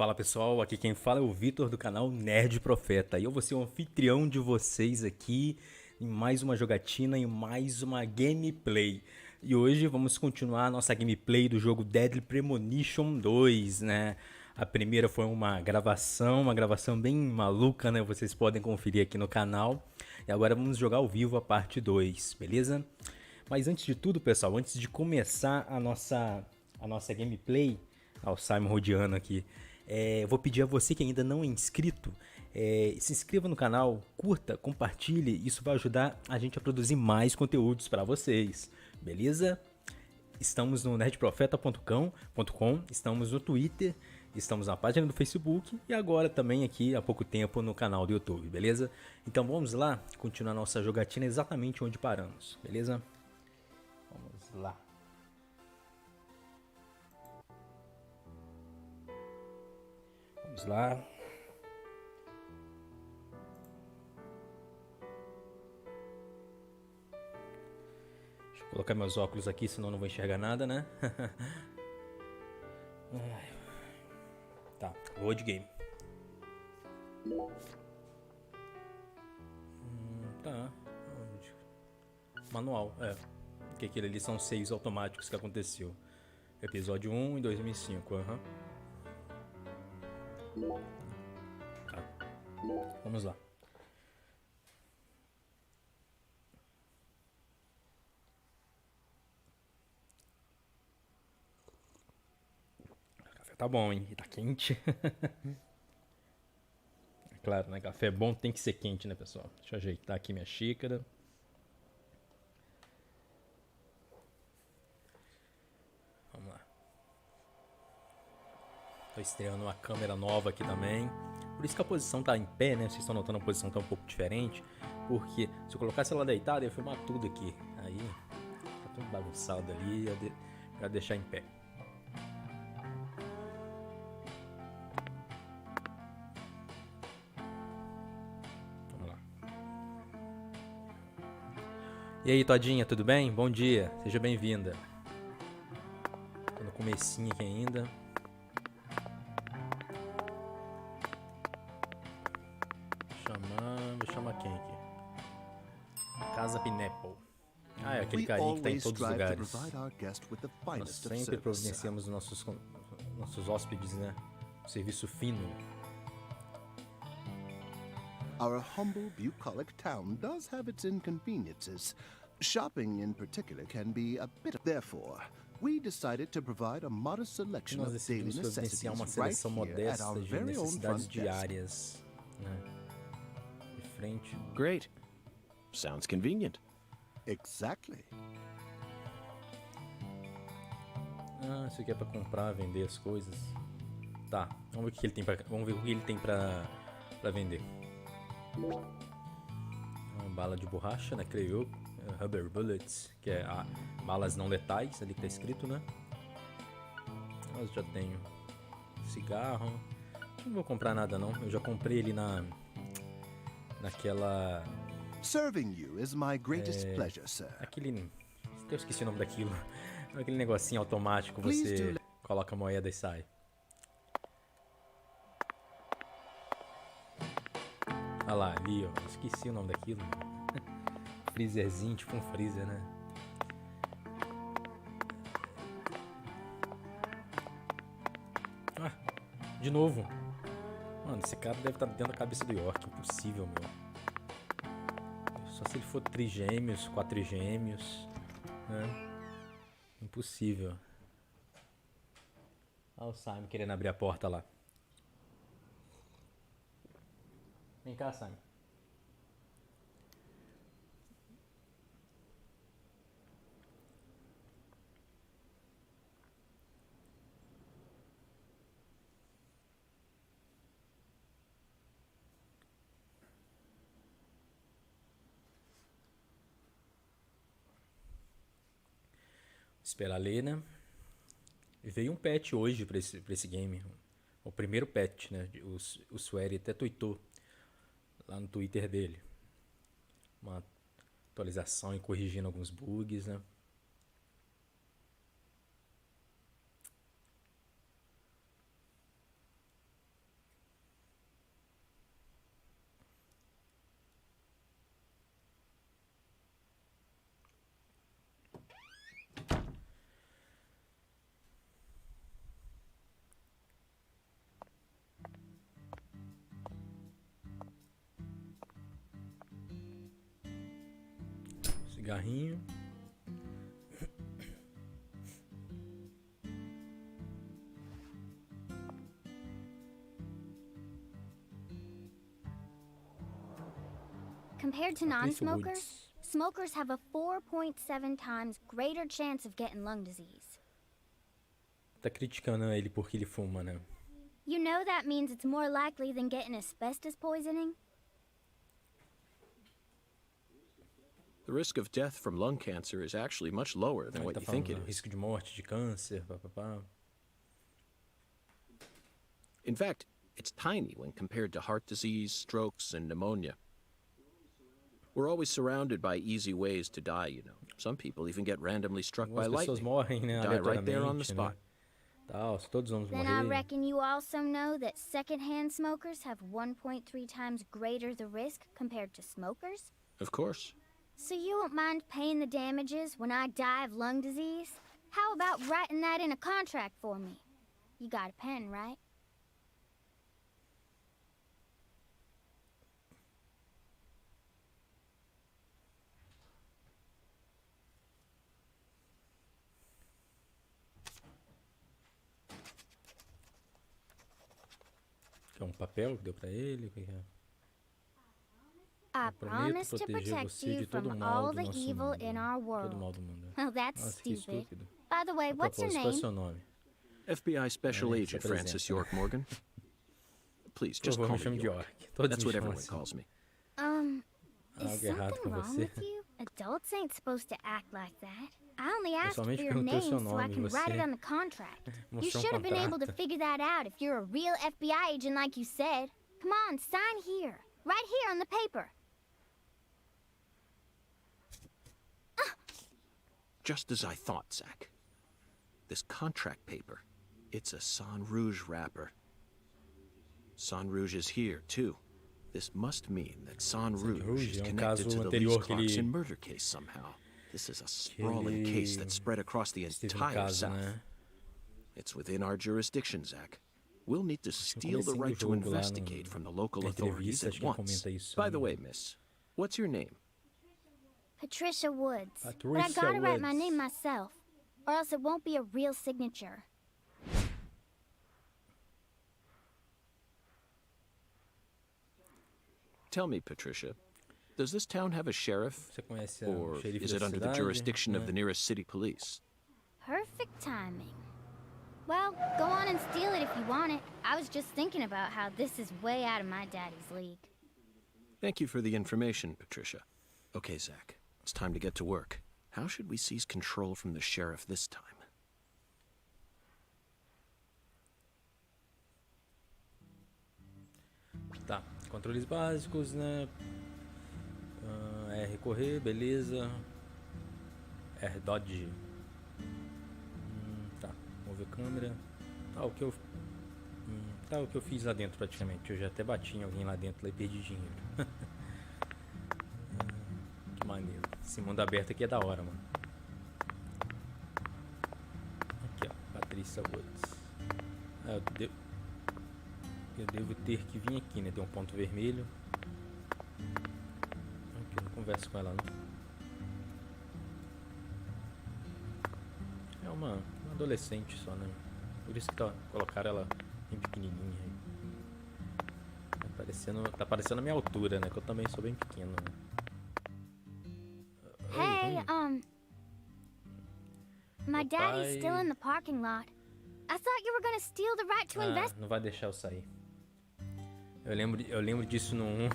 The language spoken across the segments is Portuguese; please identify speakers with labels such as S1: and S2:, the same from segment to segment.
S1: Fala pessoal, aqui quem fala é o Vitor do canal Nerd Profeta e eu vou ser o anfitrião de vocês aqui em mais uma jogatina, em mais uma gameplay. E hoje vamos continuar a nossa gameplay do jogo Deadly Premonition 2, né? A primeira foi uma gravação bem maluca, né? Vocês podem conferir aqui no canal. E agora vamos jogar ao vivo a parte 2, beleza? Mas antes de tudo, pessoal, antes de começar a nossa gameplay, o Simon rodeando aqui, eu vou pedir a você que ainda não é inscrito, se inscreva no canal, curta, compartilhe, isso vai ajudar a gente a produzir mais conteúdos para vocês, beleza? Estamos no nerdprofeta.com, estamos no Twitter, estamos na página do Facebook e agora também aqui há pouco tempo no canal do YouTube, beleza? Então vamos lá, continuar nossa jogatina exatamente onde paramos, beleza? Vamos lá. Vamos lá. Deixa eu colocar meus óculos aqui, senão não vou enxergar nada, né? Tá, load game. Tá. Manual, Porque aquele ali são 6 automáticos que aconteceu. Episódio 1 em 2005, Tá. Vamos lá. O café tá bom, hein? E tá quente. É claro, né? Café bom tem que ser quente, né, pessoal? Deixa eu ajeitar aqui minha xícara. Vamos lá. Tô estreando uma câmera nova aqui também. Por isso que a posição tá em pé, né? Vocês estão notando a posição tá um pouco diferente. Porque se eu colocasse ela deitada, eu ia filmar tudo aqui. Aí tá tudo bagunçado ali, ia deixar em pé. Vamos lá. E aí, Todinha, tudo bem? Bom dia, seja bem-vinda. Tô no comecinho aqui ainda. Vou chamar quem aqui? Casa Pineapple. É aquele carinha que tá em todos os lugares. Nós sempre providenciamos nossos hóspedes, né? Serviço fino.
S2: Our humble, bucolic town does have its inconveniences. Shopping, in particular, can be a bit. Therefore, we decided to provide a modest selection of daily necessities
S1: uma
S2: right
S1: seleção
S2: here at our
S1: modesta de
S2: very own
S1: necessidades
S2: front desk.
S1: diárias, né? De frente.
S3: Great. Sounds convenient.
S2: Exactly.
S1: Isso aqui é pra comprar, vender as coisas. Tá, vamos ver o que ele tem pra vender. Uma bala de borracha, né? Creio eu. Rubber bullets, que é balas não letais, ali que tá escrito, né? Mas já tenho cigarro. Não vou comprar nada não. Eu já comprei ele naquela.
S2: Serving you is my greatest pleasure, sir.
S1: Aquele. Eu esqueci o nome daquilo. Aquele negocinho automático, você coloca a moeda e sai. Olha lá, ali, ó. Esqueci o nome daquilo. Freezerzinho, tipo um freezer, né? De novo. Mano, esse cara deve estar dentro da cabeça do York. Impossível, meu. Só se ele for trigêmeos, quatrigêmeos, né? Impossível. Olha o Simon querendo abrir a porta lá. Vem cá, Simon. Esperar ler, né? Veio um patch hoje pra esse game. O primeiro patch, né? O Swery até tweetou lá no Twitter dele. Uma atualização e corrigindo alguns bugs, né? Cigarrinho.
S4: Compared to non-smokers, smokers have a 4.7 times greater chance of getting lung disease.
S1: Tá criticando ele porque ele fuma, né?
S4: You know that means it's more likely than getting asbestos poisoning?
S3: The risk of death from lung cancer is actually much lower than what you think it is.
S1: Risco de morte, de câncer, papapá.
S3: In fact, it's tiny when compared to heart disease, strokes, and pneumonia. We're always surrounded by easy ways to die, you know. Some people even get randomly struck by
S1: Algumas pessoas
S3: lightning.
S1: morrem, né,
S3: Die right there on the
S1: aleatoriamente,
S3: spot.
S1: né? Tal, todos vamos
S4: Then I
S1: morrer.
S4: reckon you also know that secondhand smokers have 1.3 times greater the risk compared to smokers?
S3: Of course.
S4: So you won't mind paying the damages when I die of lung disease? How about writing that in a contract for me? You got a pen, right?
S1: Que é um papel que deu pra ele? O que é?
S4: I
S1: Eu prometo
S4: promise to
S1: proteger
S4: protect
S1: você de
S4: you
S1: todo o
S4: from
S1: mal
S4: all
S1: do
S4: the
S1: nosso
S4: evil
S1: mundo.
S4: in our
S1: Todo o mal
S4: world.
S1: do mundo.
S4: Well, that's
S1: Nossa, que
S4: stupid.
S1: estúpido.
S4: By the way,
S1: A
S4: what's your
S1: propósito, qual é o
S4: name?
S1: seu nome?
S3: FBI Special
S1: se
S3: Agent
S1: apresenta.
S3: Francis York Morgan. Please,
S1: Por
S3: just
S1: favor,
S3: call
S1: me chame
S3: me
S1: de
S3: York.
S1: York. Todos
S3: That's
S1: me
S3: what
S1: chamam
S3: everyone
S1: assim.
S3: calls me.
S4: Is
S1: Algo errado
S4: something
S1: com
S4: wrong
S1: você.
S4: with you? Adults ain't supposed to act like that. I only asked for
S1: somente
S4: your
S1: perguntei
S4: name
S1: seu
S4: so I
S1: nome,
S4: can write it
S1: você
S4: on the contract. You
S1: mostrou
S4: should have been able to
S1: contrato.
S4: figure that out if you're a real FBI agent like you said. Come on, sign here. Right here on the paper.
S3: Just as I thought, Zach. This contract paper, it's a San Rouge wrapper. San Rouge is here, too. This must mean that San Rouge
S1: Rouge
S3: is
S1: é um
S3: connected
S1: caso
S3: to the
S1: anterior
S3: Lee
S1: que ele-
S3: Clarkson murder case somehow. This is a sprawling
S1: ele
S3: case that spread across the
S1: esteve no
S3: entire
S1: caso,
S3: South.
S1: né?
S3: It's within our jurisdiction, Zach. We'll need to steal the
S1: comecinho do
S3: right to
S1: jogo lá no-
S3: investigate from the local
S1: na
S3: authorities
S1: entrevista,
S3: at
S1: acho que ele
S3: once.
S1: comenta isso,
S3: By the
S1: né?
S3: way, miss, what's your name?
S4: Patricia Woods. But I
S1: Patricia
S4: gotta write my
S1: Woods.
S4: name myself, or else it won't be a real signature.
S3: Tell me, Patricia, does this town have a sheriff?
S1: Você conhece
S3: Or
S1: o xerife
S3: is
S1: da
S3: it under the
S1: cidade?
S3: jurisdiction of
S1: Né?
S3: the nearest city police?
S4: Perfect timing. Well, go on and steal it if you want it. I was just thinking about how this is way out of my daddy's league.
S3: Thank you for the information, Patricia. Okay, Zach, it's time to get to work. How should we seize control from the sheriff this time?
S1: Tá, controles básicos, né? R correr, beleza. R dodge. Tá, mover câmera. Tá, o que eu tá, o que eu fiz lá dentro praticamente. Eu já até bati em alguém lá dentro lá e perdi dinheiro. Que maneiro. Esse mundo aberto aqui é da hora, mano. Aqui, ó, Patrícia Woods. Eu devo ter que vir aqui, né? Tem um ponto vermelho. Aqui, eu não converso com ela, não. É uma adolescente só, né? Por isso que colocaram ela bem pequenininha. Tá parecendo a minha altura, né? Que eu também sou bem pequeno, né?
S4: Hey, my daddy's still
S1: pai-
S4: in the parking lot. I thought you were gonna steal the right to invest.
S1: Não vai deixar eu sair. Eu lembro disso no 1.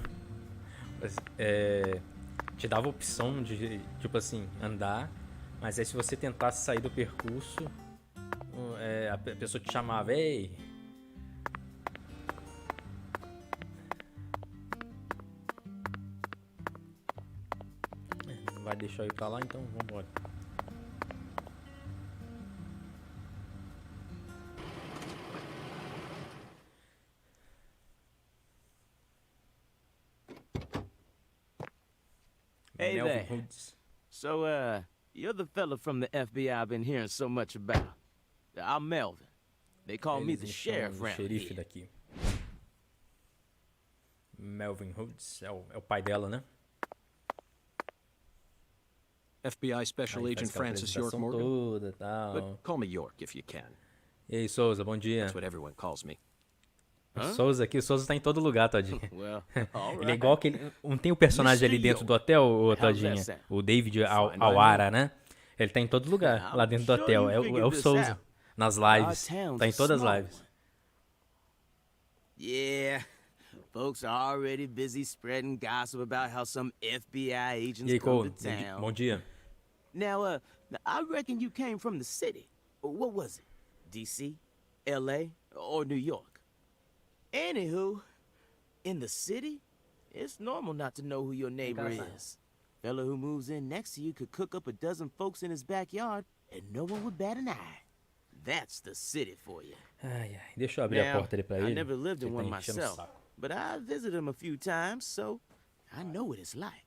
S1: Te dava a opção de, tipo assim, andar, mas aí se você tentasse sair do percurso, a pessoa te chamava, ei! Não vai deixar eu ir pra lá, então vambora.
S5: Hey
S1: Melvin
S5: there.
S1: Hoods.
S5: So, you're the fella from the FBI I've been hearing so much about. I'm Melvin. They call me
S1: Eles
S5: the
S1: me
S5: sheriff
S1: chamam de
S5: round
S1: xerife
S5: here.
S1: daqui. Melvin Hoods é o pai dela, né?
S3: FBI Special
S1: Aí
S3: Agent
S1: faz aquela
S3: Francis York
S1: apresentação
S3: Morgan.
S1: toda e tal.
S3: But call me York if you can.
S1: E aí, Souza, bom dia.
S3: That's what everyone calls me.
S1: O Souza aqui, o Souza tá em todo lugar, tadinho.
S5: Well, all
S1: Ele é
S5: right.
S1: igual aquele. Não tem o personagem ali dentro do hotel, ô, tadinha? O David Awara, né? Ele tá em todo lugar, lá dentro do hotel. É o Souza. Nas lives. Tá em todas as lives.
S5: Yeah. Folks are already busy spreading gossip about how some FBI agents
S1: E aí,
S5: come
S1: Cole?
S5: to town.
S1: Bom dia.
S5: Now, I reckon you came from the city. What was it? D.C., L.A., or New York? Anywho, in the city, it's normal not to know who your neighbor is. Fella who moves in next to you could cook up a dozen folks in his backyard and no one would bat an eye. That's the city for you.
S1: Ai, ai. Deixa eu abrir a porta ali pra ele.
S5: I never lived in
S1: Ele
S5: one
S1: tá enchendo o
S5: myself,
S1: saco.
S5: but I visited him a few times, so I know what it's like.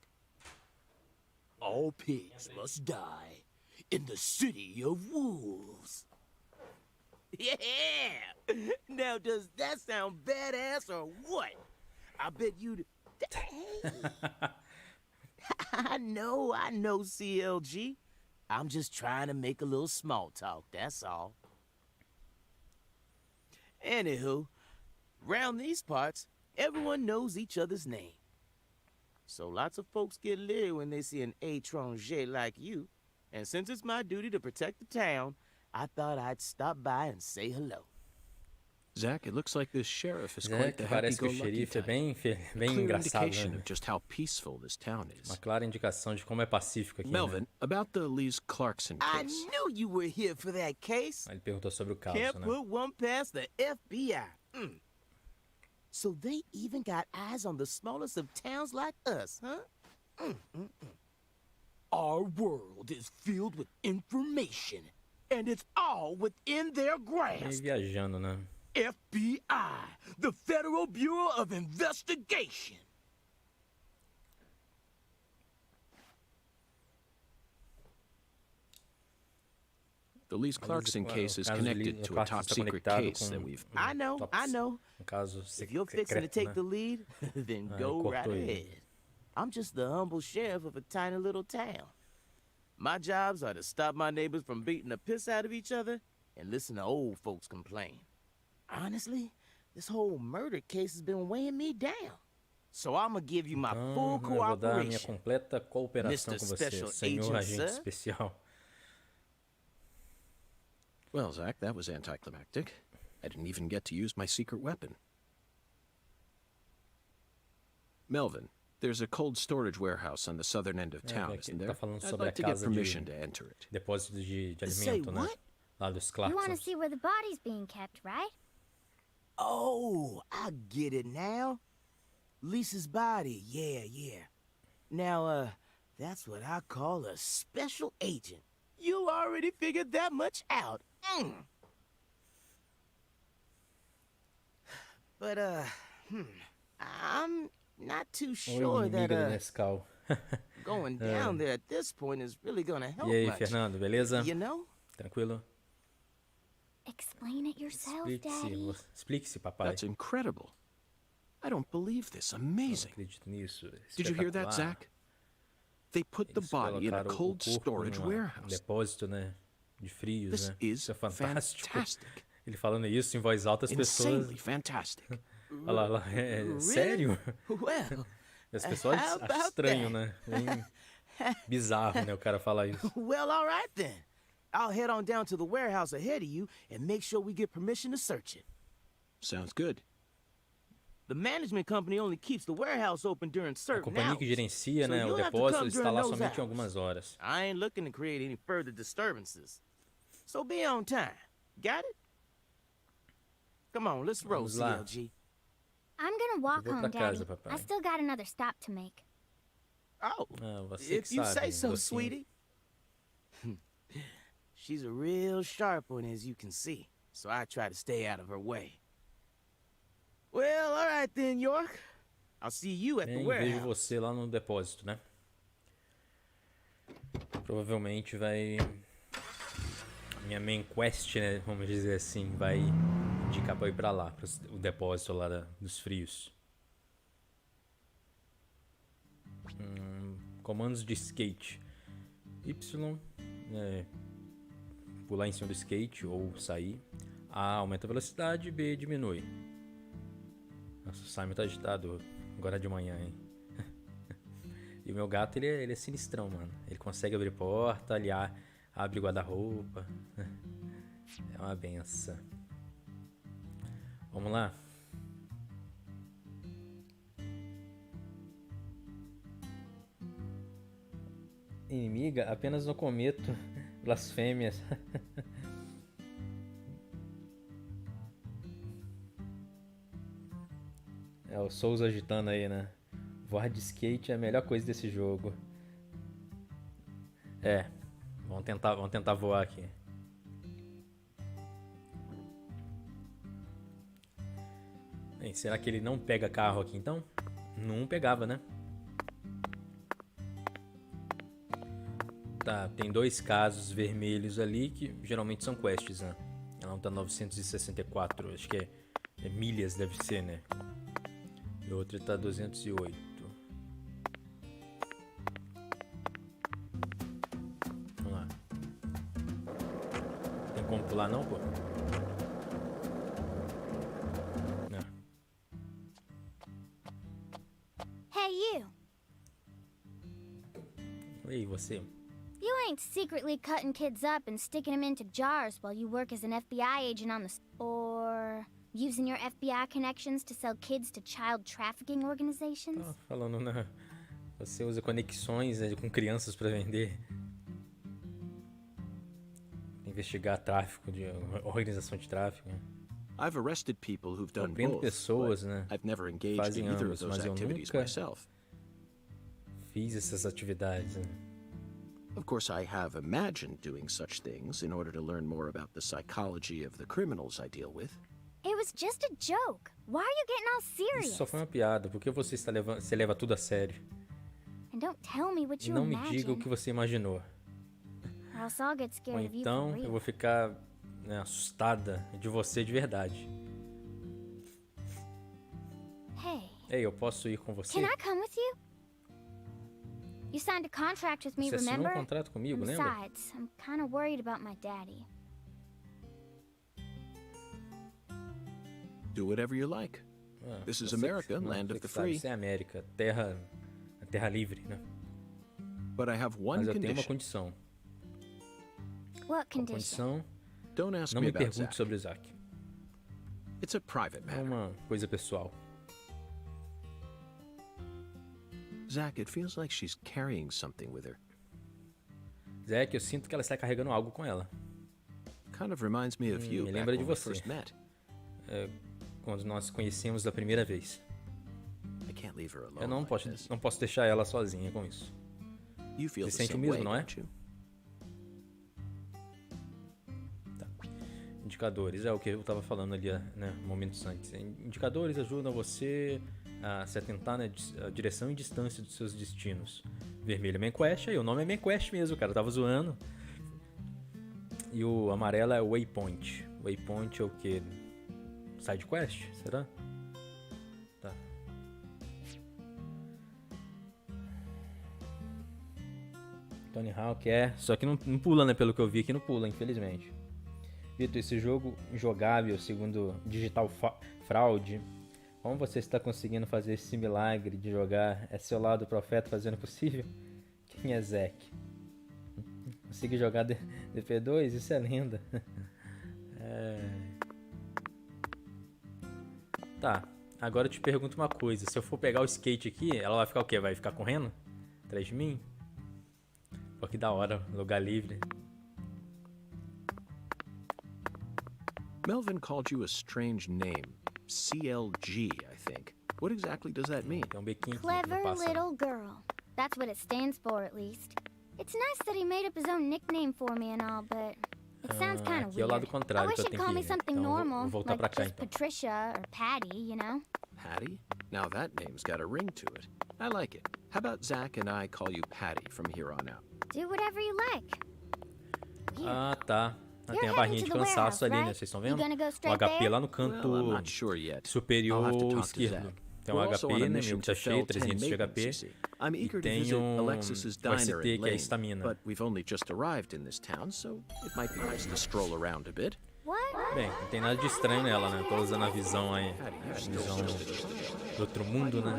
S5: All pigs must die in the city of wolves. Yeah! Now, does that sound badass or what? I bet you'd... Hey! I know, CLG. I'm just trying to make a little small talk, that's all. Anywho, round these parts, everyone knows each other's name. So lots of folks get leery when they see an étranger like you. And since it's my duty to protect the town, I thought I'd stop by and say hello.
S3: Zach, it looks like this sheriff is quite the
S1: Parece que o
S3: happy-go-lucky
S1: xerife é
S3: type.
S1: bem
S3: Clear
S1: engraçado,
S3: indication
S1: né?
S3: of just how peaceful this town is.
S1: Uma clara indicação de como é pacífico aqui,
S3: Melvin,
S1: né?
S3: about the Lee's Clarkson
S5: I
S3: case.
S5: knew you were here for that case.
S1: Ele perguntou sobre o caso,
S5: Can't
S1: né?
S5: put one past the FBI. So they even got eyes on the smallest of towns like us, huh? Our world is filled with information, and it's all within their
S1: Meio
S5: grasp.
S1: viajando, né?
S5: FBI, the Federal Bureau of Investigation.
S3: The Lee's Clarkson case is
S1: O caso de
S3: connected to a
S1: Clarkson
S3: top
S1: está
S3: secret
S1: conectado
S3: case
S1: com
S3: that we've...
S5: I know.
S1: Um caso
S5: If you're fixing to
S1: secreto,
S5: take
S1: né?
S5: the lead, then go
S1: cortou
S5: right
S1: ele.
S5: ahead. I'm just the humble sheriff of a tiny little town. My jobs are to stop my neighbors from beating the piss out of each other and listen to old folks complain. Honestly, this whole murder case has been weighing me down. So I'm gonna give you my full
S1: Então, eu vou dar a minha
S5: cooperation.
S1: completa cooperação
S5: Mr.
S1: com você,
S5: Special
S1: senhor
S5: Agent,
S1: agente
S5: sir.
S1: especial.
S3: Well, Zach, that was anticlimactic. I didn't even get to use my secret weapon. Melvin, there's a cold storage warehouse on the southern end of town,
S1: Aqui
S3: isn't
S1: ele
S3: there?
S1: tá falando
S3: I'd
S1: sobre a
S3: like to get
S1: casa
S3: permission
S1: de
S3: to enter it.
S1: depósito de
S5: Say
S1: alimento, né?
S5: what?
S1: Lá dos
S4: You want to
S1: Clarksons.
S4: see where the body's being kept, right?
S5: Oh, I get it now. Lisa's body, yeah. Now, that's what I call a special agent. You already figured that much out. But, I'm not too
S1: Oi,
S5: sure
S1: inimiga do
S5: that,
S1: Nescau.
S5: going down there at this point is really gonna help
S1: E aí,
S5: much.
S1: Fernando, beleza?
S5: You know?
S1: Tranquilo?
S4: Explain it yourself, Daddy.
S1: Explique-se, papai.
S3: That's incredible. I don't believe this.
S1: Não
S3: Amazing.
S1: acredito nisso.
S3: Did you hear that,
S1: Espetacular.
S3: Zach? They put the
S1: Eles
S3: body in a
S1: colocaram o
S3: cold
S1: corpo
S3: storage
S1: num
S3: warehouse.
S1: depósito, né? De frios,
S3: This
S1: né?
S3: is
S1: Isso é fantástico.
S3: fantastic.
S1: Ele falando isso em voz alta, as pessoas...
S3: Insanely fantastic.
S1: Olha lá, olha lá. É, sério?
S5: Well,
S1: As pessoas
S5: How
S1: acham
S5: about
S1: estranho, né? Bem bizarro, né? O cara falar isso.
S5: well, all right then. I'll head on down to the warehouse ahead of you and make sure we get permission to search it.
S3: Sounds good.
S5: The management company only keeps the warehouse open during
S1: A
S5: certain
S1: companhia que
S5: hours.
S1: gerencia,
S5: So
S1: né, o
S5: you'll have to
S1: depósito
S5: come
S1: está
S5: during
S1: lá
S5: those
S1: somente em
S5: hours.
S1: algumas horas.
S5: I ain't looking to create any further disturbances. So be on time. Got it? Come on, let's roll,
S1: Vamos lá.
S5: CLG.
S4: I'm gonna walk
S1: vou
S4: home,
S1: pra casa,
S4: Daddy.
S1: papai.
S4: I still got another stop to make.
S5: Oh,
S1: Ah, você
S5: if
S1: que
S5: you
S1: sabe,
S5: say so,
S1: docinho.
S5: sweetie. She's a real sharp one, as you can see, so I try to stay out of her way. Well, all right then, York. I'll see you at the
S1: Bem, vejo
S5: warehouse.
S1: você lá no depósito, né? Provavelmente vai... A minha main quest, né? Vamos dizer assim, vai indicar pra eu ir pra lá, o depósito lá dos frios. Comandos de skate. Y, pular em cima do skate ou sair. A, aumenta a velocidade. B, diminui. Nossa, o Simon tá agitado agora de manhã, hein? E o meu gato, ele é sinistrão, mano. Ele consegue abrir porta, abre guarda-roupa. É uma benção. Vamos lá? Inimiga, apenas não cometo blasfêmias. É o Souls agitando aí, né? Voar de skate é a melhor coisa desse jogo. Vamos tentar voar aqui. Bem, será que ele não pega carro aqui então? Não pegava, né? Tá, tem 2 casos vermelhos ali que geralmente são quests, né? Ela tá 964, acho que é milhas, deve ser, né? E o outro tá 208. Vamos lá. Tem como pular não, pô? Não.
S4: Hey, you.
S1: Ei, você.
S4: You ain't secretly cutting kids up and sticking them into jars while you work as an FBI agent on the... Or using your FBI connections to sell kids to child trafficking organizations?
S1: Tá falando, né? Você usa conexões com crianças pra vender. Investigar tráfico, de organização de tráfico.
S3: I've arrested people who've done
S1: Prendo
S3: both,
S1: pessoas,
S3: but
S1: né?
S3: I've never engaged
S1: Fazem
S3: in either
S1: ambos,
S3: of those
S1: mas eu
S3: activities
S1: nunca
S3: myself.
S1: fiz essas atividades, né?
S3: Of course, I have imagined doing such things in order to learn more about the psychology of the criminals I deal with.
S4: It was just a joke. Why are you getting all serious?
S1: Isso só foi uma piada. Por que você leva tudo a sério?
S4: And don't tell me what
S1: E
S4: you
S1: não me
S4: imagine.
S1: diga o que você imaginou.
S4: Or else I'll get
S1: Ou
S4: scared of you
S1: então
S4: for
S1: eu
S4: real.
S1: vou ficar, né, assustada de você de verdade.
S4: Hey,
S1: Ei, eu posso ir com você?
S4: can I come with you? You signed a contract with me,
S1: Você assinou
S4: remember?
S1: um contrato comigo,
S4: And
S1: lembra?
S4: besides, I'm kind of worried about my daddy.
S3: Do whatever you like.
S1: Ah,
S3: This is
S1: você-
S3: America,
S1: não,
S3: land
S1: você
S3: of the
S1: que sabe,
S3: free.
S1: isso é América, terra livre, né?
S3: But I have one
S1: Mas eu tenho uma
S3: condition.
S1: condição.
S4: What
S1: A
S4: condition?
S1: condição,
S3: Don't ask
S1: não
S3: me
S1: me
S3: about
S1: pergunte
S3: Zach.
S1: sobre o Isaac.
S3: It's a private
S1: É
S3: matter.
S1: uma coisa pessoal.
S3: Zach, it feels like she's carrying something with her.
S1: Zack, eu sinto que ela está carregando algo com ela.
S3: Kind of reminds me of you
S1: me
S3: back
S1: lembra de
S3: when we
S1: você.
S3: first met.
S1: Quando nós conhecemos da primeira vez.
S3: I can't leave her alone
S1: Eu não
S3: like this.
S1: posso deixar ela sozinha com isso.
S3: You feel
S1: Você
S3: the
S1: sente o
S3: same
S1: mesmo,
S3: way,
S1: não é?
S3: don't you?
S1: Indicadores, é o que eu estava falando ali, né, momentos antes. Indicadores ajudam você a se atentar na direção e distância dos seus destinos. Vermelho é main quest, aí o nome é main quest mesmo, cara, eu tava zoando. E o amarelo é waypoint. Waypoint é o que? Side quest, será? Tá. Tony Hawk só que não pula, né, pelo que eu vi aqui não pula, infelizmente. Vitor, esse jogo jogável segundo Digital Fraud, como você está conseguindo fazer esse milagre de jogar? É seu lado profeta fazendo o possível? Quem é Zack? Consegui jogar DP2? Isso é lenda. Tá, agora eu te pergunto uma coisa. Se eu for pegar o skate aqui, ela vai ficar o quê? Vai ficar correndo? Atrás de mim? Pô, que da hora, lugar livre.
S3: Melvin called you a strange name. CLG, I think. What exactly does that mean?
S1: Tem um bequinho aqui,
S4: Clever
S1: não passa.
S4: little girl. That's what it stands for, at least. It's nice that he made up his own nickname for me and all, but it sounds kind of
S1: aqui é o
S4: weird.
S1: lado
S4: I
S1: contrário
S4: wish
S1: que eu
S4: he'd
S1: tenho
S4: call
S1: que
S4: me
S1: ir, né?
S4: something
S1: Então eu
S4: normal,
S1: vou voltar
S4: like
S1: pra cá,
S4: just
S1: então.
S4: Patricia or Patty, you know?
S3: Patty? Now that name's got a ring to it. I like it. How about Zach and I call you Patty from here on out?
S4: Do whatever you like. Weird.
S1: Ah, tá.
S4: You're
S1: Tem a
S4: heading
S1: barrinha
S4: to
S1: de
S4: the
S1: cansaço
S4: warehouse,
S1: ali, né?
S4: right?
S1: Vocês estão
S4: You
S1: vendo?
S4: gonna go
S1: O
S4: straight
S1: HP
S4: there?
S1: lá no canto
S3: Well, I'm not sure yet. I'll
S1: superior
S3: have to talk to
S1: esquerdo.
S3: Zach.
S1: Tem um HP, né? Meu que tá cheio, 300 de HP. E tem um OST, que é a estamina.
S3: But we've only just arrived in this town, so it might be nice to stroll around a bit.
S1: Bem, não tem nada de estranho nela, né? Tô usando a visão aí. A visão do outro mundo, né?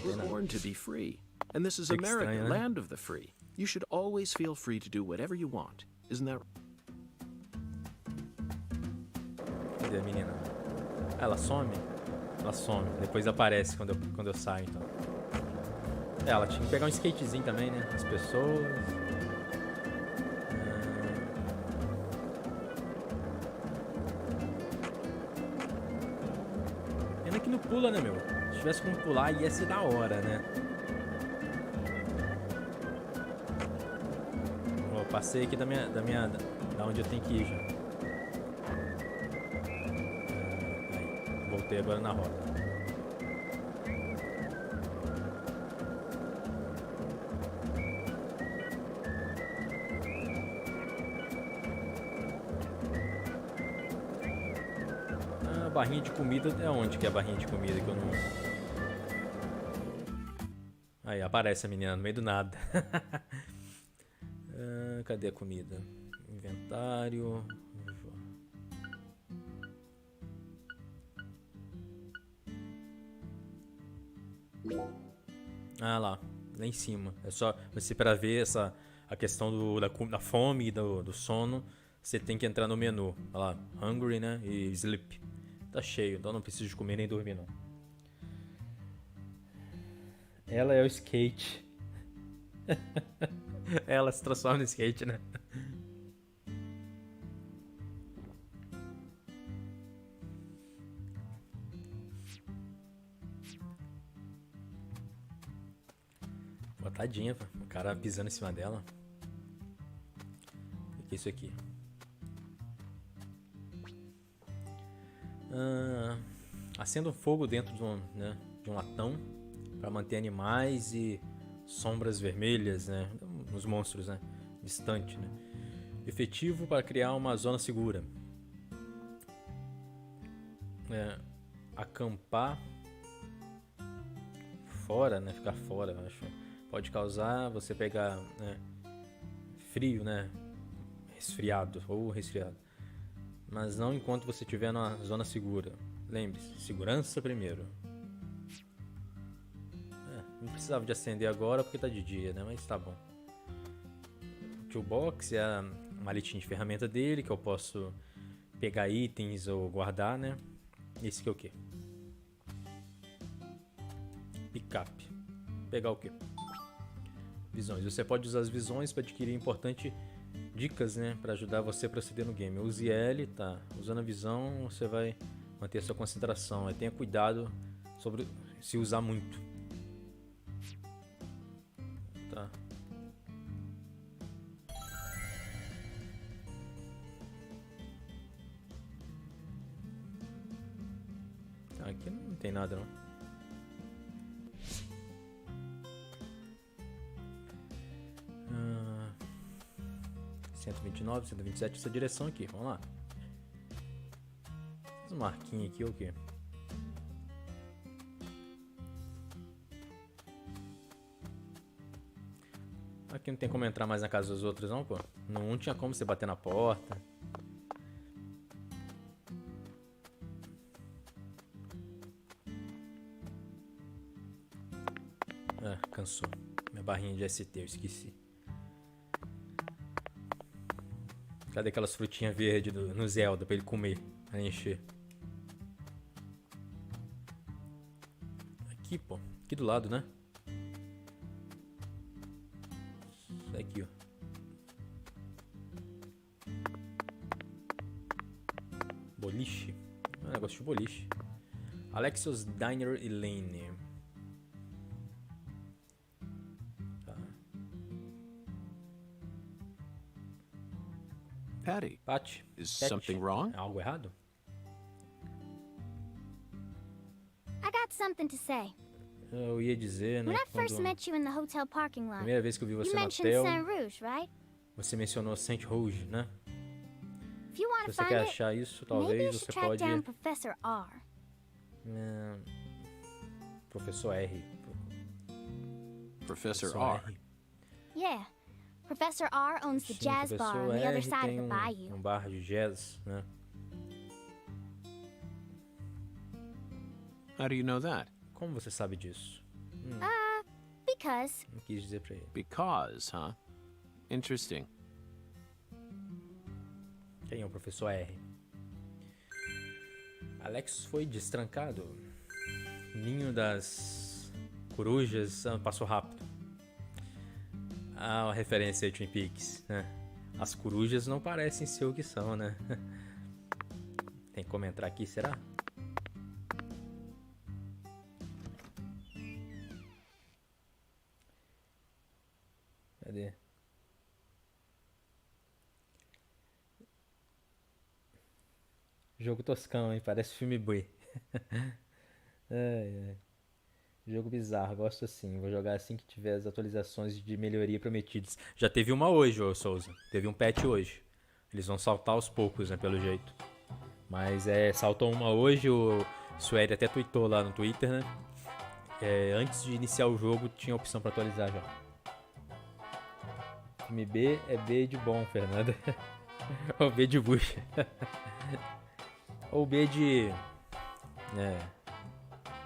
S3: We're born to be free. And this is America, land of the free. You should always feel free to do whatever you want. Isn't that?
S1: Cadê a menina? Ah, ela some? Ela some. Depois aparece quando eu saio, então. É, ela tinha que pegar um skatezinho também, né? As pessoas. Pena que não pula, né, meu? Se tivesse como pular, ia ser da hora, né? Ó, passei aqui da onde eu tenho que ir já. Aí, voltei agora na rota. Barrinha de comida é onde que é a barrinha de comida que eu não... Aí aparece a menina no meio do nada. Cadê a comida? Inventário. Ah lá em cima. É só você para ver a questão da fome e do sono. Você tem que entrar no menu. Olha lá, hungry, né? E sleep. Tá cheio, então não preciso de comer nem dormir, não. Ela é o skate. Ela se transforma no skate, né? Pô, tadinha, o cara pisando em cima dela. O que é isso aqui? Acenda um fogo dentro de um latão para manter animais e sombras vermelhas, né, nos monstros, né, distante, né. Efetivo para criar uma zona segura. Acampar fora, né, ficar fora, eu acho, pode causar você pegar, né, frio, né, resfriado ou resfriado. Mas não enquanto você estiver na zona segura. Lembre-se, segurança primeiro. Não precisava de acender agora porque tá de dia, né? Mas tá bom. O Toybox é a maletinha de ferramenta dele, que eu posso pegar itens ou guardar, né? Esse que é o quê? Picape. Pegar o quê? Visões. Você pode usar as visões para adquirir importante dicas, né, para ajudar você a proceder no game. Use L, tá? Usando a visão, você vai manter a sua concentração. Tenha cuidado sobre se usar muito. Tá. Aqui não tem nada, não. 129, 127, essa direção aqui, vamos lá. Essa marquinha aqui é o quê? Aqui não tem como entrar mais na casa dos outros não, pô. Não tinha como você bater na porta. Cansou. Minha barrinha de ST, eu esqueci. Cadê aquelas frutinhas verdes no Zelda pra ele comer, pra encher? Aqui, pô. Aqui do lado, né? Isso aqui, ó. Boliche. Negócio de boliche. Alexios Diner e Lane.
S3: Patty, is something wrong?
S1: Algo errado?
S4: I got something to say.
S1: Eu ia dizer, né?
S4: When I first met you in the hotel parking lot,
S1: Primeira vez que eu vi
S4: you
S1: você no
S4: mentioned
S1: hotel,
S4: Saint Rouge, right?
S1: você mencionou Saint Rouge, né?
S4: If you want
S1: Se
S4: to
S1: você quer
S4: find it,
S1: achar isso,
S4: maybe you
S1: talvez
S4: should
S1: você
S4: track
S1: pode.
S4: down Professor R.
S1: Professor R.
S3: Professor R.
S4: Yeah. Professor R owns the
S1: Sim,
S4: jazz bar
S1: Professor
S4: on the other
S1: R
S4: side of
S1: tem
S4: the bayou.
S1: um bar de jazz, né?
S3: How do you know that?
S1: Como você sabe disso?
S4: Because
S1: Não quis dizer pra ele.
S3: Because, huh? Interesting.
S1: Quem é o Professor R? Alex foi destrancado. Ninho das corujas passou rápido. Ah, uma referência aí, Twin Peaks, né? As corujas não parecem ser o que são, né? Tem como entrar aqui, será? Cadê? Jogo toscão, hein? Parece filme B. Ai, ai. Jogo bizarro, gosto assim. Vou jogar assim que tiver as atualizações de melhoria prometidas. Já teve uma hoje, ô Souza. Teve um patch hoje. Eles vão saltar aos poucos, né? Pelo jeito. Mas saltou uma hoje. O Suede até tweetou lá no Twitter, né? Antes de iniciar o jogo, tinha opção pra atualizar já. Filme B é B de bom, Fernanda. Ou B de bucha. Ou B de...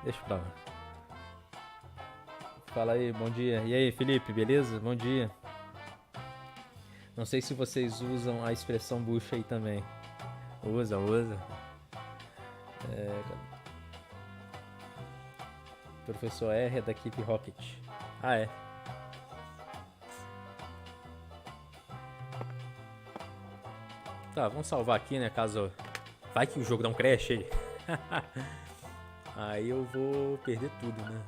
S1: Deixa pra lá. Fala aí, bom dia. E aí, Felipe, beleza? Bom dia. Não sei se vocês usam a expressão bucha aí também. Usa. Professor R é da equipe Rocket. Ah, é. Tá, vamos salvar aqui, né? Caso... Vai que o jogo dá um crash aí. Aí eu vou perder tudo, né?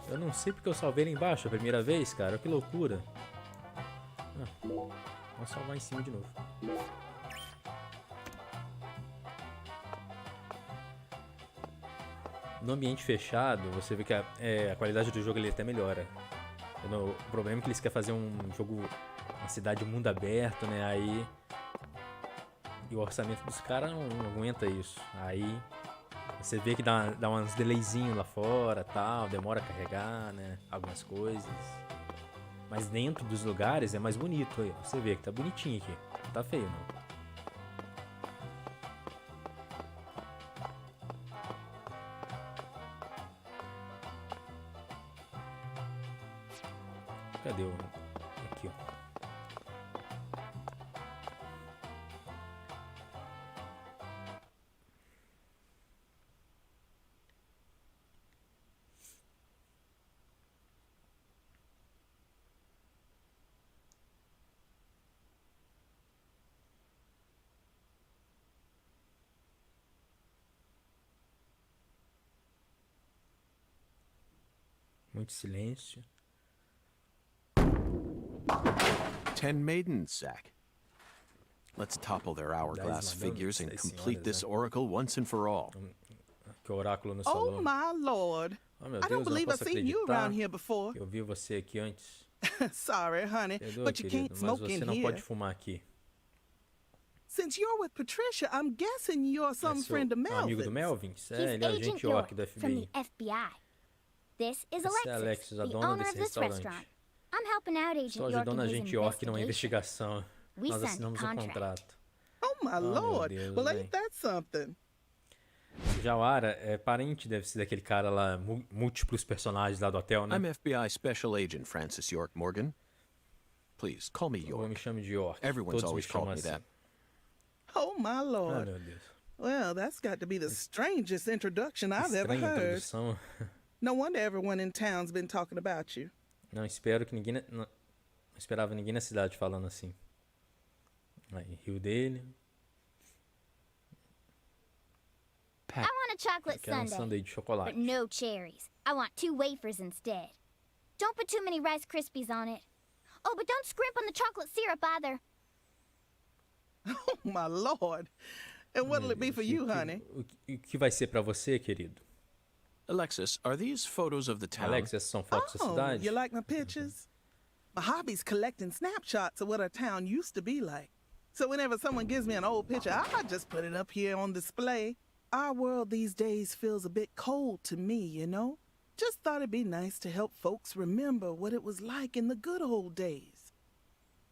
S1: Eu não sei porque eu salvei lá embaixo a primeira vez, cara. Que loucura. Vamos salvar em cima de novo. No ambiente fechado, você vê que a qualidade do jogo ele até melhora. O problema é que eles querem fazer um jogo, uma cidade mundo aberto, né? Aí... E o orçamento dos caras não aguenta isso. Aí você vê que dá uns delayzinhos lá fora, tal, demora a carregar, né? Algumas coisas. Mas dentro dos lugares é mais bonito aí. Você vê que tá bonitinho aqui. Não tá feio, não. Cadê o... Aqui, ó. Muito silêncio.
S3: 10 maidens, Zach. Let's topple their hourglass figures and complete this oracle once and for all.
S1: Que oráculo no salão.
S6: Oh my lord.
S1: Oh, meu
S6: I don't
S1: Deus, eu não
S6: believe I've
S1: posso
S6: seen you
S1: acreditar
S6: around here before.
S1: que eu vi você aqui antes.
S6: Sorry, honey,
S1: Perdoa,
S6: but you
S1: querido,
S6: can't
S1: mas
S6: smoke
S1: você
S6: in
S1: não
S6: here.
S1: pode fumar aqui.
S6: Since you're with Patricia, I'm guessing you're some friend of
S1: amigo do
S6: Melvin's.
S1: Melvin?
S4: he's
S1: Ele é
S4: Agent
S1: agente
S4: York
S1: York do
S4: from the
S1: FBI.
S4: FBI. This is
S1: Essa é
S4: Alexis,
S1: Alexis, a
S4: the
S1: dona
S4: owner
S1: desse
S4: of this
S1: restaurante.
S4: restaurant. I'm helping out Agent
S1: Estou
S4: York
S1: ajudando a
S4: in his
S1: agente York numa
S4: investigation.
S1: investigação.
S4: We
S1: Nós
S4: signed a
S1: assinamos um
S4: contract.
S1: contrato.
S6: Oh my
S1: meu
S6: lord.
S1: Deus,
S6: Well,
S1: bem.
S6: ain't that something?
S1: Jawara é parente, deve ser daquele cara lá, múltiplos personagens lá do hotel, né?
S3: I'm FBI Special Agent Francis York Morgan. Please, call me
S1: Eu me
S3: York.
S1: chamo de York.
S3: Everyone's
S1: Todos me
S3: always
S1: chamam
S3: called me
S1: assim.
S3: that.
S6: Oh my
S1: Ah,
S6: lord.
S1: meu Deus.
S6: Well, that's got to be the strangest introduction I've ever
S1: Estranha
S6: heard.
S1: introdução.
S6: No wonder everyone in town's been talking about you.
S1: Não espero que ninguém... Não esperava ninguém na cidade falando assim. Aí, riu dele.
S4: I want a chocolate
S1: Quero um
S4: sundae,
S1: sanduíche de chocolate.
S4: but no cherries. I want 2 wafers instead. Don't put too many Rice Krispies on it. Oh, but don't scrimp on the chocolate syrup either.
S6: Oh my lord. And what'll
S1: Meu
S6: it be
S1: Deus,
S6: for you, honey?
S1: O que vai ser pra você, querido?
S3: Alexis, are these photos of the town?
S1: Alex, essas são fotos da
S6: Oh,
S1: cidade?
S6: you like my pictures? My hobby's collecting snapshots of what our town used to be like. So whenever someone gives me an old picture, I just put it up here on display. Our world these days feels a bit cold to me, you know? Just thought it'd be nice to help folks remember what it was like in the good old days.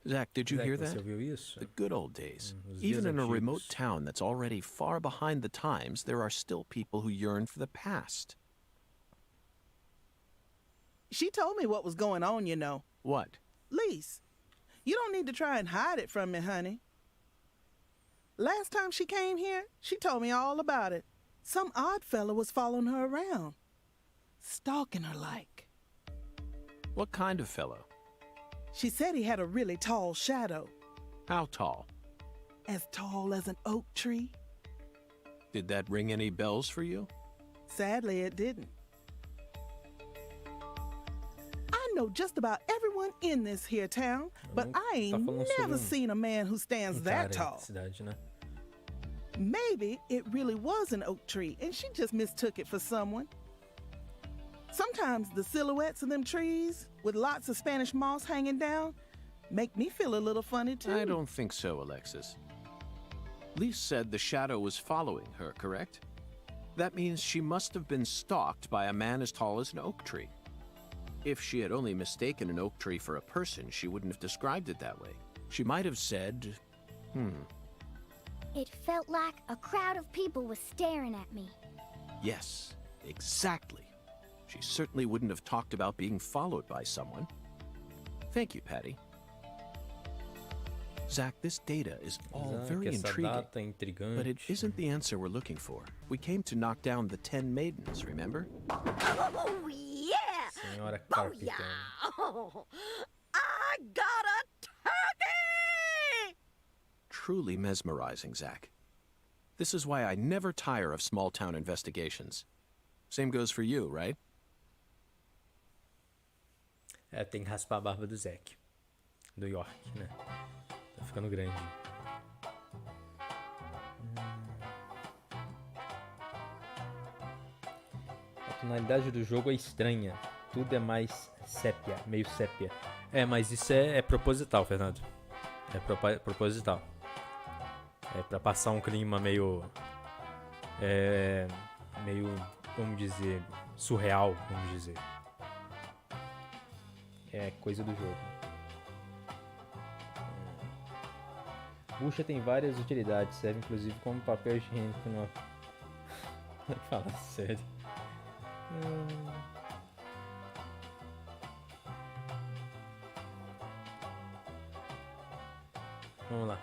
S3: Zach, did you
S1: Zach,
S3: hear
S1: você
S3: that?
S1: ouviu isso?
S3: The good old days.
S1: Os dias
S3: Even in a
S1: antigos.
S3: remote town that's already far behind the times, there are still people who yearn for the past.
S6: She told me what was going on, you know.
S3: What?
S6: Lise, you don't need to try and hide it from me, honey. Last time she came here, she told me all about it. Some odd fella was following her around, stalking her like.
S3: What kind of fellow?
S6: She said he had a really tall shadow,
S3: How tall?
S6: as tall as an oak tree.
S3: Did that ring any bells for you?
S6: Sadly, it didn't. I know just about everyone in this here town, but I ain't
S1: falando
S6: never
S1: sobre
S6: seen a man who stands that
S1: Carré,
S6: tall.
S1: cidade, né?
S6: Maybe it really was an oak tree and she just mistook it for someone. Sometimes the silhouettes of them trees with lots of Spanish moss hanging down make me feel a little funny too.
S3: I don't think so, Alexis. Lise said the shadow was following her, correct? That means she must have been stalked by a man as tall as an oak tree. If she had only mistaken an oak tree for a person, she wouldn't have described it that way. She might have said,
S4: It felt like a crowd of people was staring at me.
S3: yes, exactly. She certainly wouldn't have talked about being followed by someone. Thank you, Patty. Zach, this data is all
S1: Zach,
S3: very
S1: essa
S3: intriguing,
S1: data é intrigante.
S3: but it isn't the answer we're looking for. We came to knock down the 10 maidens, remember?
S7: Oh, yeah!
S1: Senhora Carpenter.
S7: Oh, I got a turkey!
S3: Truly mesmerizing, Zach. This is why I never tire of small-town investigations. Same goes for you, right?
S1: É, tem que raspar a barba do Zack. Do York, né? Tá ficando grande. A tonalidade do jogo é estranha. Tudo é mais sépia, meio sépia. É, mas isso é proposital, Fernando. É proposital. É pra passar um clima meio... meio, vamos dizer, surreal, vamos dizer. É coisa do jogo. Bucha tem várias utilidades, serve inclusive como papel higiênico no... Fala sério. Vamos lá.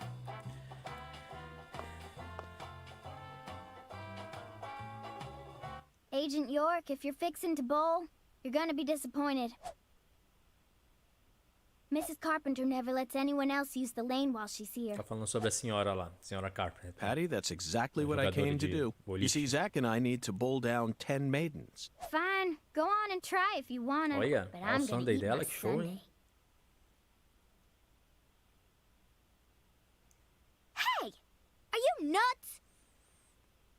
S4: Agent York, if you're fixing to bowl, you're gonna be disappointed. Mrs. Carpenter never lets anyone else use the lane while she's here.
S1: Tá falando sobre a senhora lá, senhora Carpenter.
S3: Patty, that's exactly what I
S1: Jogador
S3: came to
S1: de
S3: do. You
S1: boliche.
S3: see, Zach and I need to bowl down 10 maidens.
S4: Fine, go on and try if you wanna.
S1: Olha,
S4: but
S1: olha o
S4: I'm gonna
S1: Sunday
S4: eat
S1: dela,
S4: my
S1: que show,
S4: Sunday.
S1: hein?
S4: Hey! Are you nuts?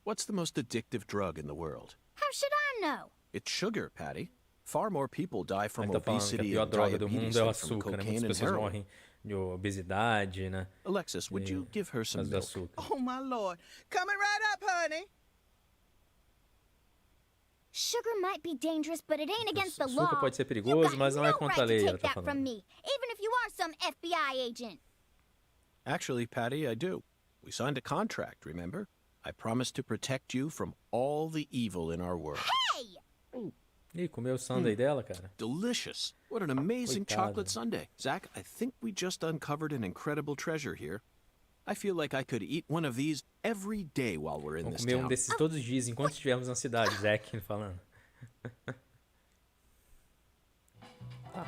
S3: What's the most addictive drug in the world?
S4: How should I know?
S3: It's sugar, Patty. Far more people die from
S1: Ele tá falando que a
S3: obesity
S1: pior
S3: and
S1: droga do
S3: diabetes
S1: mundo é o
S3: than from
S1: açúcar, né? Muitas
S3: cocaine and
S1: pessoas
S3: heroin.
S1: morrem de obesidade, né?
S3: Alexis, would you give her
S1: Por
S3: some
S1: causa do
S3: milk?
S1: açúcar.
S6: Oh, my Lord. Coming right up, honey.
S4: Sugar might be dangerous, but it ain't against the law.
S1: Açúcar pode ser
S4: You
S1: perigoso,
S4: got
S1: mas não é
S4: no
S1: contra a
S4: right
S1: lei,
S4: to
S1: ela
S4: take
S1: tá
S4: that from
S1: falando.
S4: me, even if you are some FBI agent.
S3: Actually, Patty, I do. We signed a contract, remember? I promised to protect you from all the evil in our world.
S4: Hey!
S1: Ih, comeu o sundae dela, cara.
S3: Delicious. What an amazing
S1: Coitada.
S3: chocolate sundae. Zach, I think we just uncovered an incredible treasure here. I feel like I could eat one of these every day while we're in
S1: Vamos
S3: this
S1: comer
S3: town.
S1: desses todos os dias, enquanto estivermos na cidade, Zack falando. Tá.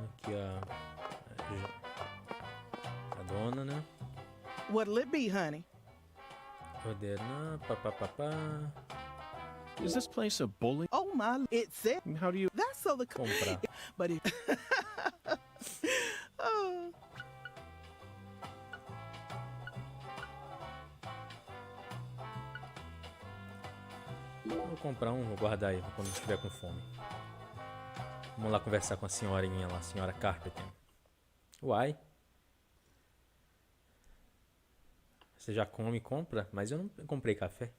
S1: Aqui a dona, né?
S6: What'll it be, honey?
S1: Ordenar, papapá.
S3: Is this place a bowling?
S6: Oh, my. It's it.
S3: How do you...
S6: That's so the...
S1: Comprar.
S6: But it... oh.
S1: Vou comprar um, vou guardar aí quando estiver com fome. Vamos lá conversar com a senhorinha lá, a senhora Carpenter. Uai, Você já come e compra? Mas eu não comprei café.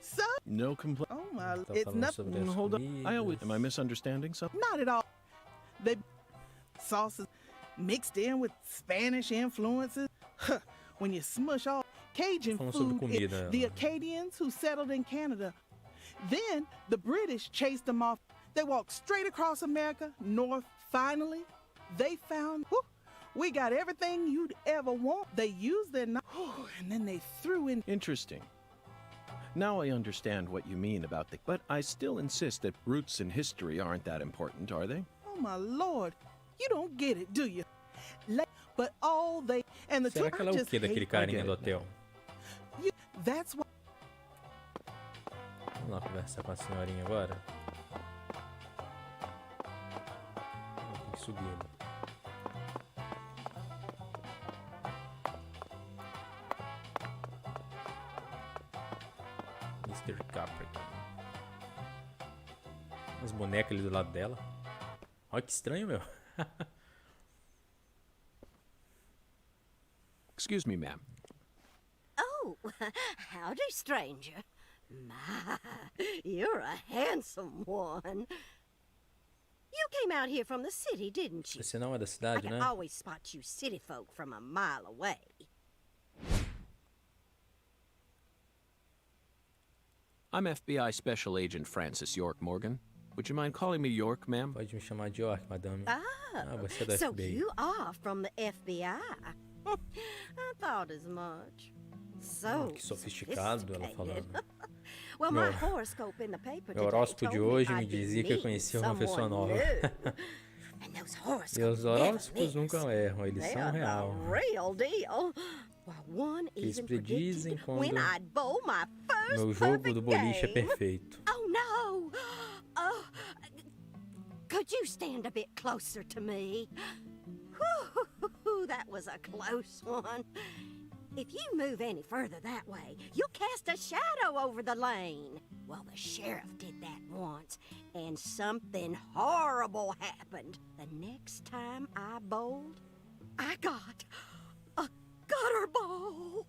S6: So,
S3: No complaint.
S6: oh my,
S1: Tá
S6: it's
S1: falando
S6: nothing.
S1: sobre as
S3: Hold on.
S1: comidas.
S3: Am I misunderstanding something?
S6: Not at all. They sauces mixed in with Spanish influences. Huh, when you smush all Cajun
S1: Falando sobre
S6: food,
S1: comida.
S6: the Acadians who settled in Canada. Then the British chased them off. They walked straight across America, north. Finally, they found, whew, we got everything you'd ever want. They used their and then they threw in.
S3: Interesting. Now I understand what you mean about the... But I still insist that roots in history aren't that important, are they?
S6: Oh my Lord, you don't get it, do you? But all they and the
S1: Será que ela é o
S6: just
S1: que daquele
S6: hate
S1: carinha
S3: I
S1: do
S3: get it
S1: hotel?
S6: you. That's why.
S1: Vamos lá conversar com a senhorinha agora. Tem que subir ali. Mr. Capricorn. As bonecas ali do lado dela. Olha que estranho, meu.
S3: Excuse me, ma'am.
S7: Oh, howdy, stranger. My, you're a handsome one. You came out here from the city, didn't you?
S1: Você não é da
S7: I
S1: cidade,
S7: can
S1: né?
S7: always spot you city folk from a mile away.
S3: I'm FBI Special Agent Francis York Morgan. Would you mind calling me York, ma'am?
S1: Pode me chamar de York, madame. Você é da
S7: So
S1: FBI.
S7: you are from the FBI. I thought as much. So
S1: Que sofisticado, ela
S7: sophisticated.
S1: falando.
S7: Well, my
S1: Meu-
S7: horoscope in the paper
S1: Meu
S7: today
S1: horóscopo de
S7: told me
S1: hoje me
S7: I'd be
S1: dizia que eu
S7: meeting
S1: conhecia uma pessoa
S7: someone
S1: nova.
S7: new. And those horoscopes
S1: E os
S7: never
S1: horóscopos
S7: miss.
S1: nunca erram, eles
S7: They
S1: são
S7: are
S1: real.
S7: the real deal. Well, one
S1: Eles
S7: even
S1: predizem
S7: predicted when
S1: quando
S7: I'd bowl my first
S1: Meu jogo
S7: perfect
S1: do boliche é
S7: game.
S1: perfeito.
S7: Oh no! Oh, could you stand a bit closer to me? Whew, that was a close one. If you move any further that way, you'll cast a shadow over the lane. Well, the sheriff did that once, and something horrible happened. The next time I bowled, I got a gutter ball.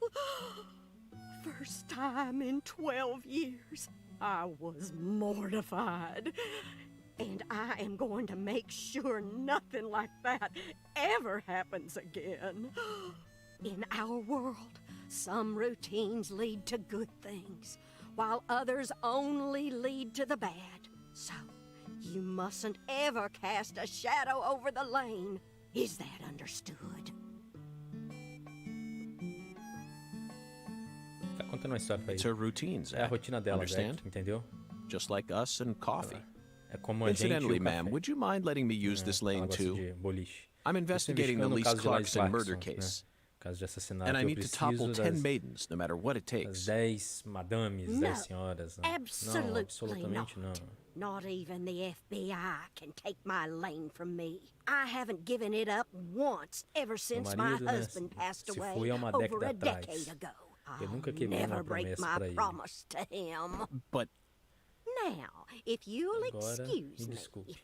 S7: First time in 12 years. I was mortified. And I am going to make sure nothing like that ever happens again. In our world, some routines lead to good things, while others only lead to the bad. So, you mustn't ever cast a shadow over the lane. Is that understood?
S1: Tá contando uma história pra
S3: It's
S1: ele.
S3: her routines,
S1: É a rotina dela,
S3: Understand?
S1: Jack, entendeu?
S3: Just like us and coffee.
S1: É como a gente e
S3: Incidentally,
S1: o
S3: ma'am,
S1: café.
S3: would you mind letting me use this
S1: Ela
S3: lane
S1: gosta
S3: too?
S1: de boliche.
S3: I'm
S1: Estou
S3: investigating the
S1: investigando o
S3: Lise
S1: caso de Lise
S3: Clarkson murder
S1: Clarkson,
S3: case,
S1: né? Caso de assassinato.
S3: and I
S1: Eu
S3: need to topple
S1: preciso
S3: 10
S1: das
S3: maidens, no matter what it takes.
S1: 10 madames,
S7: No,
S1: 10 senhoras. Não,
S7: absolutely
S1: não absolutamente não.
S7: not. Not even the FBI can take my lane from me. I haven't given it up once ever since my
S1: marido, né,
S7: husband passed
S1: se
S7: away
S1: foi há uma
S7: over
S1: década
S7: a
S1: atrás.
S7: decade ago.
S1: Eu nunca
S7: I'll
S1: quebrei
S7: never
S1: uma
S7: break
S1: promessa
S7: my
S1: pra ele.
S7: promise to him.
S3: But
S7: Now, if you'll
S1: Agora,
S7: excuse
S1: me
S7: me.
S1: desculpe.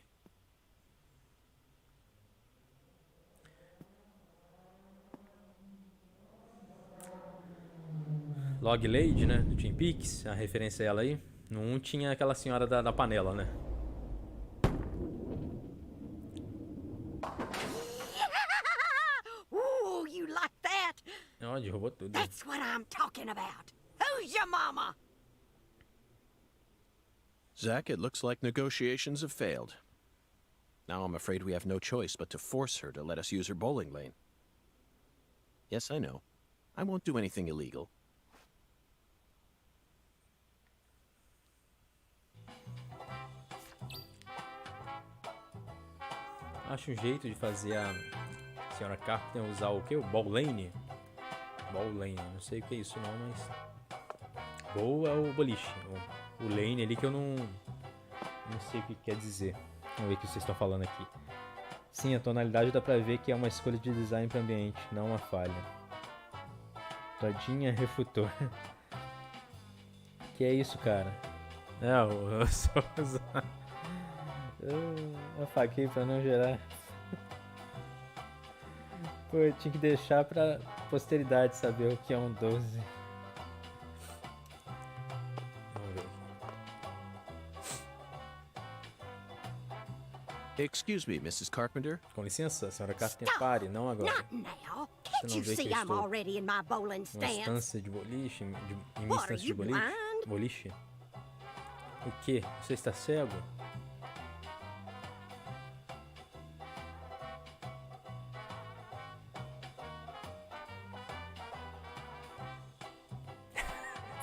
S1: Log Lady, né? Do Twin Peaks, a referência a ela aí. No 1 tinha aquela senhora da panela, né?
S7: Ooh, you like that?
S1: Ó, derrubou tudo.
S7: That's what I'm talking about. Who's your mama?
S3: Zach, it looks like negotiations have failed. Now I'm afraid we have no choice but to force her to let us use her bowling lane. Yes, I know. I won't do anything illegal.
S1: Acho um jeito de fazer a senhora Carpenter usar o quê? O ball lane? Ball lane, não sei o que é isso não, mas... Bowl é o boliche. O lane ali que eu não sei o que quer dizer. Vamos ver o que vocês estão falando aqui. Sim, a tonalidade dá pra ver que é uma escolha de design para o ambiente, não uma falha. Todinha refutou. Que é isso, cara? Não, eu só usar... Eu apaguei pra não gerar. Pô, eu tinha que deixar pra posteridade saber o que é um 12. Vamos ver aqui.
S3: Excuse me, Mrs. Carpenter.
S1: Com licença, senhora Carpenter, pare, não agora.
S7: Not now.
S1: Você
S7: Can't
S1: não
S7: you
S1: vê que
S7: see
S1: eu
S7: I'm
S1: estou
S7: already in my bowling
S1: numa
S7: stance?
S1: estância de boliche? Em minha
S7: What, are
S1: estância de
S7: you
S1: boliche?
S7: blind?
S1: Boliche? O quê? Você está cego?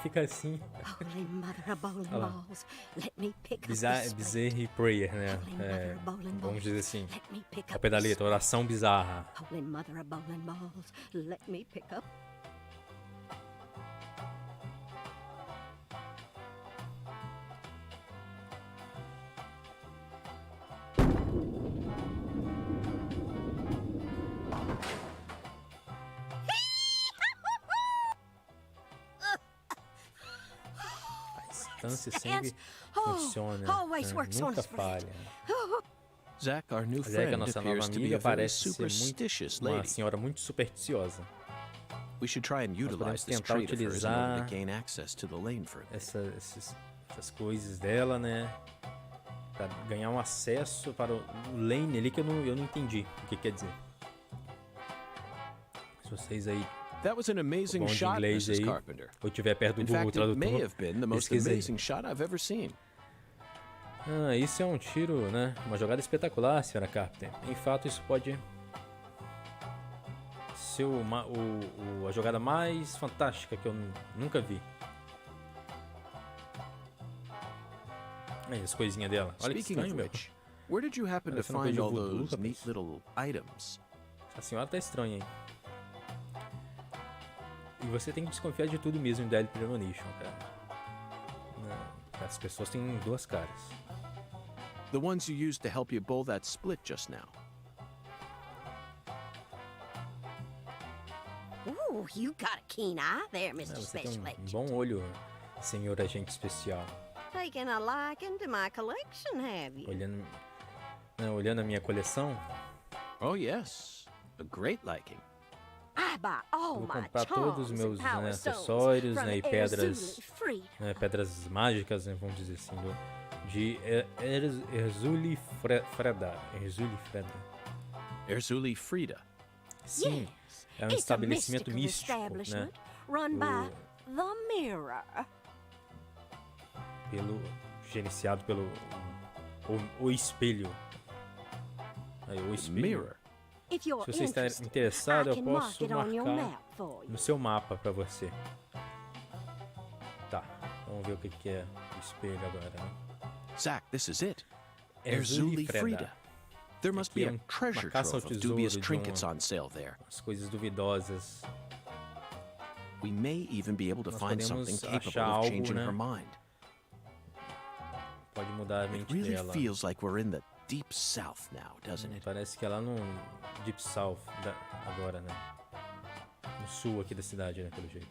S1: Fica assim.
S7: Holy mother of bowling
S1: Olha lá.
S7: balls, let me pick up this split.
S1: Bizarre prayer, né?
S7: Holy mother of bowling
S1: Vamos dizer
S7: balls,
S1: assim.
S7: let me pick
S1: Ao
S7: up
S1: pé da
S7: this
S1: letra, oração bizarra.
S7: Holy mother of bowling balls, let me pick up.
S1: A instância sempre funciona,
S7: always
S1: né?
S7: works on
S1: Nunca
S7: split.
S1: falha.
S3: Zach, our new
S1: Mas é que a
S3: friend
S1: nossa nova
S3: appears to be
S1: amiga
S3: a very
S1: parece ser
S3: superstitious
S1: uma
S3: lady.
S1: senhora muito supersticiosa.
S3: We should try and utilize this
S1: tentar
S3: trait of hers in order
S1: utilizar
S3: to gain access to the lane for a bit.
S1: Essas coisas dela, né? Pra ganhar um acesso para o lane ali que eu não entendi o que quer dizer. Se vocês aí,
S3: That was an amazing
S1: bom de
S3: shot,
S1: inglês
S3: Mrs.
S1: aí,
S3: Carpenter.
S1: ou tiver perto do
S3: In
S1: Google
S3: fact, it may
S1: Tradutor,
S3: have been the most
S1: pesquisa aí.
S3: amazing shot I've ever seen.
S1: Ah, isso é um tiro, né? Uma jogada espetacular, senhora Carpenter. Em fato, isso pode ser a jogada mais fantástica que eu nunca vi. Aí, as coisinhas dela. Olha que
S3: Speaking of
S1: estranho, meu.
S3: which, where did you happen to
S1: Parece uma
S3: find
S1: coisa
S3: all
S1: de voodoo,
S3: those
S1: rapaz.
S3: neat little items?
S1: A senhora tá estranha, hein? E você tem que desconfiar de tudo mesmo em Daily Premonition, cara. Não, as pessoas têm duas caras.
S3: The ones you used to help you bowl that split just now.
S7: Ooh, you got a keen eye there, Mr.
S1: Você
S7: Special
S1: tem um
S7: Agent.
S1: bom olho, senhor agente especial.
S7: Taking a liking to my collection, have you?
S1: Olhando a minha coleção,
S3: Oh, yes. A great liking.
S7: I buy all
S1: vou
S7: my
S1: comprar todos os
S7: charms and
S1: meus,
S7: power
S1: né,
S7: stones
S1: acessórios,
S7: from
S1: né, e
S7: Erzuli
S1: pedras,
S7: Free.
S1: né, pedras mágicas, né, vamos dizer assim, de Erzuli Freda. Erzuli Freda.
S3: Erzuli Frida.
S1: Sim,
S7: Yes,
S1: é um
S7: it's a
S1: estabelecimento
S7: mystical
S1: místico, né?
S7: establishment run by the Mirror.
S1: Gerenciado pelo o espelho. Aí, o espelho.
S3: Mirror.
S7: If you're
S1: Se você está
S7: interested,
S1: interessado,
S7: I
S1: eu
S7: can mark
S1: posso
S7: it on your
S1: marcar
S7: map for you.
S1: no seu mapa pra você. Tá, vamos ver o que é o espelho agora, né?
S3: Zach, this is it.
S1: Erzuli
S3: Erzuli Frida. There must be
S1: Aqui é
S3: a treasure
S1: uma caça ao
S3: trove of
S1: tesouro
S3: dubious
S1: de
S3: trinkets
S1: uma-
S3: on sale there.
S1: As coisas duvidosas.
S3: We may even be able to
S1: Nós
S3: find
S1: podemos
S3: something capable
S1: achar
S3: of
S1: algo,
S3: changing
S1: né?
S3: her mind.
S1: Pode mudar a
S3: It
S1: mente
S3: really
S1: dela.
S3: feels like we're in the deep south now, doesn't it?
S1: Parece que ela no Deep South agora, né? No sul aqui da cidade, né? Pelo jeito.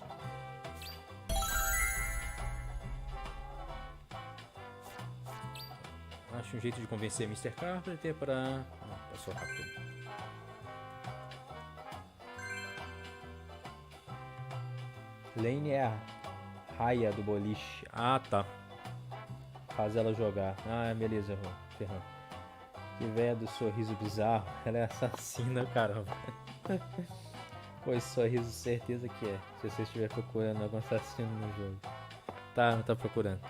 S1: Acho um jeito de convencer Mr. Carpenter pra... passou rápido. Lane é a raia do boliche. Ah, tá. Faz ela jogar. Ah, beleza, Ferrando. Que véia do sorriso bizarro. Ela é assassina, caramba. Pô, esse sorriso, certeza que é. Se você estiver procurando algum assassino no jogo. Tá, não tá procurando.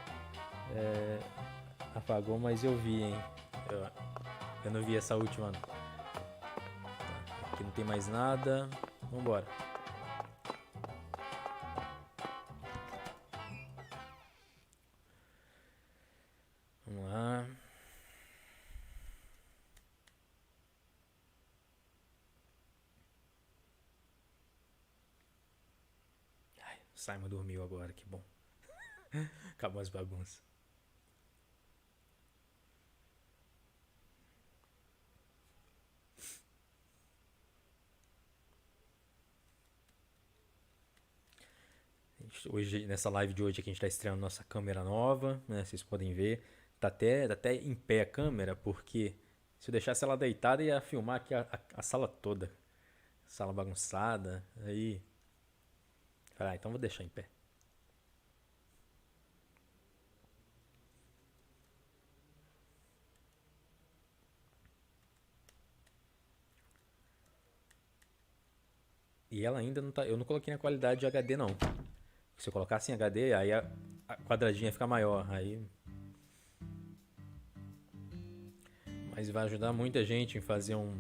S1: Apagou, mas eu vi, hein. Eu não vi essa última, não. Tá, aqui não tem mais nada. Vambora. Vamos lá. Ai, o Simon dormiu agora, que bom. Acabou as bagunças. Hoje, nessa live de hoje aqui, a gente está estreando nossa câmera nova, né? Vocês podem ver. Tá até em pé a câmera, porque se eu deixasse ela deitada, ia filmar aqui a sala toda. Sala bagunçada. Aí. Ah, então vou deixar em pé. E ela ainda não tá... Eu não coloquei na qualidade de HD, não. Se eu colocasse em HD, aí a quadradinha fica maior. Aí... Mas vai ajudar muita gente em fazer um...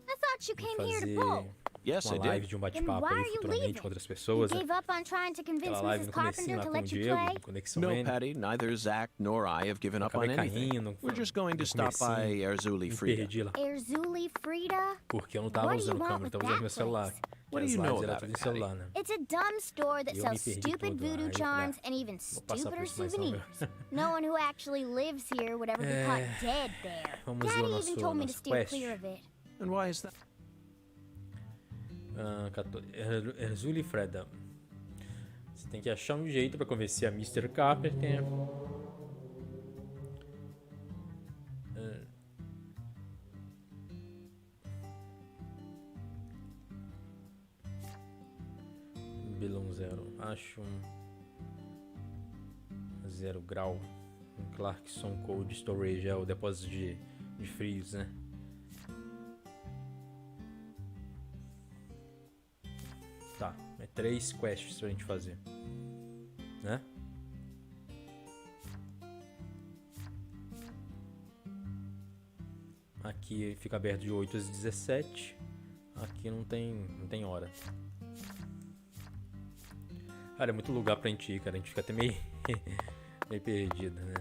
S4: I thought you came here to pull.
S3: Yes, I
S1: uma live
S3: did.
S1: de um
S4: Then
S1: bate-papo
S4: why
S1: aí
S4: are you
S1: futuramente
S4: leaving?
S1: com outras
S4: You
S1: pessoas.
S4: gave up on trying to convince
S1: Aquela live
S4: Mrs.
S1: no comecinho
S4: Carpenter
S1: lá
S4: to
S1: com o
S4: let you
S1: Diego,
S4: play?
S1: Conexão
S3: No,
S1: N.
S3: Patty, neither Zach nor I have given up on
S1: Acabei
S3: anything.
S1: caindo.
S3: We're just going to
S1: no
S3: stop by
S1: comecinho,
S3: Erzuli
S1: me
S3: Frida.
S1: perdi lá.
S4: Erzuli Frida?
S1: Porque eu não tava
S4: What do you
S1: usando
S4: want
S1: câmera,
S4: with
S1: tava usando meu
S4: that
S1: celular.
S4: place?
S3: What do
S1: As
S3: you
S1: lives
S3: know
S1: era
S3: about
S1: tudo
S3: it,
S1: em celular, né?
S4: It's a dumb store that
S1: Eu me
S4: sells
S1: perdi
S4: stupid
S1: todo.
S4: voodoo
S1: Aí,
S4: charms
S1: né,
S4: and even
S1: vou passar por
S4: stupider
S1: isso, mas não,
S4: souvenirs.
S1: meu.
S4: No one who actually lives here would ever be caught dead there.
S1: Vamos ver o
S4: Daddy
S1: nosso-
S4: even told me to
S1: nosso
S4: steer
S1: quest.
S4: clear of it.
S3: And why is that?
S1: 14. Erzuli Freda. Você tem que achar um jeito pra convencer a Mr. Carpenter. Bilão 0. Acho um 0 grau. Um Clarkson Cold Storage. É o depósito de frios, né? Tá, é 3 quests pra gente fazer, né? Aqui fica aberto de 8 às 17. Aqui não tem hora. Cara, é muito lugar pra gente ir, cara. A gente fica até meio, meio perdido, né?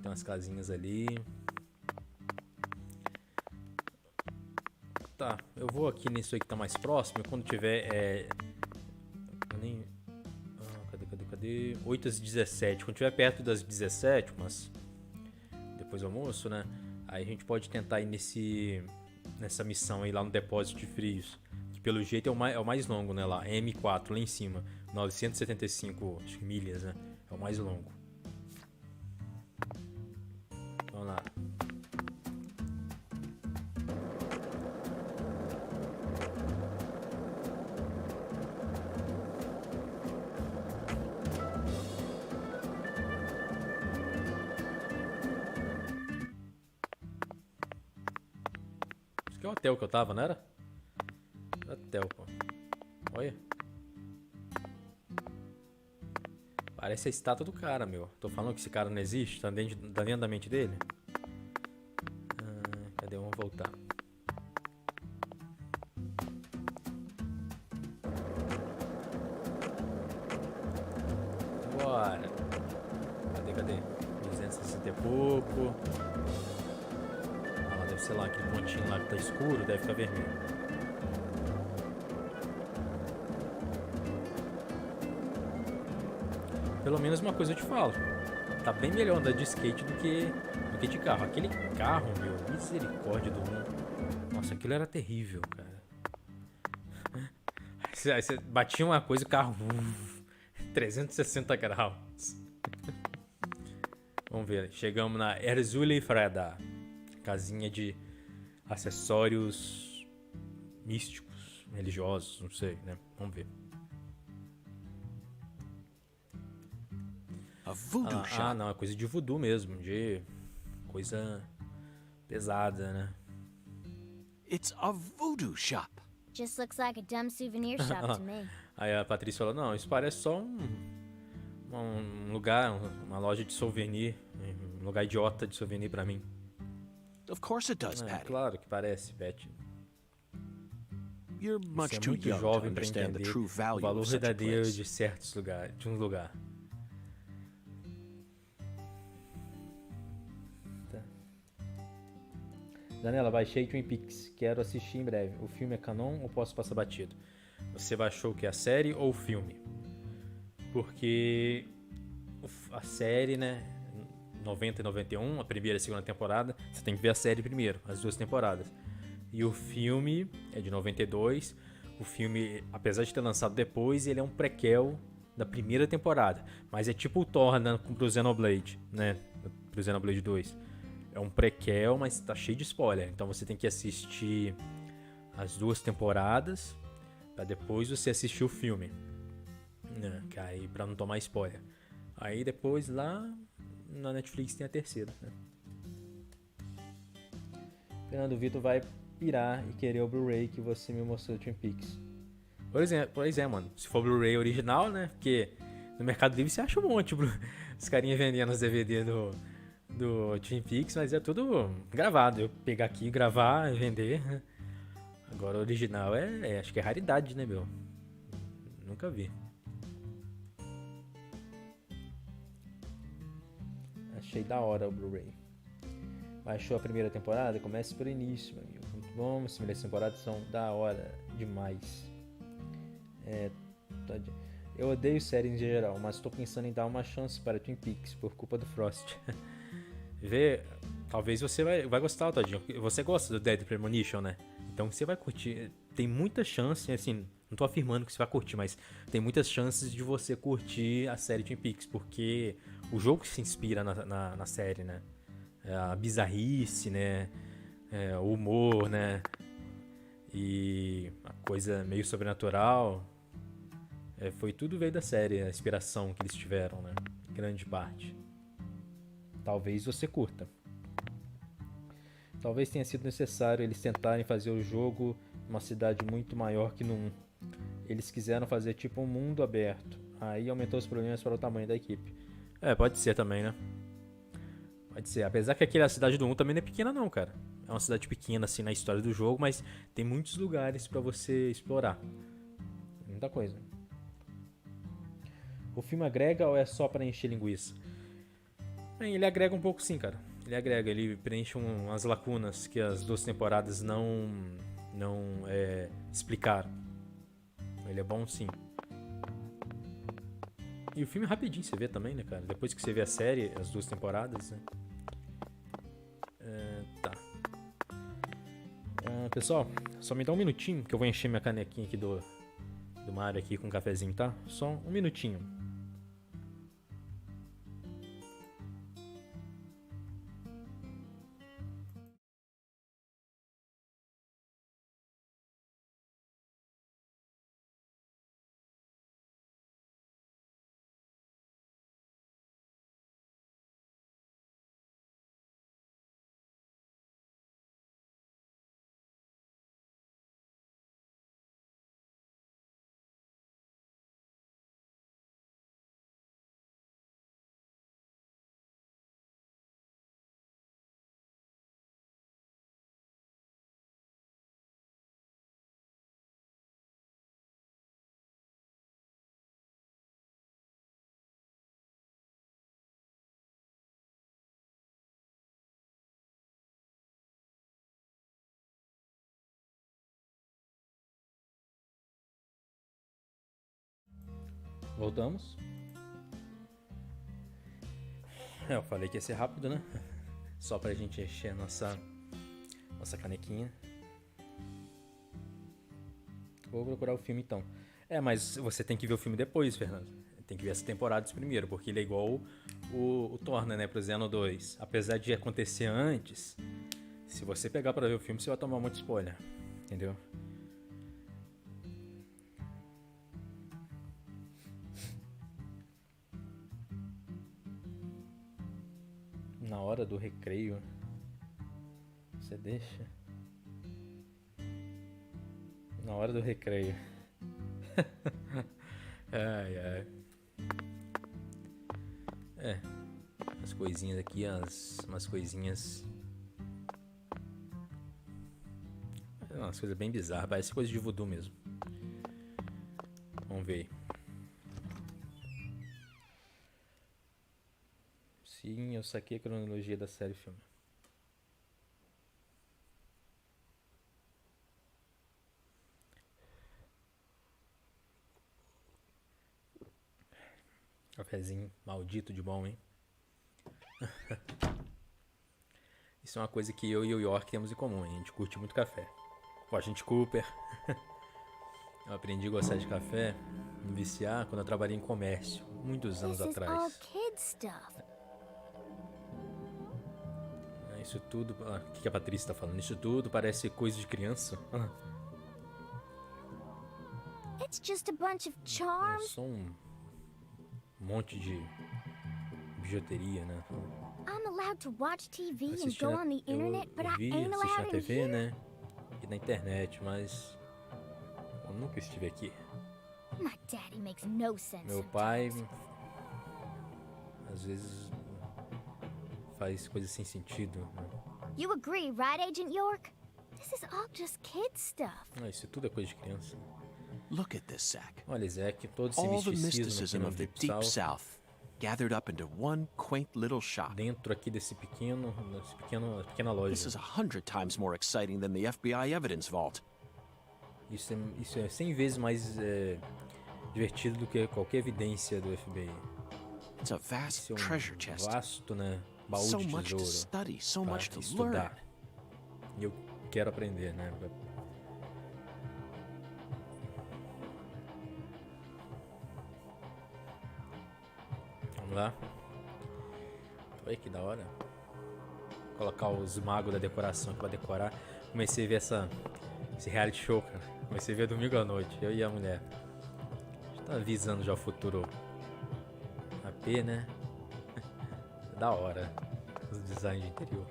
S1: Tem umas casinhas ali. Tá, eu vou aqui nisso aí que tá mais próximo. Quando tiver. Cadê? 8 às 17. Quando tiver perto das 17, mas depois do almoço, né? Aí a gente pode tentar ir nessa missão aí lá no depósito de frios. Que pelo jeito é o mais longo, né? Lá, M4, lá em cima. 975 acho que milhas, né? É o mais longo. Vamos lá. Esse aqui é o hotel que eu tava, não era? Hotel, pô. Olha. Parece a estátua do cara, meu. Tô falando que esse cara não existe? Tá dentro da mente dele? Cadê? Vamos voltar. Bora. Cadê? 260 e pouco. Ah, deve ser lá aquele pontinho lá que tá escuro, deve ficar vermelho. Pelo menos uma coisa eu te falo. Tá bem melhor andar de skate do que de carro. Aquele carro, meu, misericórdia do mundo. Nossa, aquilo era terrível, cara. Aí você batia uma coisa e o carro 360 graus. Vamos ver, chegamos na Erzuli Freda. Casinha de acessórios místicos, religiosos, não sei, né? Vamos ver.
S3: A voodoo shop.
S1: Ah, não, é coisa de voodoo mesmo, de coisa pesada, né?
S3: It's a voodoo shop.
S4: Just looks like a dumb souvenir shop to me.
S1: Aí a Patrícia falou, não, isso parece só um lugar, uma loja de souvenir, um lugar idiota de souvenir pra mim.
S3: Of course it does, Patty.
S1: Claro que parece, Beth.
S3: You're much
S1: Você é
S3: too
S1: muito
S3: young to
S1: jovem pra
S3: understand the
S1: entender
S3: true
S1: o
S3: value
S1: valor
S3: of such a
S1: verdadeiro
S3: place.
S1: de certos lugares, de um lugar. Tá. Daniela, baixei Twin Peaks. Quero assistir em breve. O filme é canon ou posso passar batido? Você baixou o que? A série ou o filme? Porque a série, né? 90 e 91, a primeira e a segunda temporada, você tem que ver a série primeiro, as duas temporadas. E o filme é de 92. O filme, apesar de ter lançado depois, ele é um prequel da primeira temporada. Mas é tipo o Thor pro Xenoblade, né? Pro Xenoblade 2. é um prequel, mas tá cheio de spoiler. Então você tem que assistir as 2 temporadas pra depois você assistir o filme, né? Que aí pra não tomar spoiler. Aí depois lá na Netflix tem a terceira, né? Fernando Vitor vai pirar e querer o Blu-ray que você me mostrou do Twin Peaks. Pois é, mano. Se for Blu-ray original, né? Porque no Mercado Livre você acha um monte, os carinhas vendendo os DVD do Twin Peaks, mas é tudo gravado. Eu pegar aqui, gravar e vender, né? Agora o original acho que é raridade, né, meu? Nunca vi. Achei da hora o Blu-ray. Baixou a primeira temporada? Comece pelo início, meu amigo. Muito bom, as primeiras temporadas são da hora demais. Eu odeio séries em geral, mas estou pensando em dar uma chance para Twin Peaks por culpa do Frost. Talvez você vai gostar, Todinho. Você gosta do Dead Premonition, né? Então você vai curtir. Tem muita chance, assim, não tô afirmando que você vai curtir, mas tem muitas chances de você curtir a série Twin Peaks, porque o jogo se inspira na série, né? A bizarrice, né? O humor, né? E a coisa meio sobrenatural. Foi tudo veio da série, a inspiração que eles tiveram, né? Grande parte. Talvez você curta. Talvez tenha sido necessário eles tentarem fazer o jogo numa cidade muito maior que no 1. Eles quiseram fazer tipo um mundo aberto. Aí aumentou os problemas para o tamanho da equipe. Pode ser também, né? Pode ser. Apesar que aquela cidade do 1 também não é pequena não, cara. É uma cidade pequena assim na história do jogo, mas tem muitos lugares para você explorar. Muita coisa. O filme agrega ou é só para encher linguiça? Bem, ele agrega um pouco sim, cara. Ele preenche umas lacunas que as 2 temporadas não explicaram. Ele é bom sim. E o filme é rapidinho, você vê também, né, cara? Depois que você vê a série, as 2 temporadas, né? Tá. Pessoal, só me dá um minutinho que eu vou encher minha canequinha aqui do Mario aqui com um cafezinho, tá? Só um minutinho. Voltamos. Eu falei que ia ser rápido, né? Só pra gente encher a nossa canequinha. Vou procurar o filme então. Mas você tem que ver o filme depois, Fernando. Tem que ver as temporadas primeiro, porque ele é igual o Thor, né, pro Xeno 2. Apesar de acontecer antes, se você pegar pra ver o filme, você vai tomar muito spoiler. Entendeu? Na hora do recreio, você deixa? Na hora do recreio. Ai. As coisinhas aqui, umas coisinhas. Umas coisas bem bizarras, parece coisa de voodoo mesmo. Vamos ver. Sim, eu saquei a cronologia da série filme. Cafezinho maldito de bom, hein? Isso é uma coisa que eu e o York temos em comum, hein? A gente curte muito café. Agente Cooper. Eu aprendi a gostar de café, me viciar, quando eu trabalhei em comércio, muitos anos atrás. Isso tudo... o que a Patrícia tá falando? Isso tudo parece coisa de criança.
S4: It's just a bunch of
S1: É
S4: charms.
S1: só um monte de bijuteria, né?
S4: I'm allowed to watch TV and
S1: Assistir
S4: go
S1: na-
S4: on the internet, but
S1: eu
S4: I
S1: vi
S4: ain't
S1: assistir na
S4: allowed in
S1: TV,
S4: here.
S1: né? E na internet, mas eu nunca estive aqui.
S4: My daddy makes no sense.
S1: Meu pai às vezes faz coisas sem sentido, né?
S4: You agree, right, Agent York? This is all just kid stuff.
S1: Isso tudo é coisa de criança.
S3: Look at this, Zach.
S1: Olha, Zach, todo esse
S3: All the
S1: misticismo aqui
S3: mysticism
S1: no
S3: of the
S1: Deep
S3: Deep
S1: South,
S3: South gathered up into one quaint little shop.
S1: dentro aqui dessa pequena loja.
S3: This is 100 times more exciting than the FBI evidence vault.
S1: Isso é 100 vezes mais divertido do que qualquer evidência do FBI.
S3: It's a vast
S1: Isso é
S3: treasure chest.
S1: vasto, né, baú
S3: So
S1: de
S3: much to
S1: tesouro
S3: study, so
S1: para
S3: much to learn.
S1: estudar. E eu quero aprender, né? Vamos lá. Olha que da hora. Colocar os magos da decoração aqui pra decorar. Comecei a ver esse reality show, cara. Comecei a ver domingo à noite, eu e a mulher. A gente tá avisando já o futuro AP, né? Da hora. Os designs de interior.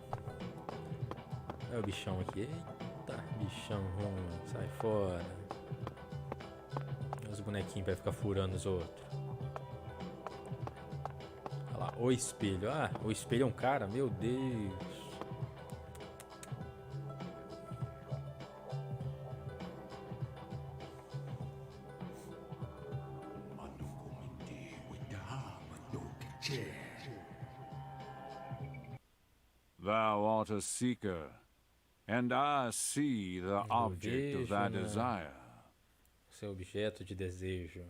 S1: Olha o bichão aqui. Eita, bichão ruim. Sai fora. Olha os bonequinhos pra ficar furando os outros. Olha lá, o espelho. Ah, o espelho é um cara? Meu Deus.
S8: Thou art a seeker, and I see the object of thy
S1: vejo, né?
S8: desire.
S1: Seu objeto de desejo.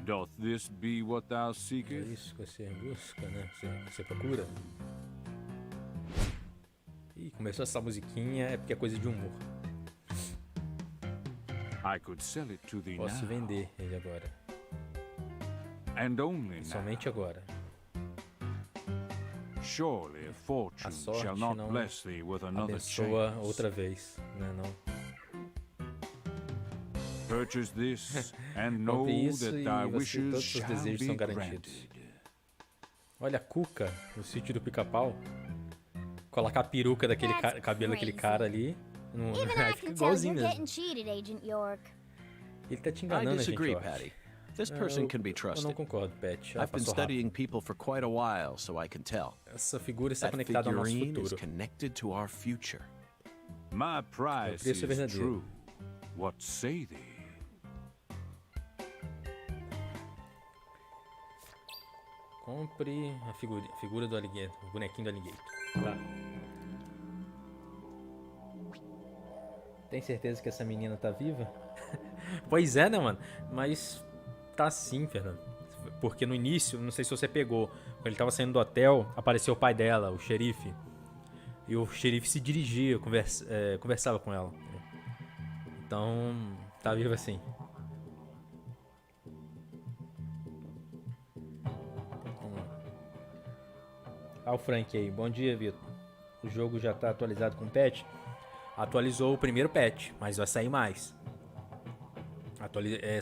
S8: Doth this be what thou
S1: É
S8: seekest?
S1: isso que você busca, né? Você procura. Ih, começou essa musiquinha, é porque é coisa de humor.
S8: I could sell it to thee
S1: Posso
S8: now,
S1: vender ele agora.
S8: and only now.
S1: Somente agora.
S8: Surely fortune
S1: A sorte
S8: shall not
S1: não
S8: bless thee with another
S1: Abençoa
S8: chance.
S1: outra vez, né? Não.
S8: Purchase this, and know
S1: Compre isso
S8: that
S1: e
S8: thy
S1: todos
S8: wishes
S1: os
S8: shall
S1: desejos
S8: be
S1: são garantidos.
S8: granted.
S1: Olha a Cuca, no sítio do Pica-Pau. Colocar a peruca daquele
S4: That's
S1: cabelo daquele
S4: crazy.
S1: cara ali.
S4: Even
S1: Aí
S4: I
S1: fica
S4: can tell you're
S1: igualzinho mesmo.
S4: getting cheated, Agent York.
S1: Ele tá te
S3: I
S1: enganando, gente.
S3: disagree,
S1: York.
S3: Patty. This person can be
S1: Eu não
S3: trusted.
S1: concordo, Pat.
S3: I've been
S1: Passou rápido.
S3: studying people for quite a while, so I can tell.
S1: Essa figura está
S3: That
S1: conectada ao nosso
S3: figurine is
S1: futuro.
S3: connected to our future.
S8: My price
S1: preço é
S8: is
S1: verdadeiro.
S8: true. What say thee?
S1: Compre a figura do alligator, o bonequinho do alligator. Tá. Tem certeza que essa menina tá viva? Pois é, né, mano? Mas tá sim, Fernando. Porque no início, não sei se você pegou, quando ele tava saindo do hotel, apareceu o pai dela, o xerife. E o xerife se dirigia, conversava com ela. Então, tá viva sim. Olha o Frank aí. Bom dia, Vitor. O jogo já tá atualizado com patch? Atualizou o primeiro patch, mas vai sair mais.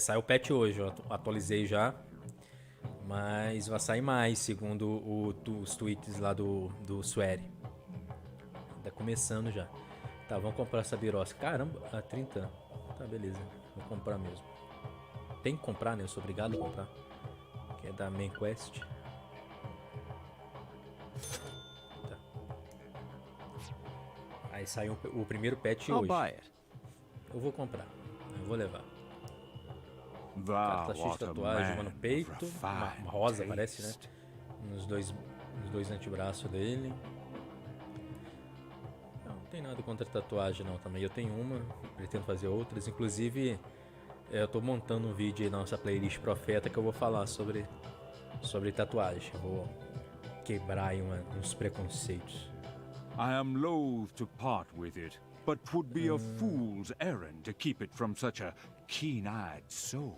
S1: Saiu o patch hoje, eu atualizei já. Mas vai sair mais, segundo os tweets lá do Sueri. Tá começando já. Tá, vamos comprar essa birosca. Caramba, a 30. Tá, beleza. Vou comprar mesmo. Tem que comprar, né? Eu sou obrigado a comprar. Que é da Main Quest. Tá. Aí saiu o primeiro patch
S3: I'll
S1: hoje.
S3: buy it.
S1: Eu vou comprar. Eu vou levar. O
S8: Thou
S1: cara tá cheio de
S8: art a
S1: tatuagem, uma
S8: man
S1: no peito,
S8: of
S1: uma
S8: fine
S1: rosa parece, né?
S8: taste.
S1: Nos dois antebraços dele. Não tem nada contra tatuagem não também. Eu tenho uma, pretendo fazer outras. Inclusive, eu tô montando um vídeo aí na nossa playlist Profeta que eu vou falar sobre tatuagem. Eu vou quebrar aí uns preconceitos.
S8: I am loath to part with it, but 'twould be a fool's errand to keep it from such a keen-eyed soul.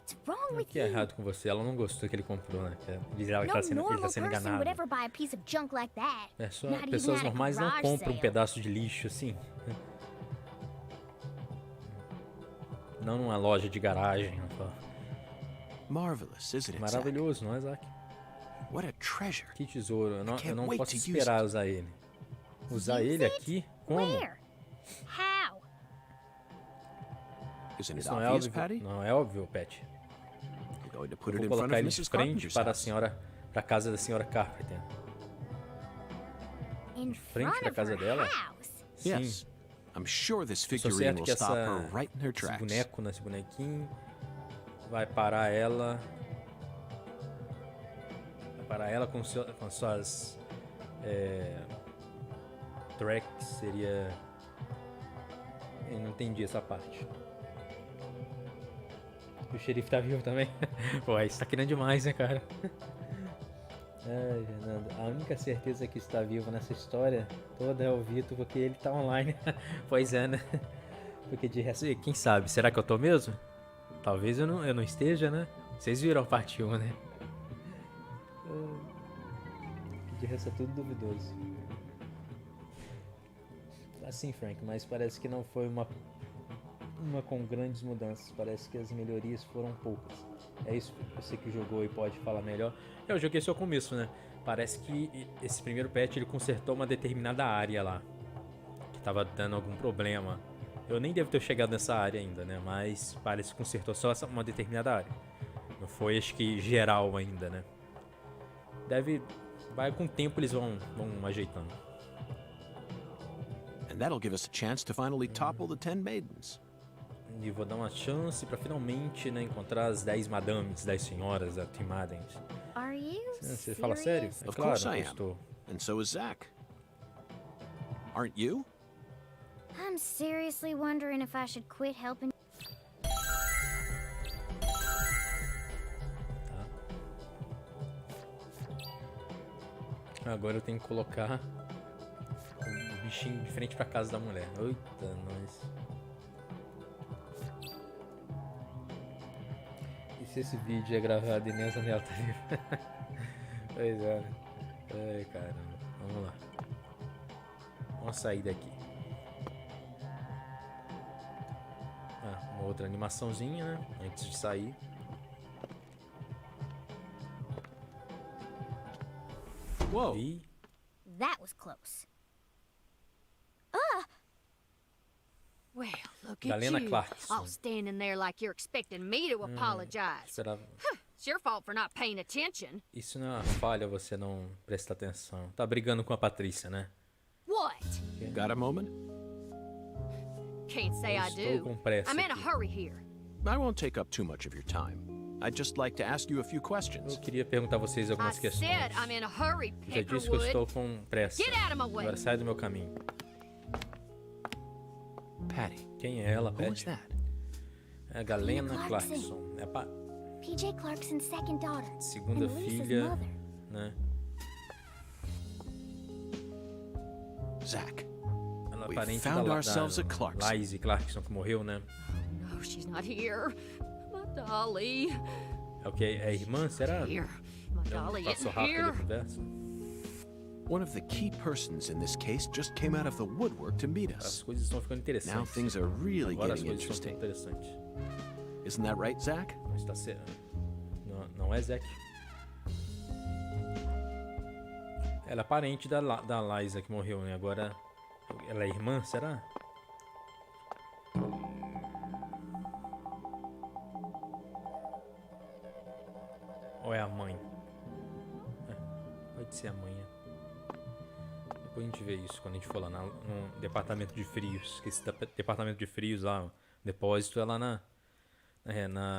S4: What's wrong
S1: O
S4: with
S1: que é
S4: you?
S1: errado com você? Ela não gostou que ele comprou, né? Diz ela que
S4: No
S1: ele tá
S4: normal
S1: sendo
S4: person
S1: enganado.
S4: would ever buy a piece of junk like that.
S1: É só
S4: Not even
S1: pessoas
S4: at a
S1: normais não
S4: garage
S1: compram um
S4: sale.
S1: pedaço de lixo assim. Não numa loja de garagem.
S3: Marvelous, isn't it, Zack?
S1: Maravilhoso, não é, Zack?
S3: What a treasure.
S1: Que tesouro. Eu
S3: can't
S1: não
S3: wait
S1: posso
S3: to use
S1: esperar
S3: it.
S1: usar ele. Usar
S4: Use
S1: ele
S4: it?
S1: aqui? Como?
S4: Where? How?
S3: Isn't it
S1: Isso não é
S3: obvious,
S1: óbvio,
S3: Patty?
S1: não é óbvio, Pat.
S3: I'm going to
S1: Eu
S3: put it
S1: vou
S3: in front
S1: colocar
S3: of
S1: ele de
S3: Mrs.
S1: frente
S3: Carpenter's
S1: para a
S3: house.
S1: senhora, para a casa da senhora Carpenter.
S4: In
S1: frente
S4: front
S1: da
S4: of
S1: casa
S4: her
S1: dela?
S4: house?
S1: Sim.
S3: Yes. I'm sure this
S1: Estou
S3: figurine
S1: certo
S3: will
S1: que
S3: stop her right in her
S1: esse
S3: tracks.
S1: boneco, né, esse bonequinho, vai parar ela. Vai parar ela com suas tracks, seria. Eu não entendi essa parte. O xerife tá vivo também? Pô, isso tá querendo demais, né, cara? Ai, Fernando, a única certeza que está vivo nessa história toda é o Vitor, porque ele tá online. Pois é, né? Porque de resto, quem sabe? Será que eu tô mesmo? Talvez eu não esteja, né? Vocês viram a parte 1, né? De resto é tudo duvidoso. Assim, Frank, mas parece que não foi uma com grandes mudanças. Parece que as melhorias foram poucas. É isso, você que jogou e pode falar melhor. Eu joguei só o começo, né? Parece que esse primeiro patch ele consertou uma determinada área lá, que tava dando algum problema. Eu nem devo ter chegado nessa área ainda, né? Mas parece que consertou só uma determinada área. Não foi, acho que, geral ainda, né? Vai com o tempo eles vão ajeitando.
S3: And that'll give us a chance to finally topple the 10 maidens.
S1: E vou dar uma chance pra finalmente, né, encontrar as 10 madames, 10 senhoras da Team Madens.
S4: Are you
S1: Você fala sério?
S4: serious?
S1: É
S3: Of
S1: claro
S3: course
S1: que
S3: I
S1: eu
S3: am.
S1: estou.
S3: And so is Zack. Aren't you?
S4: I'm seriously wondering if I should quit helping.
S1: Agora eu tenho que colocar o bichinho de frente pra casa da mulher. Eita, nós. E se esse vídeo é gravado e nem a Daniela tá viva? Pois é, né? Ai, caramba. Vamos lá. Vamos sair daqui. Uma outra animaçãozinha, né? Antes de sair.
S3: Whoa.
S1: E...
S4: That was close.
S7: Well, look
S1: Galena
S7: at you.
S1: Clarkson.
S7: All standing there like you're expecting me to apologize.
S1: Esperava.
S7: It's your fault for not paying attention.
S1: Isso não é uma falha, você não prestar atenção. Tá brigando com a Patrícia, né?
S7: What?
S3: Got a moment?
S7: Can't say I
S1: Estou
S7: do.
S1: com pressa
S7: I'm in a
S1: aqui.
S7: hurry here.
S3: I won't take up too much of your time. I'd just like to ask you a few questions.
S1: Eu queria perguntar a vocês
S7: I
S1: algumas questões.
S7: said I'm in a hurry,
S1: Já disse que eu estou
S7: Pepperwood.
S1: com pressa.
S7: Get out of my way.
S1: Agora sai do meu caminho.
S3: Patty,
S1: Quem é ela,
S3: who
S1: Pat?
S3: is that?
S1: É a Galena
S4: Clarkson.
S1: Clarkson. É a
S4: PJ Clarkson's second daughter.
S1: segunda
S4: and Lisa's
S1: filha,
S4: mother.
S1: né?
S3: Zack.
S1: Ela é
S3: We
S1: parente
S3: found
S1: da
S3: ourselves a Clarkson.
S1: Lizzie Clarkson, que morreu, né?
S7: No, she's not here. My dolly.
S1: É o que? É a irmã, será?
S7: Here. My dolly
S1: Passou
S7: isn't
S1: rápido a
S7: here.
S1: conversa.
S3: One of the key persons in this case just came out of the woodwork to meet
S1: As
S3: us.
S1: coisas estão ficando interessantes.
S3: Now things are really
S1: Agora as
S3: getting
S1: coisas estão ficando
S3: interesting.
S1: interessantes.
S3: Isn't that right, Zack?
S1: Não está certo. Não é Zack. Ela é parente da Liza que morreu, né? Agora ela é irmã, será? Ou é a mãe? Pode ser a mãe. Né? Depois a gente vê isso quando a gente for lá no departamento de frios. Que esse departamento de frios lá, o depósito é lá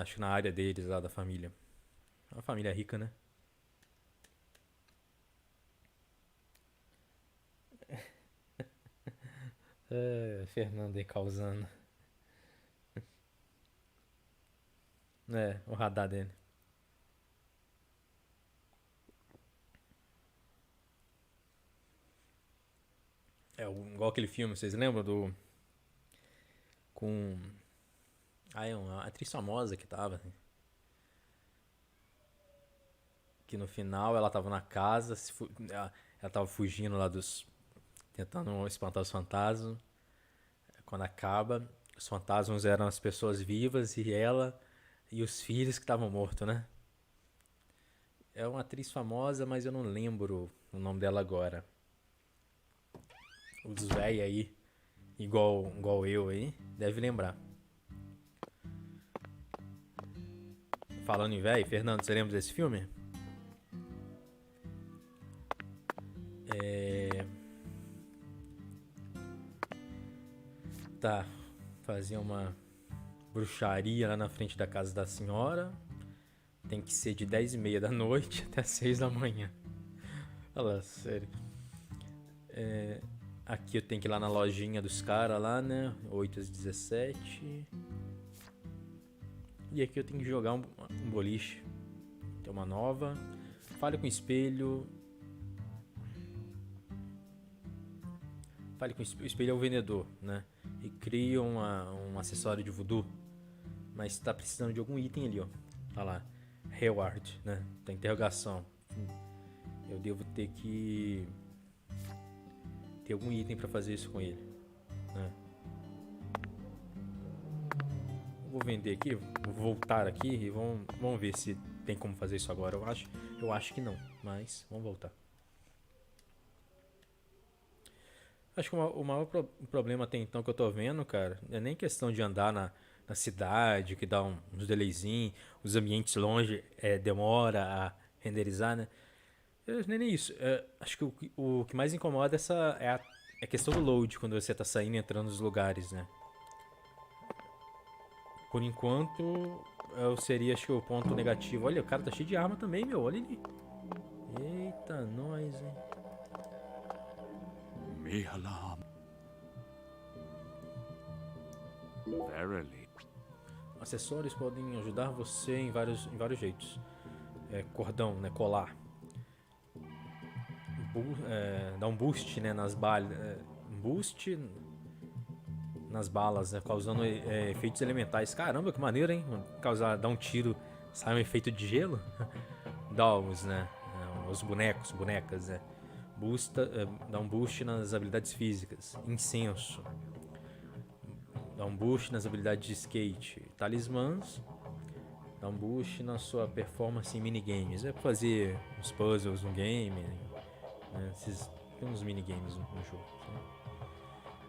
S1: acho que na área deles lá da família. É uma família rica, né? Fernando aí causando. O radar dele. Igual aquele filme, vocês lembram do... Com... é uma atriz famosa que tava... Assim. Que no final ela tava na casa, ela tava fugindo lá tentando espantar os fantasmas. Quando acaba, os fantasmas eram as pessoas vivas e ela e os filhos que estavam mortos, né? É uma atriz famosa, mas eu não lembro o nome dela agora. Os véi aí, igual eu aí, deve lembrar. Falando em véi, Fernando, você lembra desse filme? Tá, fazia uma bruxaria lá na frente da casa da senhora. Tem que ser de 10h30 da noite até 6 da manhã. Olha lá, sério. Aqui eu tenho que ir lá na lojinha dos caras lá, né? 8 às 17. E aqui eu tenho que jogar um boliche. Tem uma nova. Fale com o espelho. Fale com o espelho é o vendedor, né? E cria um acessório de voodoo. Mas tá precisando de algum item ali, ó. Olha lá. Reward, né? Tem interrogação. Eu devo ter que ter algum item pra fazer isso com ele, né? Vou vender aqui, vou voltar aqui e vamos ver se tem como fazer isso agora. Eu acho que não, mas vamos voltar. Acho que o maior problema até então que eu tô vendo, cara, é nem questão de andar na cidade, que dá uns delayzinhos, os ambientes longe demora a renderizar, né? Nem isso. Acho que o que mais incomoda é a questão do load quando você tá saindo e entrando nos lugares, né? Por enquanto, seria acho que o ponto negativo. Olha, o cara tá cheio de arma também, meu. Olha ali. Eita, nós, hein?
S8: Verily.
S1: Acessórios podem ajudar você em vários jeitos. Cordão, né? Colar. Dá um boost, né? Nas balas. Boost nas balas, né? Causando efeitos elementais. Caramba, que maneiro, hein? Dar um tiro, sai um efeito de gelo. Dolls, né? Os bonecas, né? Dá um boost nas habilidades físicas. Incenso. Dá um boost nas habilidades de skate. Talismãs. Dá um boost na sua performance em minigames. É pra fazer uns puzzles no game, né? Tem uns minigames no jogo. Né?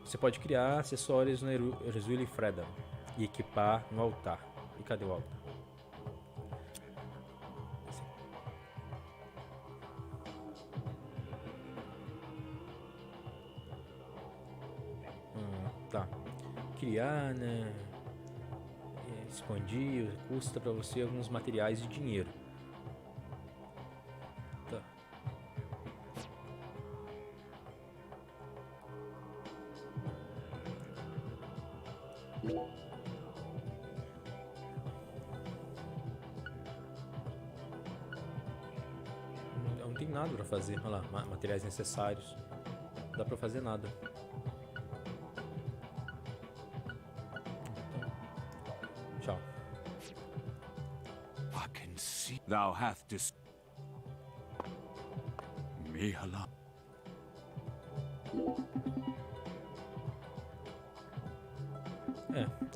S1: Você pode criar acessórios no Erzulie Freedom e equipar no altar. E cadê o altar? Tá. Criar, né? Expandir, custa pra você alguns materiais e dinheiro. Tá. Não tem nada pra fazer. Olha lá, materiais necessários. Não dá pra fazer nada. Tchau.
S8: I can see thou hath dis. Mihala.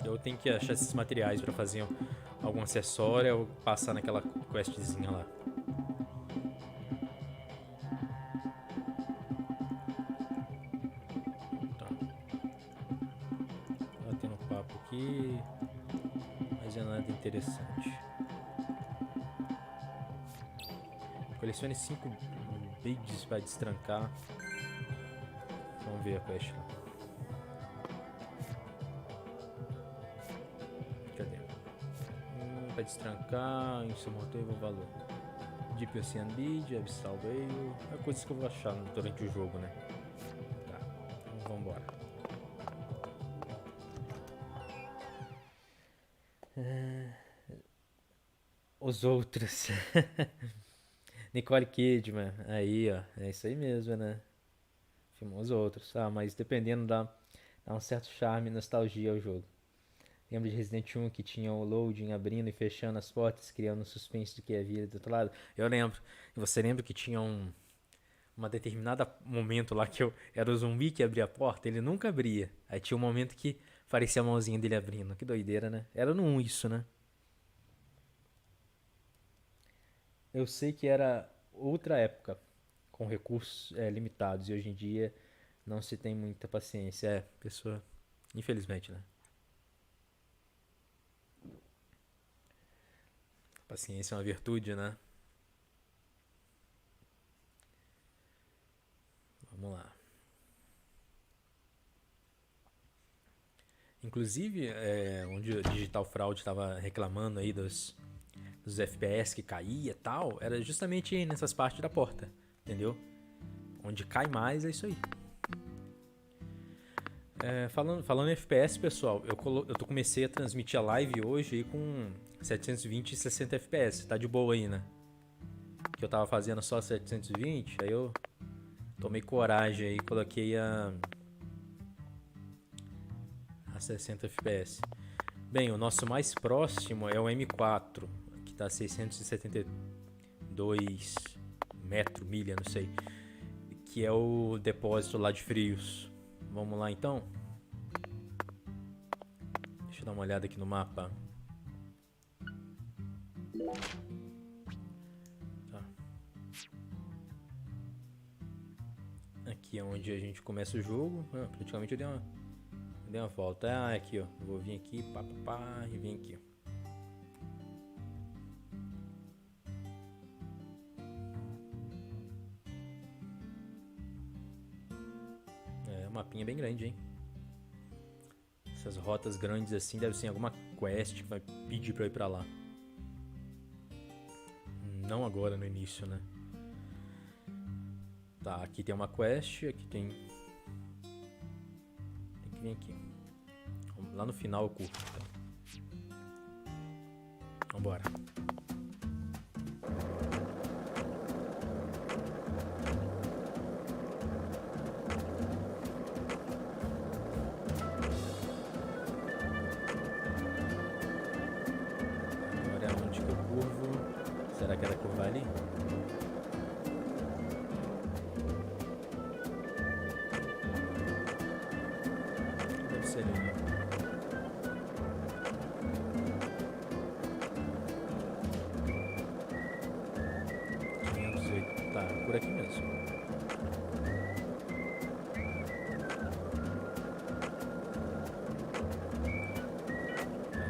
S1: Eu tenho que achar esses materiais pra fazer algum acessório ou passar naquela questzinha lá. Tá. Batendo papo aqui, mas é nada interessante. Colecione 5 bids para destrancar. Vamos ver a quest lá. Cadê? Para destrancar, insurmontável valor. Deep Ocean Bid, Abyssal Veil. É coisas que eu vou achar durante o jogo, né? Tá, então vamos embora. Os outros. Nicole Kidman. Aí, ó. É isso aí mesmo, né? Filmou os outros. Ah, mas dependendo dá um certo charme e nostalgia ao jogo. Lembra de Resident 1 que tinha o loading abrindo e fechando as portas, criando um suspense do que havia do outro lado? Eu lembro. E você lembra que tinha uma determinada momento lá que eu era o zumbi que abria a porta? Ele nunca abria. Aí tinha um momento que parecia a mãozinha dele abrindo. Que doideira, né? Era no 1 isso, né? Eu sei que era outra época, com recursos limitados. E hoje em dia não se tem muita paciência. Pessoa... Infelizmente, né? Paciência é uma virtude, né? Vamos lá. Inclusive, onde o Digital Fraud estava reclamando aí dos FPS que caía e tal, era justamente aí nessas partes da porta, entendeu? Onde cai mais é isso aí. Falando em FPS, pessoal, eu comecei a transmitir a live hoje aí com 720 e 60 FPS, tá de boa aí, né? Que eu tava fazendo só 720, aí eu tomei coragem aí, coloquei a 60 FPS. Bem, o nosso mais próximo é o M4, que tá a 672 milha, não sei, que é o depósito lá de frios. Vamos lá então? Deixa eu dar uma olhada aqui no mapa. Tá. Aqui é onde a gente começa o jogo. Praticamente eu dei uma volta. Aqui ó. Eu vou vir aqui, pá, e vim aqui. O mapinha é bem grande, hein? Essas rotas grandes assim deve ser alguma quest que vai pedir pra eu ir pra lá. Não agora no início, né? Tá, aqui tem uma quest, aqui tem que vir aqui. Lá no final eu curto. Então. Vambora. Será que era curvar ali? Deve ser ali. 508. Tá, por aqui mesmo.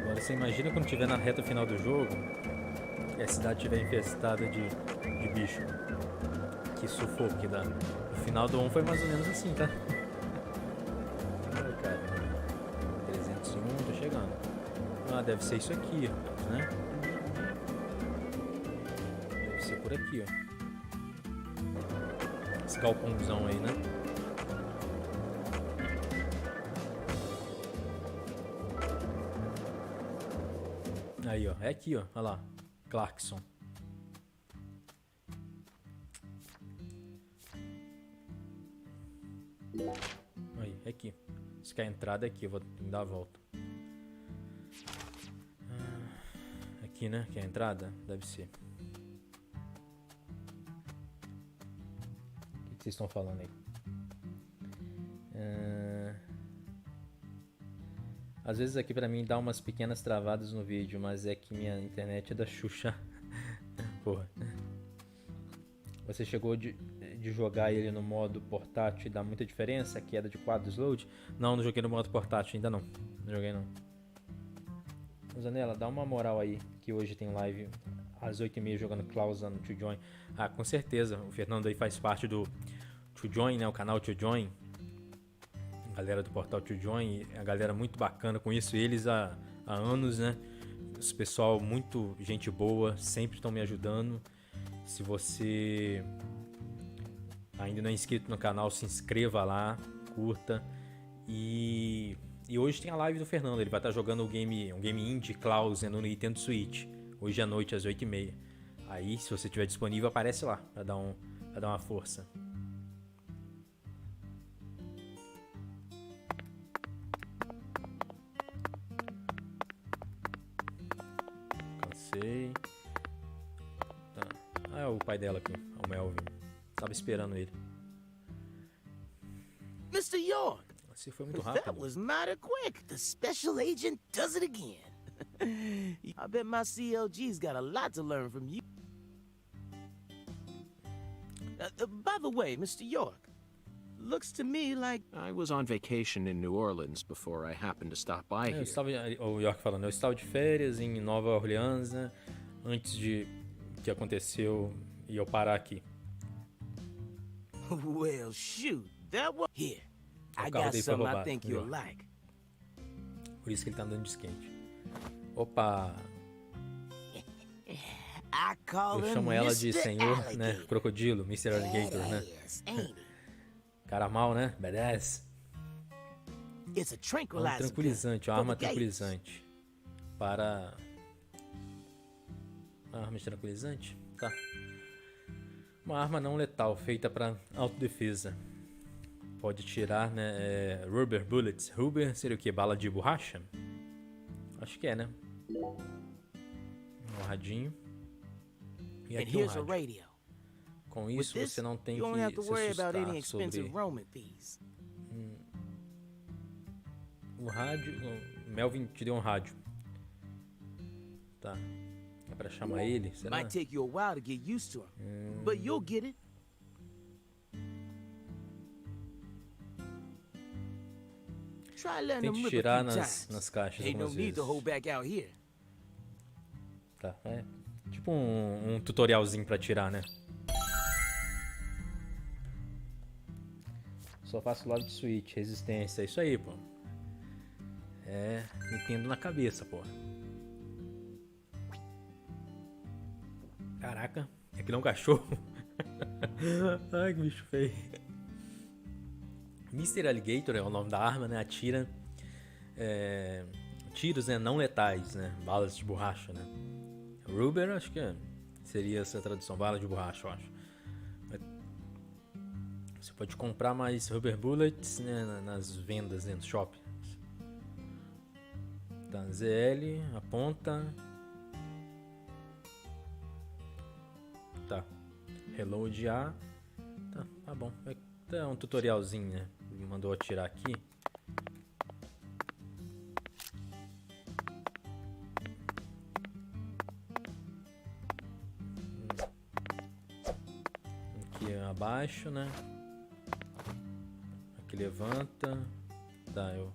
S1: Agora você imagina quando estiver na reta final do jogo e a cidade estiver infestada de bicho. Que sufoco que dá. O final do 1 foi mais ou menos assim, tá? Ai, cara. 301, tô chegando. Ah, deve ser isso aqui, né? Deve ser por aqui, ó. Esse galpãozão aí, né? Aí, ó. É aqui, ó. Olha lá. Clarkson. Aí, é aqui. Isso que é a entrada aqui, eu vou dar a volta. Aqui, né? Que é a entrada? Deve ser. O que vocês estão falando aí? Às vezes aqui pra mim dá umas pequenas travadas no vídeo, mas é que minha internet é da Xuxa. Porra. Você chegou de jogar ele no modo portátil e dá muita diferença? A queda de quadros load? Não, não joguei no modo portátil ainda não. Não joguei não. Zanella, dá uma moral aí, que hoje tem live às 8h30 jogando Clausa no To Join. Ah, com certeza. O Fernando aí faz parte do To Join, né? O canal To Join. A galera do portal To Join, a galera muito bacana com isso. Eles há anos, né? Esse pessoal muito gente boa, sempre estão me ajudando. Se você ainda não é inscrito no canal, se inscreva lá, curta. E hoje tem a live do Fernando, ele vai estar jogando um game indie Clausa no Nintendo Switch, hoje à noite às 8h30. Aí, se você estiver disponível, aparece lá para dar uma força. sei. Tá. Ah, é o pai dela aqui, o Melvin. Tava esperando ele.
S5: Mr. York,
S1: Assim foi muito
S5: that
S1: rápido.
S5: was mighty quick. The special agent does it again. I bet my CLG's got a lot to learn from you. By the way, Mr. York, looks to me like
S3: I was on vacation in New Orleans before I happened to stop by
S1: Eu
S3: here.
S1: estava, o York falando, eu estava de férias em Nova Orleans, né, antes de que aconteceu e eu parar aqui.
S5: well, shoot, that was here. I
S1: carro
S5: got
S1: dele foi
S5: something I
S1: roubado,
S5: think
S1: viu?
S5: you'll like.
S1: Por isso que ele tá andando de skate. Opa,
S5: I call
S1: eu
S5: him
S1: chamo ela de
S5: Mr.
S1: senhor, né,
S5: Alligator.
S1: crocodilo, Mr. Alligator, né.
S5: Badass, ain't it?
S1: Cara mal, né, badass.
S5: It's a
S1: É um
S5: tranquilizer
S1: tranquilizante,
S5: gun
S1: uma
S5: for
S1: arma
S5: the gators.
S1: tranquilizante. Para... Uma arma de tranquilizante? Tá. Uma arma não letal, feita para autodefesa. Pode tirar, né, rubber bullets. Rubber seria o que? Bala de borracha? Acho que é, né? Um radinho. E
S5: And
S1: aqui um
S5: here's a
S1: rádio.
S5: radio.
S1: Com
S5: With
S1: isso
S5: this,
S1: você não tem
S5: you don't have
S1: que
S5: to
S1: se
S5: worry about any
S1: assustar
S5: expensive
S1: sobre
S5: roaming fees.
S1: o rádio. O Melvin te deu um rádio. Tá. É pra chamar ele? Será?
S5: Might take you a while to get used to him, but you'll get it. Try letting him
S1: Tente
S5: rip a
S1: tirar
S5: few
S1: nas
S5: times.
S1: caixas
S5: Ain't no
S1: algumas
S5: need to
S1: vezes.
S5: hold back out here.
S1: Tá, é tipo um tutorialzinho pra tirar, né? Só faço lado de switch, resistência, é isso aí, pô. É, entendo na cabeça, pô. Caraca, aquilo é um cachorro. Ai, que bicho feio. Mr. Alligator é o nome da arma, né? Atira tiros, né, não letais, né? Balas de borracha, né? Rubber, acho que seria essa tradução, bala de borracha, eu acho. Você pode comprar mais rubber bullets, né, nas vendas, né, no shopping. Tá, ZL, aponta. Tá. Reload A. Tá bom. É um tutorialzinho, né? Me mandou atirar aqui. Aqui abaixo, né? Aqui levanta. Tá, eu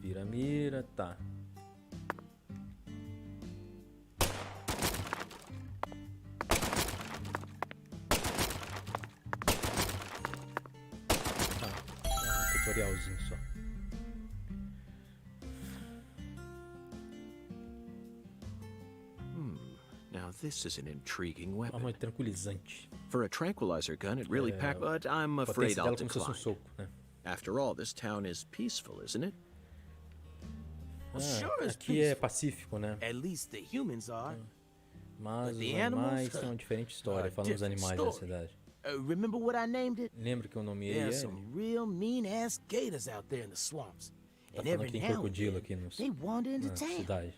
S1: vira a mira, tá. Tutorialzinho só.
S3: Now this is an intriguing
S1: Arma
S3: weapon.
S1: tranquilizante.
S3: For a tranquilizer gun, it really packed, but I'm
S1: A
S3: afraid
S1: potência
S3: I'll
S1: dela como se fosse um
S3: decline.
S1: soco, né?
S3: After all, this town is peaceful, isn't it?
S5: Sure it's
S1: Aqui é
S5: peaceful.
S1: pacífico, né?
S5: At least the humans are.
S1: Mas os
S5: the
S1: animais
S5: animals,
S1: têm uma diferente história.
S5: a
S1: Falando dos
S5: different
S1: animais da
S5: story.
S1: cidade.
S5: Remember what I named it?
S1: Lembra que eu nomeei
S5: There's
S1: ele?
S5: some real mean-ass gators out there in the swamps.
S1: Tá
S5: And
S1: falando
S5: every
S1: que tem
S5: now and
S1: crocodilo
S5: then,
S1: aqui
S5: they wander into
S1: na
S5: town.
S1: cidade.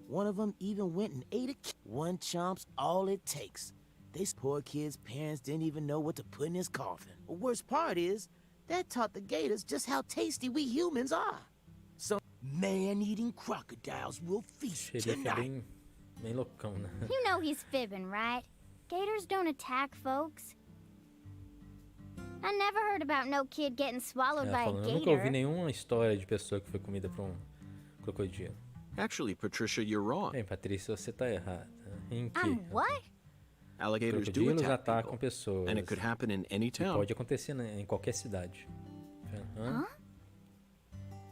S5: One of them even went and ate a kid. One chomp's all it takes. This poor kid's parents didn't even know what to put in his coffin. The worst part is, that taught the gators just how tasty we humans are. So, man-eating crocodiles will
S1: O
S5: feast
S1: xerife é
S5: tonight.
S1: bem loucão, né?
S4: You know he's fibbing, right? Gators don't attack folks. I never heard about no kid getting swallowed
S1: Ela
S4: by a
S1: falando, eu nunca ouvi
S4: gator.
S1: nenhuma história de pessoa que foi comida por um crocodilo.
S3: Actually, Patricia, you're wrong.
S1: Bem, Patrícia, você tá errada. Em que?
S4: I'm what?
S3: Alligators do
S1: Crocodilos
S3: attack
S1: atacam
S3: people,
S1: pessoas.
S3: and it could happen in any
S1: E
S3: town.
S1: pode acontecer em qualquer cidade. Hã?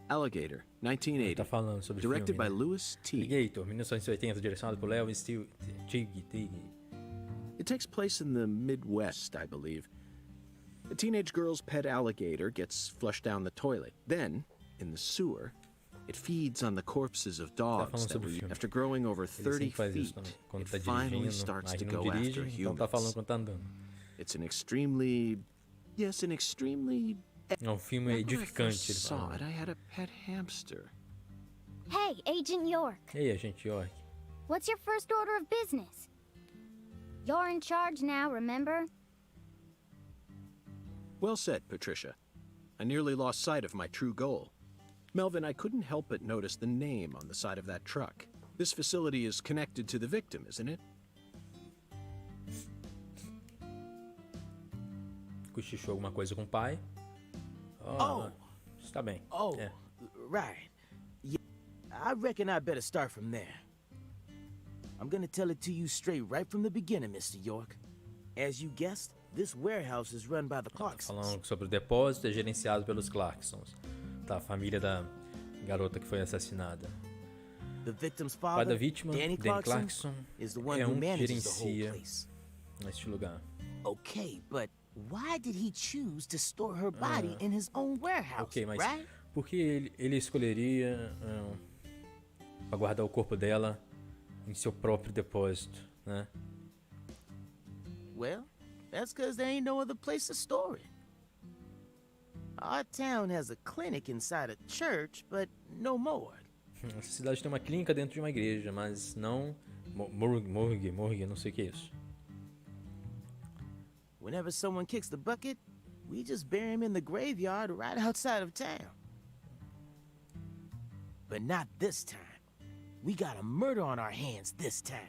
S3: Alligator,
S1: Tá
S3: 1980.
S1: falando sobre
S3: Directed
S1: filme,
S3: by
S1: né?
S3: Louis T.
S1: Alligator, 1980, direcionado por Leo Tig.
S3: It takes place in the Midwest, I believe. A teenage girl's pet alligator gets flushed down the toilet. Then, in the sewer, it feeds on the corpses of dogs
S1: falando
S3: that
S1: sobre o
S3: were,
S1: filme.
S3: after growing over
S1: Ele
S3: 30
S1: sempre faz isso
S3: feet,
S1: também. Quando
S3: it
S1: tá
S3: finally
S1: dirigindo,
S3: starts
S1: aí
S3: to
S1: não
S3: go
S1: dirige,
S3: after
S1: então tá falando
S3: humans.
S1: quando tá andando.
S3: It's an extremely
S1: É um filme
S3: Back when I
S1: edificante,
S3: first
S1: ele
S3: saw
S1: fala.
S3: it, I had a pet hamster.
S4: Hey, Agent York.
S1: Ei, agente York.
S4: What's your first order of business? You're in charge now, remember?
S3: Well said, Patricia. I nearly lost sight of my true goal. Melvin, I couldn't help but notice the name on the side of that truck. This facility is connected to the victim, isn't it?
S1: Cochichou alguma coisa com o pai.
S5: Oh.
S1: Está bem.
S5: Oh,
S1: É.
S5: right. Yeah, I reckon I better start from there. I'm gonna tell it to you straight right from the beginning, Mr. York. As you guessed, this warehouse is run by the
S1: Tá
S5: Clarksons.
S1: falando sobre o depósito, é gerenciado pelos Clarksons. Tá, a família da garota que foi assassinada.
S5: The victim's
S1: O pai
S5: father,
S1: da vítima,
S5: Danny
S1: Dan
S5: Clarkson,
S1: Clarkson,
S5: is the one
S1: é
S5: who
S1: que
S5: manages the whole
S1: gerencia
S5: place.
S1: neste lugar.
S5: Okay, but why did he choose to store her body in his own warehouse,
S1: Ok, mas
S5: right?
S1: por que ele escolheria para guardar o corpo dela em seu próprio depósito, né?
S5: Well, that's because there ain't no other place to store it. Our town has a clinic inside a church, but no morgue.
S1: Essa cidade tem uma clínica dentro de uma igreja, mas não morgue, não sei o que é isso.
S5: Whenever someone kicks the bucket, we just bury him in the graveyard right outside of town. But not this time. We got a murder on our hands this time.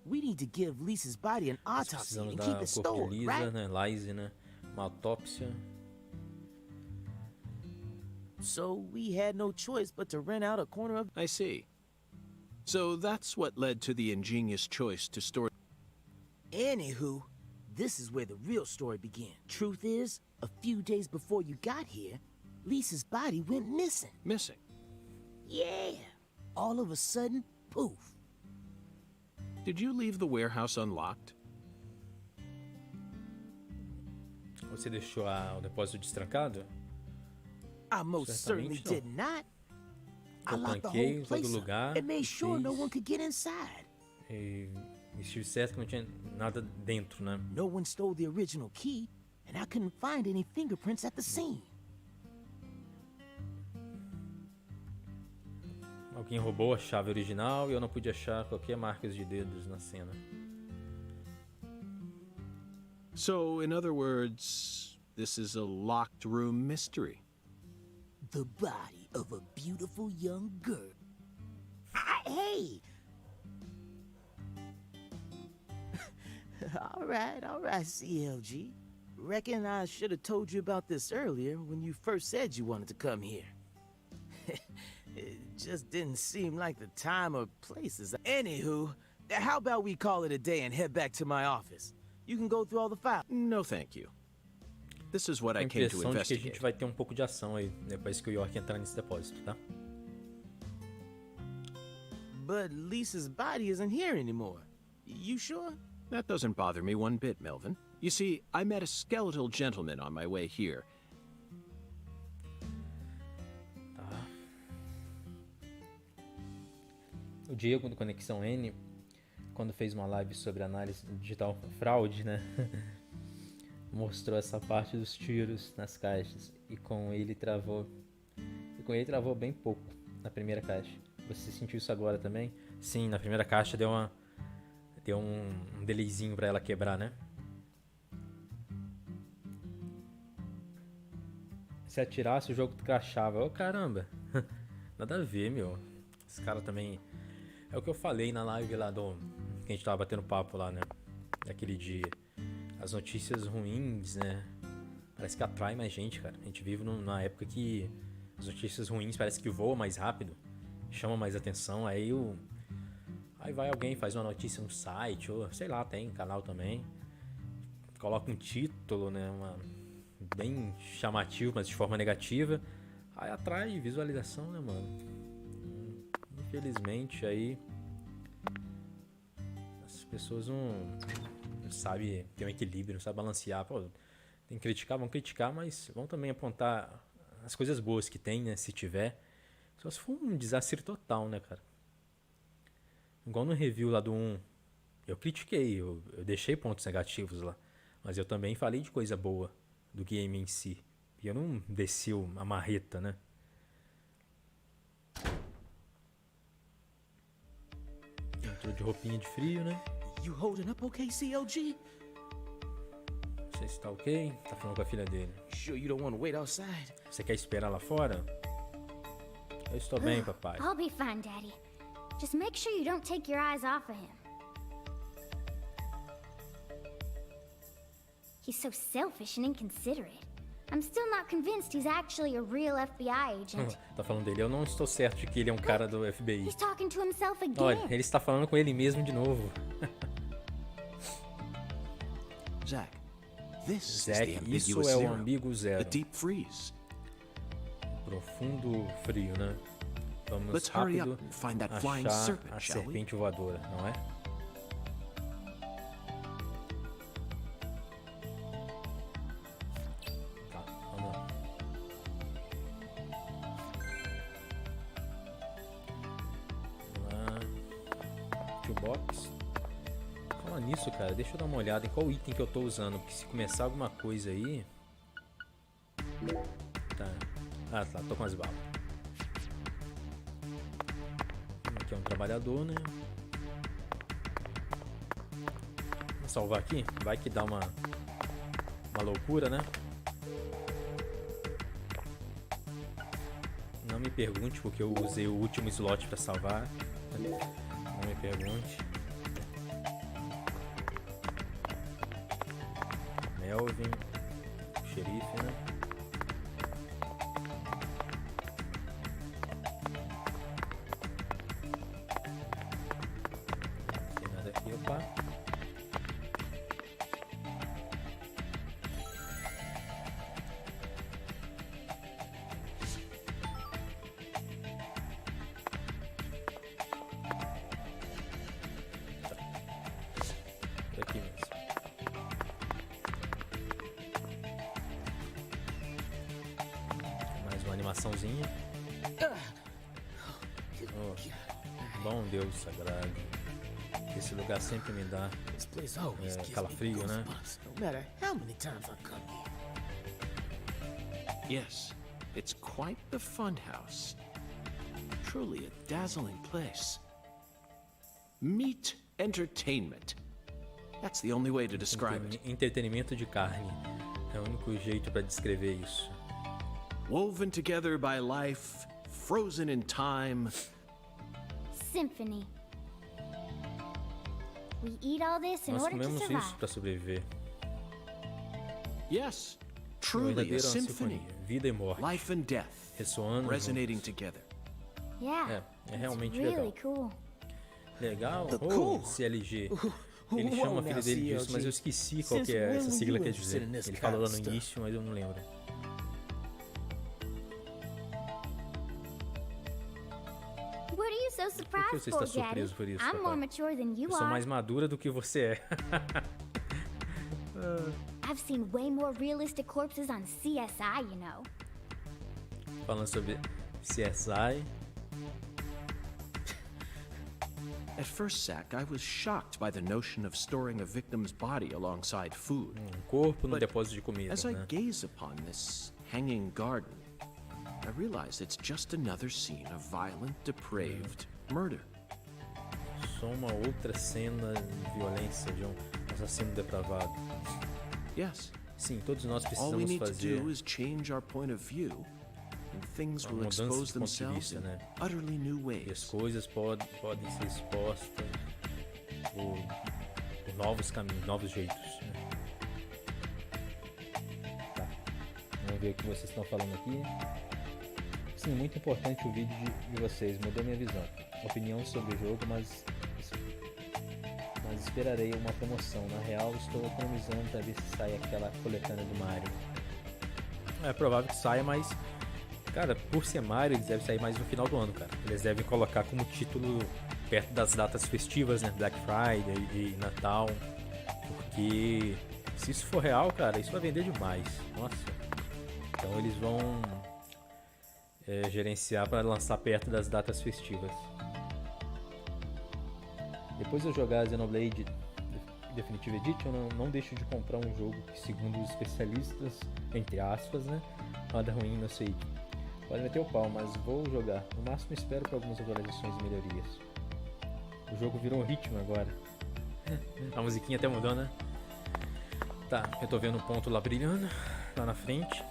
S5: We need to give Lisa's body an
S1: Nós
S5: autopsy
S1: precisamos
S5: and
S1: dar
S5: keep
S1: o
S5: it
S1: corpo
S5: stored,
S1: de Lisa,
S5: right?
S1: né? Liza, né? Uma autópsia.
S5: So we had no choice but to rent out a corner of...
S3: I see. So that's what led to the ingenious choice to store...
S5: Anywho, this is where the real story began. Truth is, a few days before you got here, Lisa's body went missing.
S3: Missing.
S5: Yeah. All of a sudden, poof.
S3: Did you leave the warehouse unlocked?
S1: Você deixou o depósito destrancado?
S5: I most certainly
S1: Certamente
S5: did not. I
S1: Eu
S5: locked the
S1: tranquei
S5: whole
S1: todo
S5: place up
S1: lugar
S5: and made sure no
S1: fiz-
S5: one could get inside.
S1: E estive certo que não tinha nada dentro, né?
S5: No one stole the original key, and I couldn't find any fingerprints at the scene.
S1: Alguém roubou a chave original e eu não pude achar qualquer marcas de dedos na cena.
S3: So, in other words, this is a locked room mystery.
S5: The body of a beautiful young girl. Hey! all right, CLG. Reckon I should have told you about this earlier when you first said you wanted to come here. It just didn't seem like the time or places. Anywho, how about we call it a day and head back to my office? You can go through all the files.
S3: No, thank you. This is what
S1: A
S3: I came to
S1: impressão de que a
S3: investigate.
S1: gente vai ter um pouco de ação aí depois que o York entrar nesse depósito, tá?
S5: But Lisa's body isn't here anymore. You sure?
S3: That doesn't bother me one bit, Melvin. You see, I met a skeletal gentleman on my way here.
S1: O Diego do Conexão N, quando fez uma live sobre análise digital fraude, né? Mostrou essa parte dos tiros nas caixas e com ele travou bem pouco na primeira caixa. Você sentiu isso agora também? Sim, na primeira caixa deu um delayzinho pra ela quebrar, né? Se atirasse o jogo crashava. Ô caramba, nada a ver, meu. Esse cara também. É o que eu falei na live lá que a gente tava batendo papo lá, né? Daquele dia. As notícias ruins, né? Parece que atrai mais gente, cara. A gente vive numa época que as notícias ruins parece que voam mais rápido, chama mais atenção. Aí vai alguém, faz uma notícia no site, ou sei lá, tem canal também. Coloca um título, né? Bem chamativo, mas de forma negativa. Aí atrai visualização, né, mano? Infelizmente, aí as pessoas não sabem ter um equilíbrio, não sabem balancear. Pô, tem que criticar, vão criticar, mas vão também apontar as coisas boas que tem, né, se tiver. Só se for um desastre total, né, cara? Igual no review lá do 1, eu critiquei, eu deixei pontos negativos lá, mas eu também falei de coisa boa do game em si. E eu não desci a marreta, né? Tô de roupinha de frio, né?
S5: You holding up okay, CLG?
S1: Não sei se tá ok. Tá falando com a filha dele.
S5: Sure you don't want to wait outside?
S1: Você quer esperar lá fora? Eu estou bem, papai.
S4: I'll be fine, Daddy. Just make sure you don't take your eyes off of him. He's so selfish and inconsiderate. I'm still not convinced he's actually a real FBI agent.
S1: Tá falando dele. Eu não estou certo de que ele é um cara do FBI.
S4: He's talking to himself again.
S1: Olha, ele está falando com ele mesmo de novo.
S3: Zack, this is the
S1: Zack, isso
S3: ambiguous
S1: é o
S3: zero.
S1: ambíguo zero.
S3: The deep freeze.
S1: Profundo frio, né? Vamos
S3: Let's hurry up
S1: rápido
S3: and find that flying
S1: achar
S3: serpent,
S1: a
S3: shall we?
S1: serpente voadora, não é? Tá, vamos lá. Toybox. Fala nisso, cara, deixa eu dar uma olhada em qual item que eu tô usando, porque se começar alguma coisa aí... Tá. Ah, tá, tô com as balas. Aqui é um trabalhador, né? Vou salvar aqui, vai que dá uma loucura, né? Não me pergunte porque eu usei o último slot pra salvar. Não me pergunte. Melvin, xerife, né? Tem nada aqui, opa. Aqui mesmo. Mais uma animaçãozinha. Oh, bom Deus sagrado. Esse lugar sempre me dá
S5: This place always gives me
S1: calafrio, né?
S5: goosebumps, no matter how many times I come here.
S3: Yes, it's quite the funhouse. Truly a dazzling place. Meat entertainment. That's the only way to describe it.
S1: Entretenimento de carne. É o único jeito para descrever isso.
S3: Woven together by life, frozen in time.
S4: Symphony. We eat all this in
S1: Nós
S4: order to
S1: comemos
S4: survive.
S1: isso para sobreviver.
S3: Yes,
S1: Uma
S3: truly a
S1: verdadeira
S3: symphony.
S1: sinfonia. Vida e morte.
S3: Life and death
S1: Ressoando
S3: resonating
S1: juntos.
S3: together.
S4: Yeah.
S1: É realmente
S4: Really
S1: legal.
S4: cool.
S1: Legal?
S5: Cool.
S1: CLG. Ele
S5: Whoa,
S1: chama a filha
S5: now,
S1: dele disso,
S5: CLG.
S1: mas eu esqueci qual
S5: Since
S1: que é
S5: when
S1: essa
S5: were
S1: sigla
S5: you
S1: quer dizer.
S5: interested in this
S1: Ele falou lá
S5: kind
S1: no
S5: of stuff?
S1: início, mas eu não lembro.
S4: What are you so surprised
S1: você
S4: for,
S1: está
S4: Daddy?
S1: surpreso por isso,
S4: I'm more
S1: papai?
S4: mature than you
S1: Eu sou
S4: are.
S1: mais madura do que você é.
S4: I've seen way more realistic corpses on CSI, you know.
S1: Falando sobre CSI.
S3: At first, Zack, I was shocked by the notion of storing a victim's body alongside food.
S1: Corpo no
S3: But
S1: depósito de comida,
S3: As I
S1: né?
S3: gaze upon this hanging garden, I realize it's just another scene of violent, depraved murder.
S1: Só uma outra cena de violência de um assassino depravado.
S3: Yes,
S1: Sim, todos nós
S3: all we
S1: precisamos
S3: need to
S1: fazer
S3: do is change our point of view, and things
S1: uma
S3: will
S1: mudança
S3: expose
S1: de ponto de
S3: themselves
S1: vista,
S3: in
S1: né?
S3: utterly new
S1: E as
S3: ways.
S1: coisas podem ser expostas por novos caminhos, novos jeitos. Né? Tá. Vamos ver o que vocês estão falando aqui. Sim, muito importante o vídeo de vocês, mudou minha visão. Opinião sobre o jogo, mas esperarei uma promoção. Na real, estou economizando para ver se sai aquela coletânea do Mario. É provável que saia, mas, cara, por ser Mario, eles devem sair mais no final do ano, cara. Eles devem colocar como título perto das datas festivas, né? Black Friday e Natal. Porque se isso for real, cara, isso vai vender demais. Nossa. Então eles vão gerenciar para lançar perto das datas festivas. Depois de eu jogar Xenoblade Definitive Edition, eu não deixo de comprar um jogo que, segundo os especialistas, entre aspas, né, roda ruim no Switch. Pode meter o pau, mas vou jogar. No máximo espero por algumas atualizações e melhorias. O jogo virou um ritmo agora. A musiquinha até mudou, né? Tá, eu tô vendo um ponto lá brilhando, lá na frente.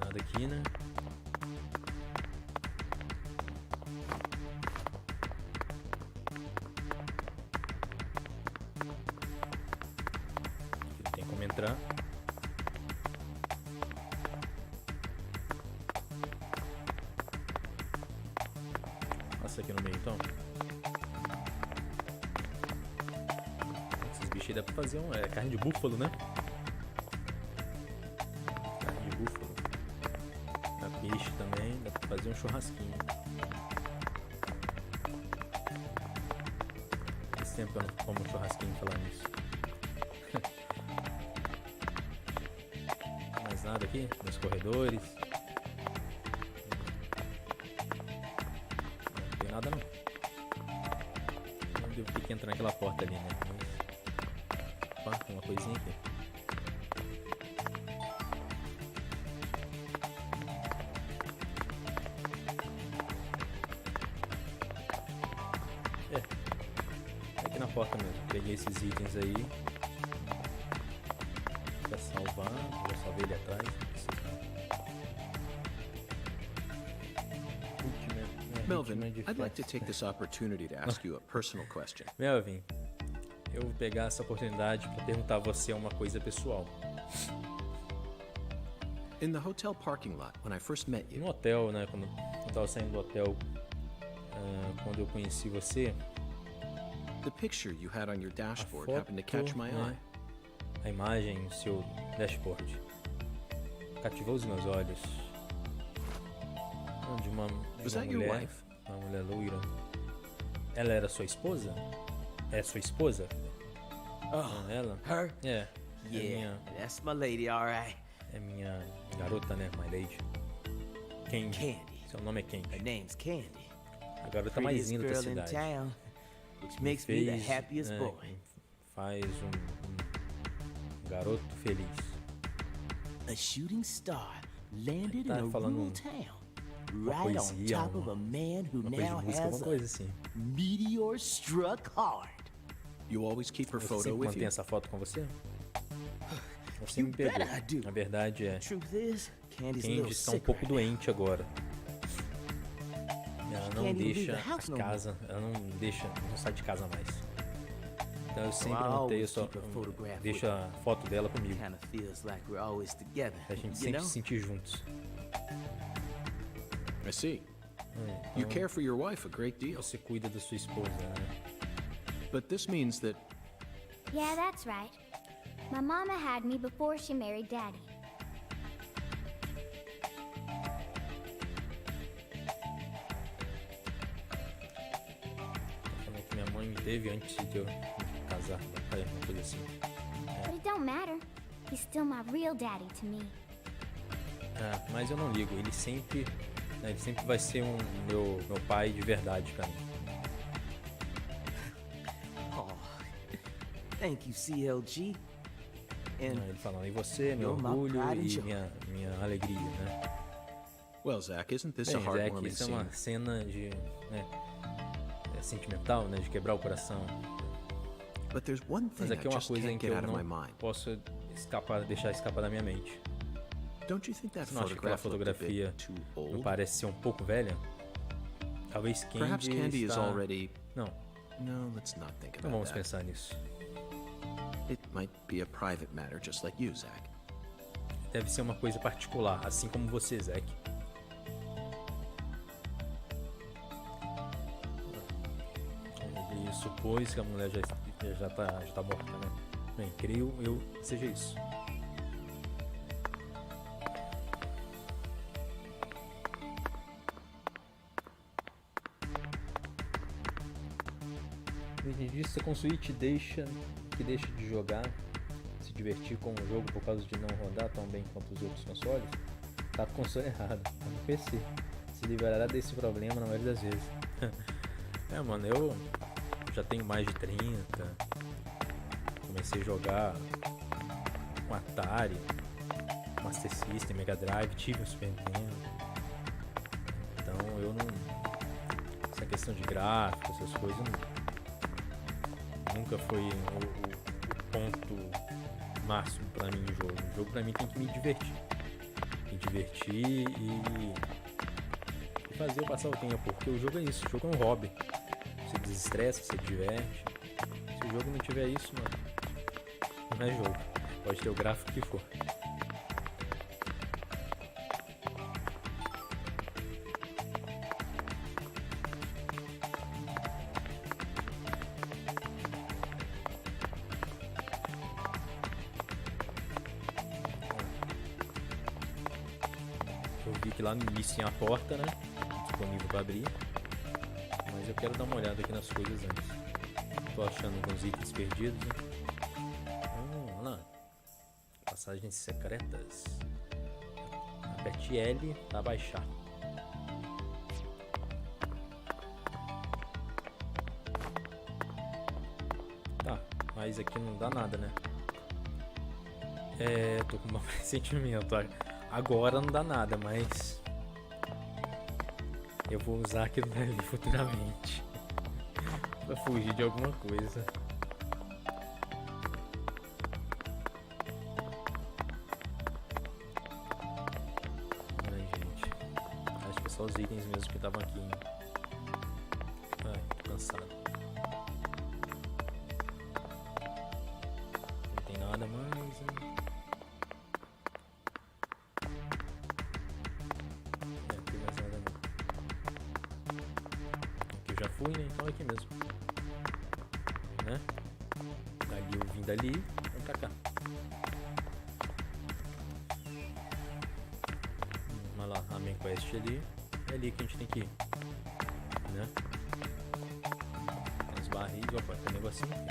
S1: Nada aqui, né? Entrar. Passa aqui no meio então. Esses bichos aí dá pra fazer carne de búfalo, né? Carne de búfalo. Peixe também, dá pra fazer um churrasquinho. Faz tempo que eu não como um churrasquinho falar nisso. Nada aqui nos corredores. Não tem nada não. Não devo ter que entrar naquela porta ali, né? Mas... Opa, tem uma coisinha aqui. Aqui na porta mesmo. Peguei esses itens aí. Pra salvar. Vou salvar ele atrás.
S3: Melvin, I'd like to take this opportunity to ask you a personal question.
S1: Melvin, eu vou pegar essa oportunidade para perguntar a você uma coisa pessoal.
S3: In the hotel parking lot, when I first met you.
S1: No hotel, né? Quando eu tava saindo do hotel, quando eu conheci você.
S3: The picture you had on your dashboard happened to catch my eye.
S1: A imagem no seu dashboard cativou os meus olhos. De uma mulher loira. Ela era sua esposa? É sua esposa?
S5: Oh,
S1: ela?
S5: her?
S1: É.
S5: Yeah, that's my lady, alright.
S1: É minha garota, né? My lady. Candy. Seu nome é Candy.
S5: Her name's Candy.
S1: A garota mais linda da cidade.
S5: Town, which makes me the happiest boy.
S1: Faz um garoto feliz.
S5: A shooting star landed in a rural town. Right on top of a man who now has a meteor struck hard.
S3: You always keep her photo with you?
S1: Mantém essa foto com você? Você me pegou. Na verdade Candy está um pouco doente agora. Ela não deixa a casa, não sai de casa mais. Então eu sempre mantenho deixo a foto dela comigo. Pra gente sempre se sentir juntos.
S3: I see. You care for your wife a great deal.
S1: Você cuida da sua esposa, né?
S3: But this means that...
S4: Yeah, that's right. My mama had me before she married Daddy.
S1: Falando que minha mãe me teve antes de eu casar, uma coisa assim.
S4: But it don't matter. He's still my real daddy to me.
S1: Mas eu não ligo. Ele sempre vai ser meu pai de verdade pra mim.
S5: Oh, thank you, CLG.
S1: Ele falando, e você, meu orgulho e minha alegria, né?
S3: Well, Zach, isn't this a heartwarming
S1: isso é uma cena de, sentimental, né, de quebrar o coração.
S3: But there's one thing
S1: Mas aqui é
S3: I
S1: uma
S3: just
S1: coisa em
S3: can't
S1: que
S3: get
S1: eu
S3: out of my
S1: não
S3: mind.
S1: posso deixar escapar da minha mente.
S3: Don't you think that
S1: Você não acha que aquela fotografia não parece ser um pouco velha? Talvez Candy
S3: is already...
S1: Não.
S3: No, let's not think about
S1: Não vamos
S3: that.
S1: pensar nisso.
S3: It might be a private matter, just like you, Zach.
S1: Deve ser uma coisa particular, assim como você, Zack. Ele supôs que a mulher já tá morta, né? Bem, creio eu que seja isso. Você com Switch deixa de jogar, se divertir com o jogo por causa de não rodar tão bem quanto os outros consoles? tá com o console errado, tá no PC. Se livrará desse problema na maioria das vezes. Mano, eu já tenho mais de 30. Comecei a jogar com Atari, Master System, Mega Drive, tive um Super Nintendo. Então eu não... Essa questão de gráfico, essas coisas, nunca foi o ponto máximo pra mim no jogo. O jogo pra mim tem que me divertir. Me divertir e fazer eu passar o tempo. Porque o jogo é isso, o jogo é um hobby. Você desestressa, você diverte. Se o jogo não tiver isso, mano, não é jogo. Pode ter o gráfico que for. Eu vi que lá no início tinha a porta, né? Disponível para abrir. Mas eu quero dar uma olhada aqui nas coisas antes. Tô achando alguns itens perdidos, né? Olha lá. Passagens secretas. Aperte L para baixar. Tá, mas aqui não dá nada, né? Tô com um mau pressentimento. Agora não dá nada, mas eu vou usar aquilo ali futuramente pra fugir de alguma coisa. Ai, gente, acho que é só os itens mesmo que estavam aqui, hein? Ai, tô cansado. Não tem nada mais, hein? Já fui, né? Então aqui mesmo, né? Dali eu vim dali, vem pra cá. Olha lá, a main quest ali. É ali que a gente tem que ir, né? As barrigas, opa, tem um negocinho aqui.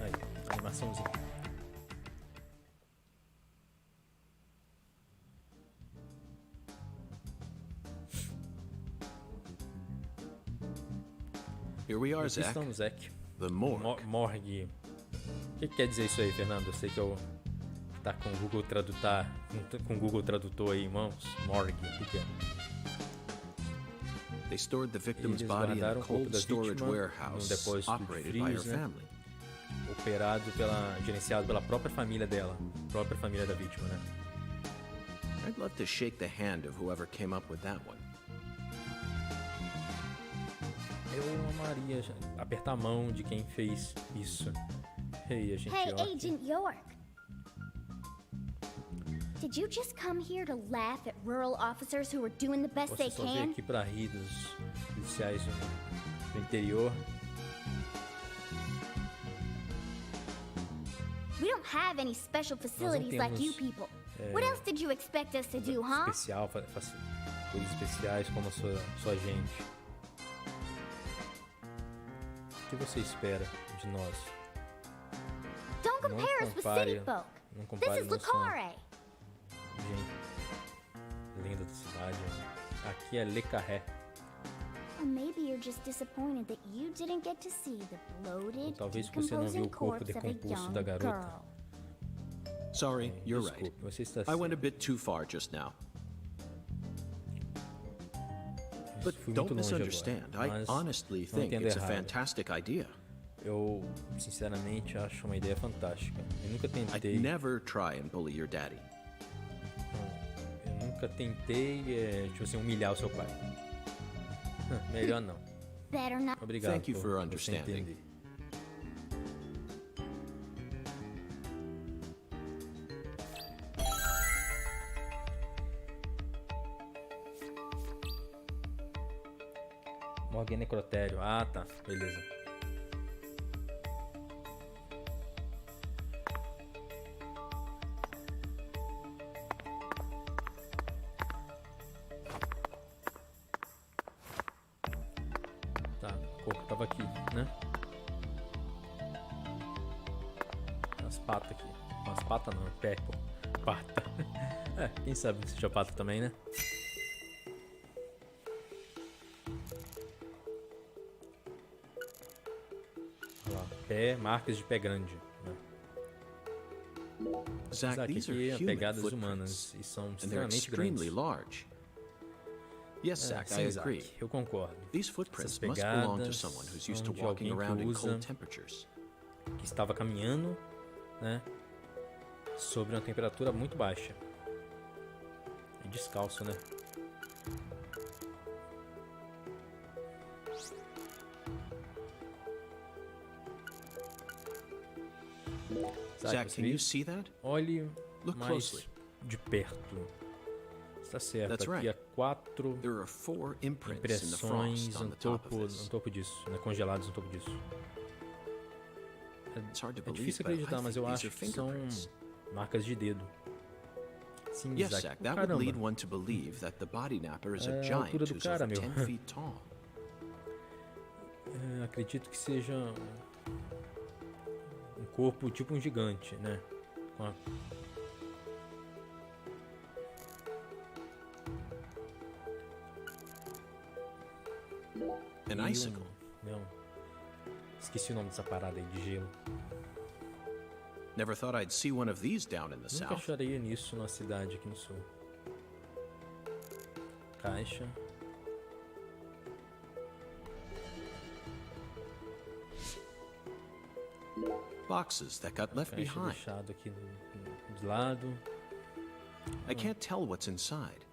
S1: Aí, animaçãozinha.
S3: Here we are,
S1: Aqui
S3: Zach.
S1: estamos, Zach.
S3: The morgue.
S1: Morgue. O que quer dizer isso aí, Fernando? Eu sei que eu tá com o Google Tradutor, aí em mãos. Morgue, o que é?
S3: They stored the victim's
S1: Eles
S3: body in a
S1: guardaram o corpo
S3: cold
S1: da
S3: storage
S1: vítima num
S3: warehouse
S1: depósito de
S3: operated by her
S1: frios, né?
S3: family.
S1: Gerenciado pela própria família dela, própria família da vítima, né?
S3: I'd love to shake the hand of whoever came up with that one.
S1: Eu amaria apertar a mão de quem fez isso. Hey, Agente
S4: Hey,
S1: York.
S4: Agent York. Did you just come here to laugh at rural officers who are doing the best
S1: Você
S4: they
S1: só veio
S4: can?
S1: aqui pra rir dos policiais do interior.
S4: We don't have any special facilities like you people. What else did you expect us to do, huh?
S1: Especial, coisas especiais como a sua gente. O que você espera de nós?
S4: Don't compare us with city folk.
S1: Não
S4: This
S1: compare
S4: is
S1: nossa
S4: Carré.
S1: gente linda da cidade. Aqui é Carré.
S4: Or maybe you're just disappointed that you didn't get to see the bloated,
S1: Talvez você não viu
S4: decomposing
S1: o corpo
S4: corpse of a
S1: decomposto
S4: young
S1: da garota.
S4: girl.
S3: Sorry, you're right.
S1: Desculpe, você está
S3: I went a bit too far just now. But
S1: fui
S3: don't
S1: muito longe
S3: misunderstand.
S1: agora,
S3: I
S1: mas
S3: honestly
S1: não
S3: think
S1: entenda
S3: it's a
S1: errado.
S3: fantastic idea.
S1: Eu, sinceramente, acho uma ideia fantástica. Eu nunca
S3: I'd
S1: tentei...
S3: never try and bully your daddy.
S1: Eu nunca tentei, tipo assim, humilhar o seu pai. Melhor não.
S4: Better not.
S1: Obrigado
S3: Thank you for
S1: você
S3: understanding.
S1: entender. Morgue necrotério. Ah, tá. Beleza. Tá, o corpo tava aqui, né? As patas aqui. As patas não, pé, pô. Pata. É, quem sabe se seja pata também, né? Olha lá, pé, marcas de pé grande. Né?
S3: Zach, these are
S1: Aqui é
S3: human
S1: pegadas
S3: footprints,
S1: humanas e são
S3: and they're
S1: extremamente
S3: extremely
S1: grandes.
S3: large. Yes, Zach, I
S1: Sim,
S3: agree.
S1: Zach, eu concordo.
S3: These
S1: Essas
S3: footprints must belong to
S1: pegadas
S3: someone who's used
S1: são
S3: to
S1: de
S3: walking
S1: alguém
S3: around
S1: que
S3: in
S1: usa,
S3: cold temperatures.
S1: que estava caminhando, né, sobre uma temperatura muito baixa. E descalço, né?
S3: Zach,
S1: você
S3: can
S1: vê
S3: you
S1: isso?
S3: see that?
S1: Olhe
S3: Look
S1: mais
S3: closely.
S1: de perto. Está certo.
S3: That's
S1: Aqui
S3: right.
S1: há 4
S3: There are 4 imprints in the
S1: impressões
S3: frost on
S1: no
S3: the top
S1: topo,
S3: of this.
S1: no topo disso, né, congelados no topo disso.
S3: It's hard to
S1: É
S3: believe,
S1: difícil
S3: but I
S1: acreditar, mas
S3: think
S1: eu
S3: these
S1: acho
S3: are
S1: que são
S3: fingerprints.
S1: marcas de dedo. Sim,
S3: Yes,
S1: Zach.
S3: Zach, that would
S1: Caramba.
S3: lead one to believe that the body napper is
S1: É
S3: a
S1: a
S3: giant
S1: altura do
S3: who's
S1: cara,
S3: over
S1: meu.
S3: 10 feet tall.
S1: Acredito que seja um corpo tipo um gigante, né? Com a...
S3: An
S1: e
S3: icicle.
S1: Não. Esqueci o nome dessa parada aí de gelo.
S3: Never thought I'd see one of these down in the
S1: Nunca
S3: south.
S1: acharia nisso na cidade aqui no sul. Caixa.
S3: Boxes that got left
S1: Caixa
S3: behind.
S1: deixado aqui de lado.
S3: I can't tell what's inside.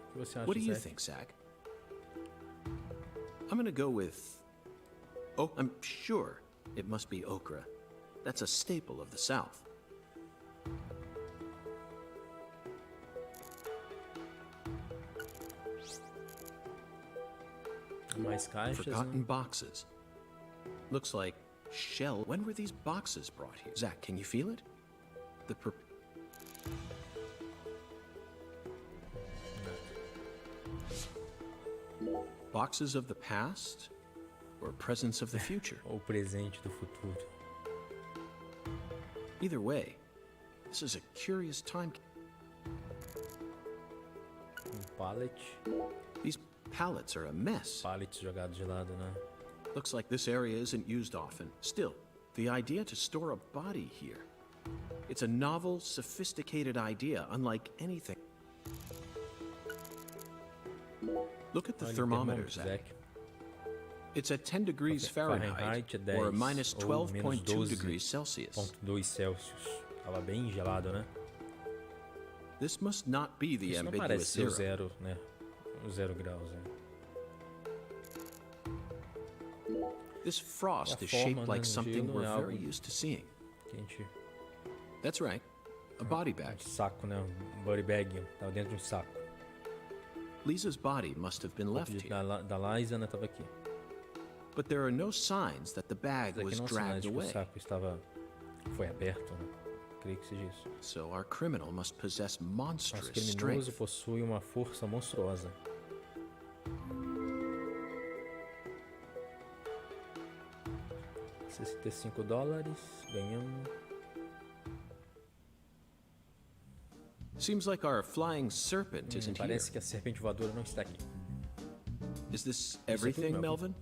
S1: O que você acha,
S3: What do you
S1: Zach?
S3: think, Zach? I'm gonna go with... Oh, I'm sure it must be okra. That's a staple of the South.
S1: Mais caixas.
S3: Forgotten
S1: Né?
S3: boxes. Looks like shell. When were these boxes brought here? Zach, can you feel it? The boxes of the past or presence of the future?
S1: Ou presente do futuro.
S3: Either way, this is a curious time.
S1: Pallet.
S3: These pallets are a mess.
S1: Pallets jogados de lado, né?
S3: Looks like this area isn't used often. Still, the idea to store a body here. It's a novel, sophisticated idea, unlike anything. Look at the
S1: Olha o
S3: thermometer,
S1: termômetro,
S3: Zach.
S1: Zach.
S3: It's at 10 degrees Fahrenheit,
S1: Fahrenheit é 10
S3: or minus
S1: ou menos
S3: 12.2 degrees Celsius.
S1: 12.2 Celsius. Tava bem gelado, né?
S3: This must not be the
S1: Isso não
S3: ambiguous
S1: parece ser o
S3: zero.
S1: zero, né? O 0 graus, né?
S3: This frost
S1: E a
S3: is
S1: forma,
S3: shaped
S1: né,
S3: like
S1: no
S3: something
S1: gelo
S3: we're
S1: é
S3: very
S1: algo
S3: used to seeing.
S1: que a gente...
S3: That's right, a body bag.
S1: saco, né? Um body bag. Tava dentro de um saco.
S3: Lisa's body must have been
S1: O
S3: left
S1: corpo de-
S3: here,
S1: da Liza, né? Tava aqui.
S3: but there are no signs that the bag
S1: Isso aqui
S3: was
S1: não é sinais
S3: dragged
S1: de que o
S3: away.
S1: saco estava... Foi aberto, né? Creio que seja isso.
S3: So our criminal must possess
S1: Nosso
S3: monstrous
S1: criminoso
S3: strength.
S1: possui uma força monstruosa. $65, ganhamos.
S3: Seems like our flying serpent isn't here.
S1: Parece que a serpente voadora não está aqui.
S3: Is this
S1: é tudo,
S3: everything,
S1: Melvin.
S3: Melvin?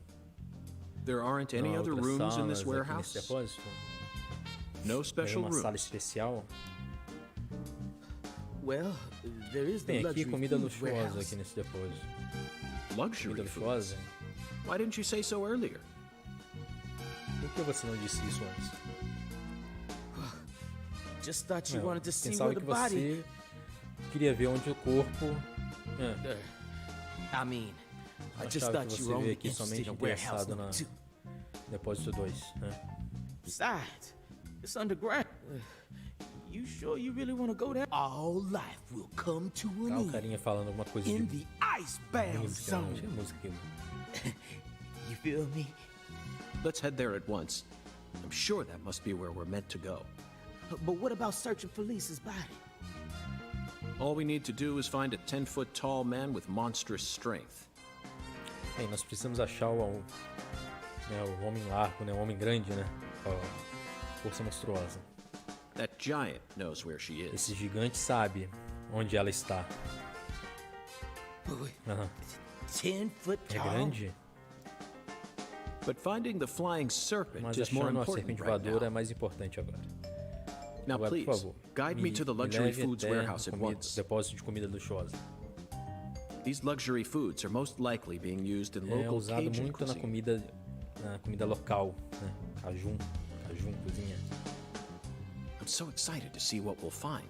S3: There aren't any
S1: Não há
S3: other
S1: outras
S3: rooms in
S1: salas
S3: this
S1: aqui
S3: warehouse?
S1: nesse depósito?
S3: No special
S1: Nenhuma sala
S3: rooms.
S1: especial?
S5: Well, there is the
S1: Tem aqui
S5: luxury
S1: comida
S5: food
S1: luxuosa
S5: warehouse.
S1: aqui nesse depósito.
S3: Luxury
S1: Comida
S3: foods.
S1: luxuosa?
S3: Why didn't you say so earlier?
S1: Por que você não disse isso antes?
S5: Just thought you
S1: Não,
S5: wanted to see
S1: pensava
S5: where
S1: que
S5: the body.
S1: você queria ver onde o corpo...
S5: I mean, I just
S1: achava
S5: thought
S1: que
S5: you
S1: você
S5: were
S1: veio
S5: only
S1: aqui
S5: interested
S1: somente
S5: in warehouse
S1: interessado
S5: number
S1: na
S5: 2.
S1: depósito 2, né?
S5: Besides, it's underground. You sure you really want to go there? All life will come to an
S1: Tá o
S5: end
S1: carinha falando alguma coisa
S5: in
S1: de
S5: the icebound
S1: música, não
S5: zone.
S1: tinha música aqui.
S5: You feel me?
S3: Let's head there at once. I'm sure that must be where we're meant to go.
S5: But what about searching for Lisa's body?
S3: All we need to do is find a 10-foot tall man with monstrous strength.
S1: Nós precisamos achar o homem largo, né? O homem grande, né? Força monstruosa.
S3: That giant knows where she is.
S1: Esse gigante sabe onde ela está. Aham.
S5: 10 foot
S1: É
S5: tall.
S1: grande,
S3: But finding the flying serpent
S1: mas
S3: is more
S1: achando a
S3: important
S1: serpente
S3: right
S1: voadora é
S3: now.
S1: mais importante agora.
S3: Now
S1: Agora, por
S3: please,
S1: favor,
S3: guide me to the luxury
S1: leve
S3: foods
S1: até
S3: warehouse at once.
S1: depósito de comida luxuosa.
S3: These luxury foods are most likely being used in
S1: É
S3: local
S1: usado
S3: Cajun
S1: muito na
S3: cuisine.
S1: comida local, né? Cajun, cozinha.
S3: I'm so excited to see what we'll find.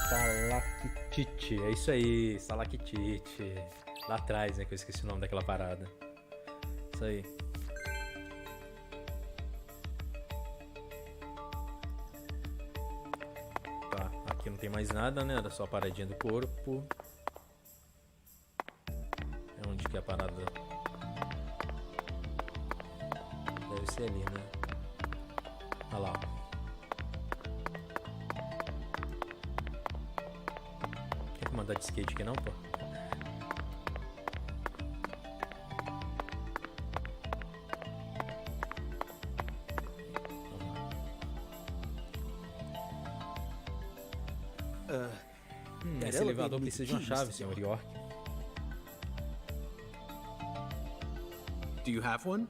S1: Salakitite, é isso aí, salakitite. Lá atrás, né, que eu esqueci o nome daquela parada. Isso aí. Tá, aqui não tem mais nada, né, era só a paradinha do corpo. É onde que é a parada? Deve ser ali, né? Olha lá, ó. Quer mandar de skate aqui não, pô? Esse elevador precisa de uma chave, senhor York.
S3: Do you have one?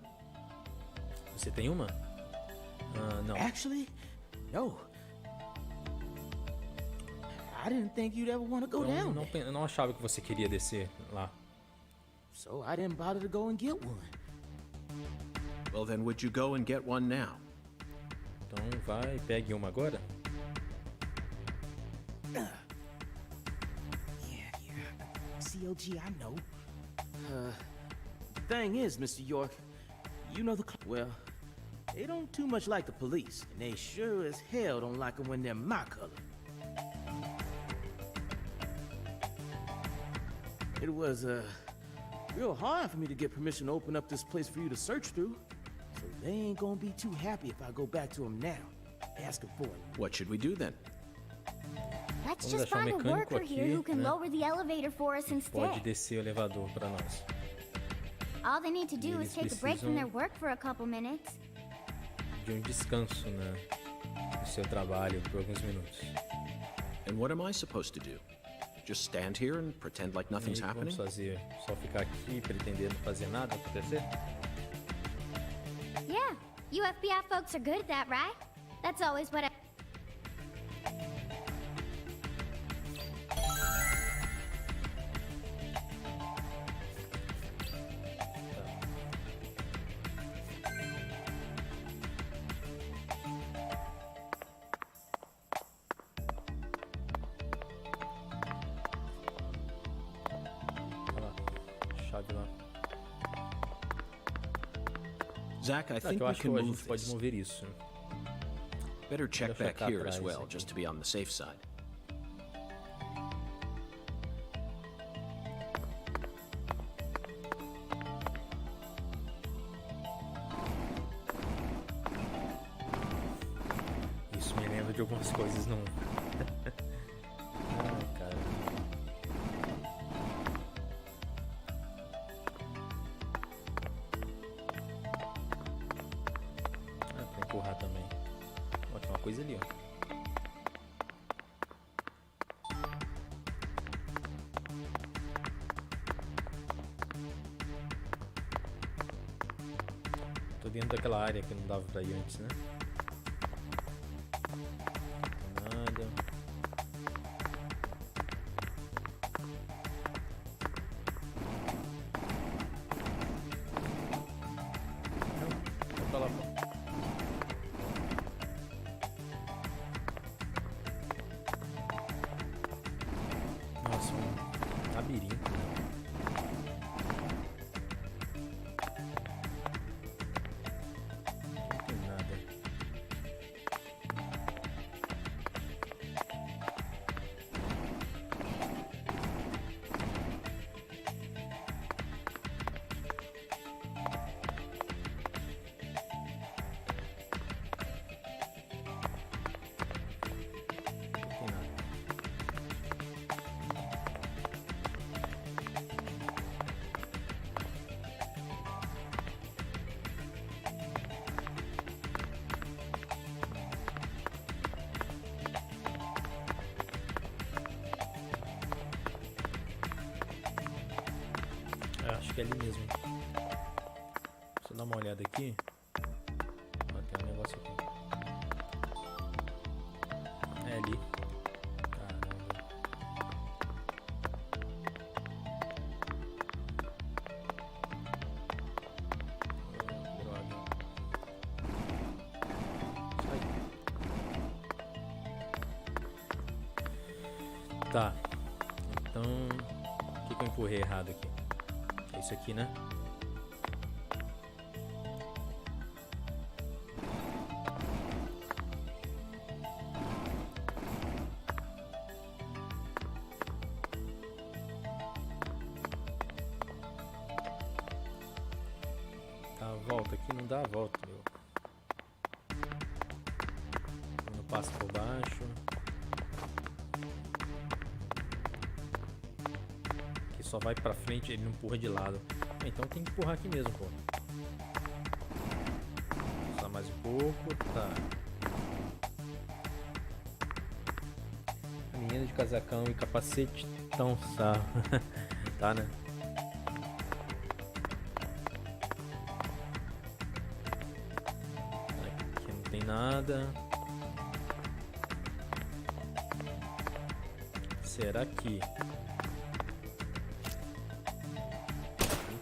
S1: Você tem uma? Não.
S5: Actually, no. I didn't think you'd ever want to go down there.
S1: Eu não achava que você queria descer lá.
S5: So I didn't bother to go and get one.
S3: Well then, would you go and get one now?
S1: Então vai, pegue uma agora.
S5: COG, I know. The thing is, Mr. York, you know well, they don't too much like the police, and they sure as hell don't like them when they're my color. It was, real hard for me to get permission to open up this place for you to search through. So they ain't gonna be too happy if I go back to them now, asking for it.
S3: What should we do then?
S4: Let's
S1: Vamos
S4: just
S1: achar um
S4: find a
S1: mecânico
S4: worker here
S1: aqui,
S4: who can
S1: né?
S4: lower the elevator for us
S1: Pode
S4: instead.
S1: descer o elevador para nós.
S4: All they need to do is
S1: Eles
S4: take a break from
S1: precisam-
S4: their work for a couple minutes.
S1: De um descanso, né? Do seu trabalho por alguns minutos.
S3: And what am I supposed to do? Just stand here and pretend like
S1: E aí,
S3: nothing's
S1: o que
S3: happening?
S1: vamos fazer? Só ficar aqui e pretender não fazer nada acontecer?
S4: Yeah, you FBI folks are good at that, right? That's always what I...
S1: Olha lá, chave lá.
S3: Zach, I
S1: Tá,
S3: think
S1: que eu
S3: we
S1: acho
S3: can
S1: que a
S3: move
S1: gente pode
S3: this.
S1: mover isso.
S3: Better check
S1: Deixa eu
S3: back
S1: checar
S3: here as
S1: atrás
S3: well,
S1: aqui.
S3: just to be on the safe side.
S1: Isso me lembra de algumas coisas, não. Ai, cara. Ah, pra empurrar também. Ó, tem uma coisa ali, ó. Tô dentro daquela área que não dava pra ir antes, né? Nada. Não, vai pra lá, pô. Nossa, um labirinto. Não tem nada. Não tem nada. que é ali mesmo. Deixa eu dar uma olhada aqui. Ó, tem um negócio aqui. É ali. Caramba. Oh, droga. Sai. Tá. Então, o que eu empurrei errado aqui? É isso aqui, né? Dá a volta aqui, não dá a volta, meu. Não passa por baixo. Só vai pra frente, ele não empurra de lado. Então tem que empurrar aqui mesmo, pô. Só mais um pouco, tá. A menina de casacão e capacete tão sarro. Tá, né? Aqui não tem nada. Será que...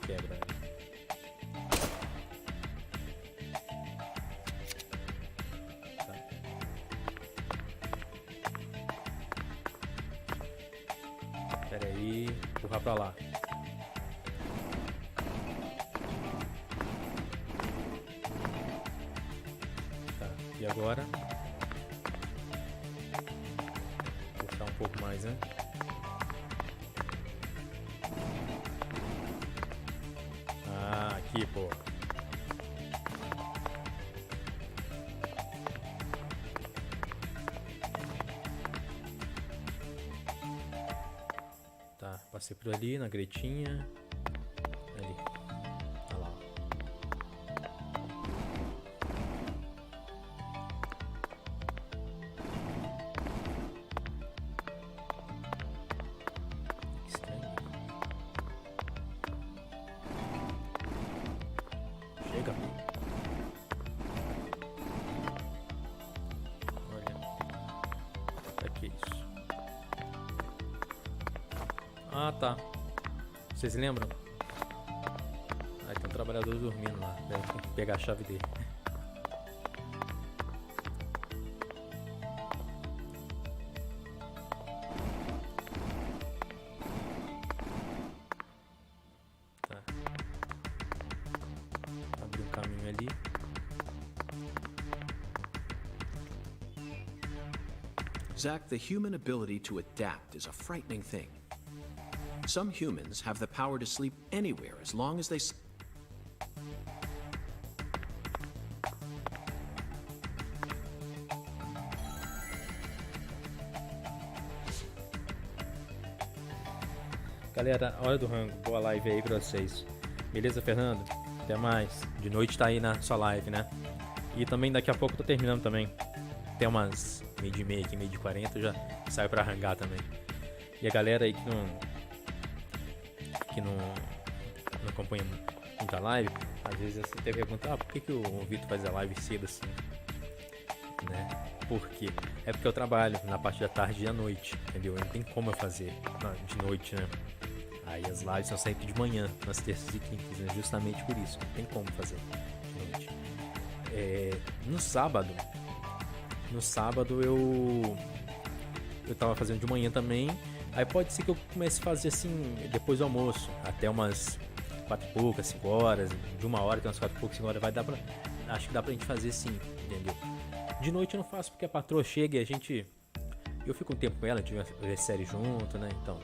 S1: quebra. Tá. Pera aí, empurrar pra lá. Tá, e agora? Puxar um pouco mais, né? Aqui, pô. Tá, passei por ali na gretinha. Ali. Olha lá. Estranho. Chega. Olha. Pra que isso? Ah, tá. Vocês lembram? Aí tem um trabalhador dormindo lá. Deve pegar a chave dele. Tá. Abrir um caminho ali.
S3: Zach, the human ability to adapt is a frightening thing. Some humans have the power to sleep anywhere as long as they...
S1: Galera, hora do rango. Boa live aí pra vocês. Beleza, Fernando? Até mais. De noite tá aí na sua live, né? E também daqui a pouco eu tô terminando também. Tem umas meio de meia aqui, meio de 40, eu já saio pra rangar também. E a galera aí que não acompanha muita live, às vezes você até pergunta, por que o Vitor faz a live cedo assim? Né? Por quê? É porque eu trabalho na parte da tarde e da noite, entendeu? Não tem como eu fazer de noite, né? Aí as lives são sempre de manhã, nas terças e quintas, né? Justamente por isso, não tem como fazer de noite. No sábado eu tava fazendo de manhã também. Aí pode ser que eu comece a fazer assim, depois do almoço, até umas 4 e poucas, 5 horas, de 1 hora até umas 4 e poucas, 5 horas, acho que dá pra gente fazer sim, entendeu? De noite eu não faço porque a patroa chega e eu fico um tempo com ela, a gente vê série junto, né, então,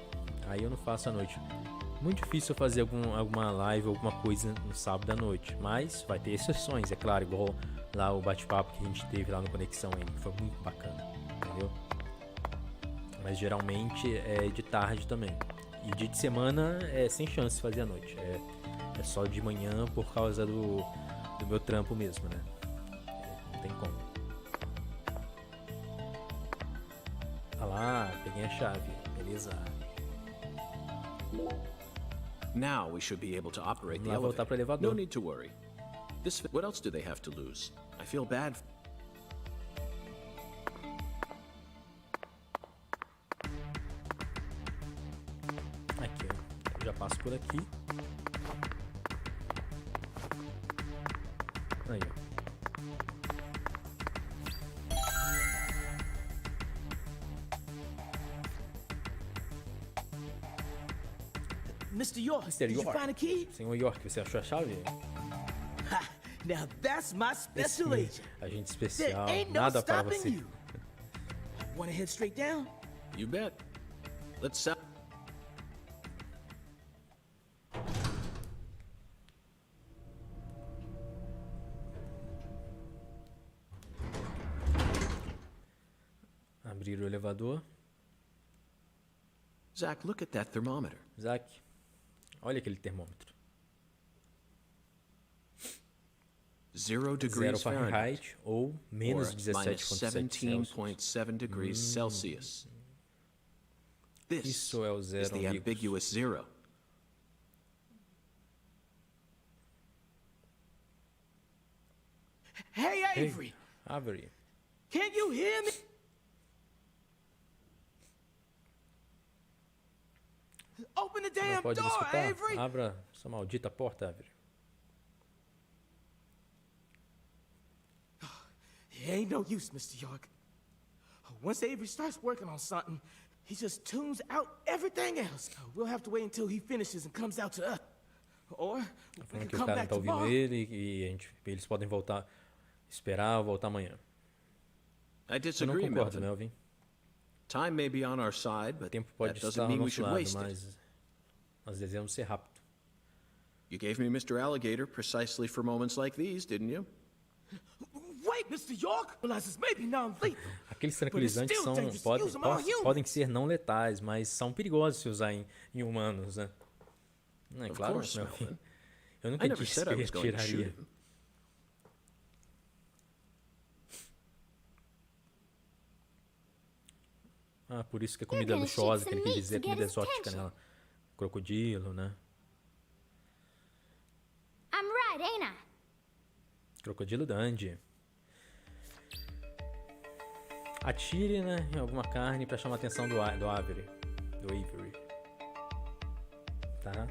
S1: aí eu não faço à noite. Muito difícil eu fazer alguma live, alguma coisa no sábado à noite, mas vai ter exceções, é claro, igual lá o bate-papo que a gente teve lá no Conexão, que foi muito bacana, entendeu? Mas geralmente é de tarde também. E dia de semana é sem chance de fazer à noite. É só de manhã por causa do meu trampo mesmo, né? Não tem como. Ah lá, peguei a chave. Beleza.
S3: Now we should be able to operate the
S1: Vamos lá voltar pro
S3: elevator.
S1: elevador.
S3: No need to worry. What else do they have to lose? I feel bad.
S1: Aqui, ó. Eu já passo por aqui. Aí, ó.
S5: Mr. York,
S1: Mr.
S5: did you
S1: York.
S5: find a key?
S1: Senhor York, você achou a chave?
S5: Ha, now that's my special agent.
S1: Agente
S5: There
S1: especial,
S5: ain't no
S1: nada para
S5: stopping
S1: você.
S5: you. Wanna head straight down?
S3: You bet. Let's sell.
S1: Abrir o elevador.
S3: Zach, look at that thermometer.
S1: Zack, olha aquele termômetro.
S3: 0
S1: 0
S3: degrees Fahrenheit.
S1: Fahrenheit ou
S3: Or
S1: menos
S3: minus
S1: 17,7 Celsius.
S3: 17.7 degrees Celsius. This
S1: Isso é o
S3: is
S1: zero,
S3: the
S1: amigos.
S3: ambiguous 0.
S5: Hey,
S1: Hey,
S5: Avery,
S1: Avery.
S5: can you hear me? Open the
S1: Não
S5: damn
S1: pode me
S5: door,
S1: escutar?
S5: Avery.
S1: Abra essa maldita porta, Avery.
S5: It ain't no use, Mr. York. Once Avery starts working on something, he just tunes out everything else. We'll have to wait until he finishes and comes out to us. Or we
S1: Falando
S5: can
S1: que o
S5: come
S1: cara não
S5: back
S1: tá ouvindo
S5: tomorrow.
S1: ele e eles podem voltar, esperar voltar amanhã.
S3: I
S1: Eu não
S3: disagree,
S1: concordo,
S3: Melvin.
S1: Melvin.
S3: Time may be on our side,
S1: O
S3: but
S1: tempo pode
S3: that
S1: estar
S3: doesn't
S1: ao
S3: mean we
S1: nosso
S3: should
S1: lado,
S3: waste it.
S1: mas nós devemos ser rápido.
S3: You gave me Mr. Alligator precisely for moments like these, didn't you?
S5: Wait, Mr. York! Realizes maybe non-lethal.
S1: Aqueles tranquilizantes
S5: still
S1: são,
S5: dangerous to use them on humans.
S1: podem ser não letais, mas são perigosos se usar em humanos, né? Não é
S3: Of
S1: claro,
S3: course,
S1: Melvin.
S3: Melvin.
S1: Eu
S3: I
S1: nunca
S3: never
S1: disse
S3: said
S1: que
S3: I
S1: eu
S3: was going to shoot
S1: retiraria.
S3: him.
S1: Ah, por isso que a comida
S4: gonna
S1: luxuosa,
S4: shoot
S1: que ele
S4: some
S1: quis
S4: meat
S1: dizer,
S4: to
S1: comida
S4: get his
S1: exótica,
S4: attention.
S1: né? Crocodilo, né?
S4: I'm right, ain't I?
S1: Crocodilo Dandy. Atire, né, em alguma carne pra chamar a atenção do Avery. Do Avery. Tá?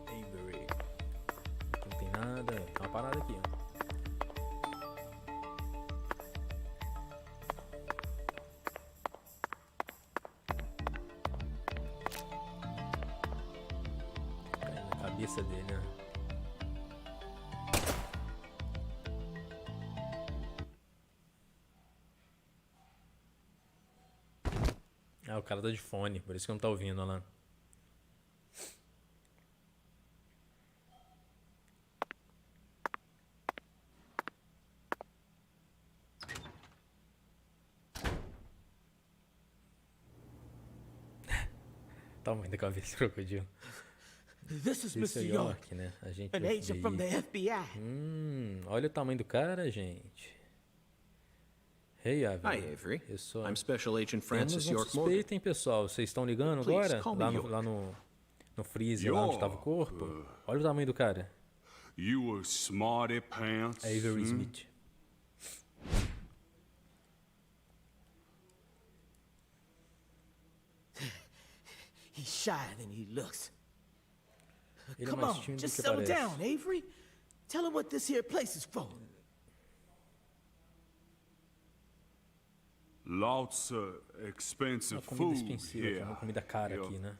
S1: Avery. Aqui não tem nada. Tem uma parada aqui, ó. Cai na cabeça dele, né? Ah, o cara tá de fone, por isso que não tá ouvindo, olha lá. Tamanho da cabeça do crocodilo.
S5: This is
S1: Esse é
S5: Mr.
S1: o
S5: York,
S1: York, né? Agente
S5: an
S1: do
S5: agent from the
S1: FBI.
S5: FBI.
S1: Olha o tamanho do cara, gente. Hey, Avery.
S3: Hi, Avery.
S1: Eu sou...
S3: I'm Special Agent Francis
S1: Temos um
S3: York Morgan.
S1: suspeito, hein, pessoal? Vocês estão ligando
S3: Please,
S1: agora?
S3: call me York.
S1: Lá no freezer, lá onde estava o corpo? Olha o tamanho do cara.
S8: You a smarty pants?
S1: Avery Smith.
S5: He's shyer than he looks.
S1: Ele é
S5: Come
S1: mais
S5: on,
S1: tímido do
S5: just
S1: que
S5: settle
S1: parece.
S5: down, Avery. Tell him what this here place is for.
S8: Lots of expensive
S1: Uma comida
S8: food
S1: expensiva,
S8: here.
S1: uma comida cara
S8: Yeah.
S1: aqui, né?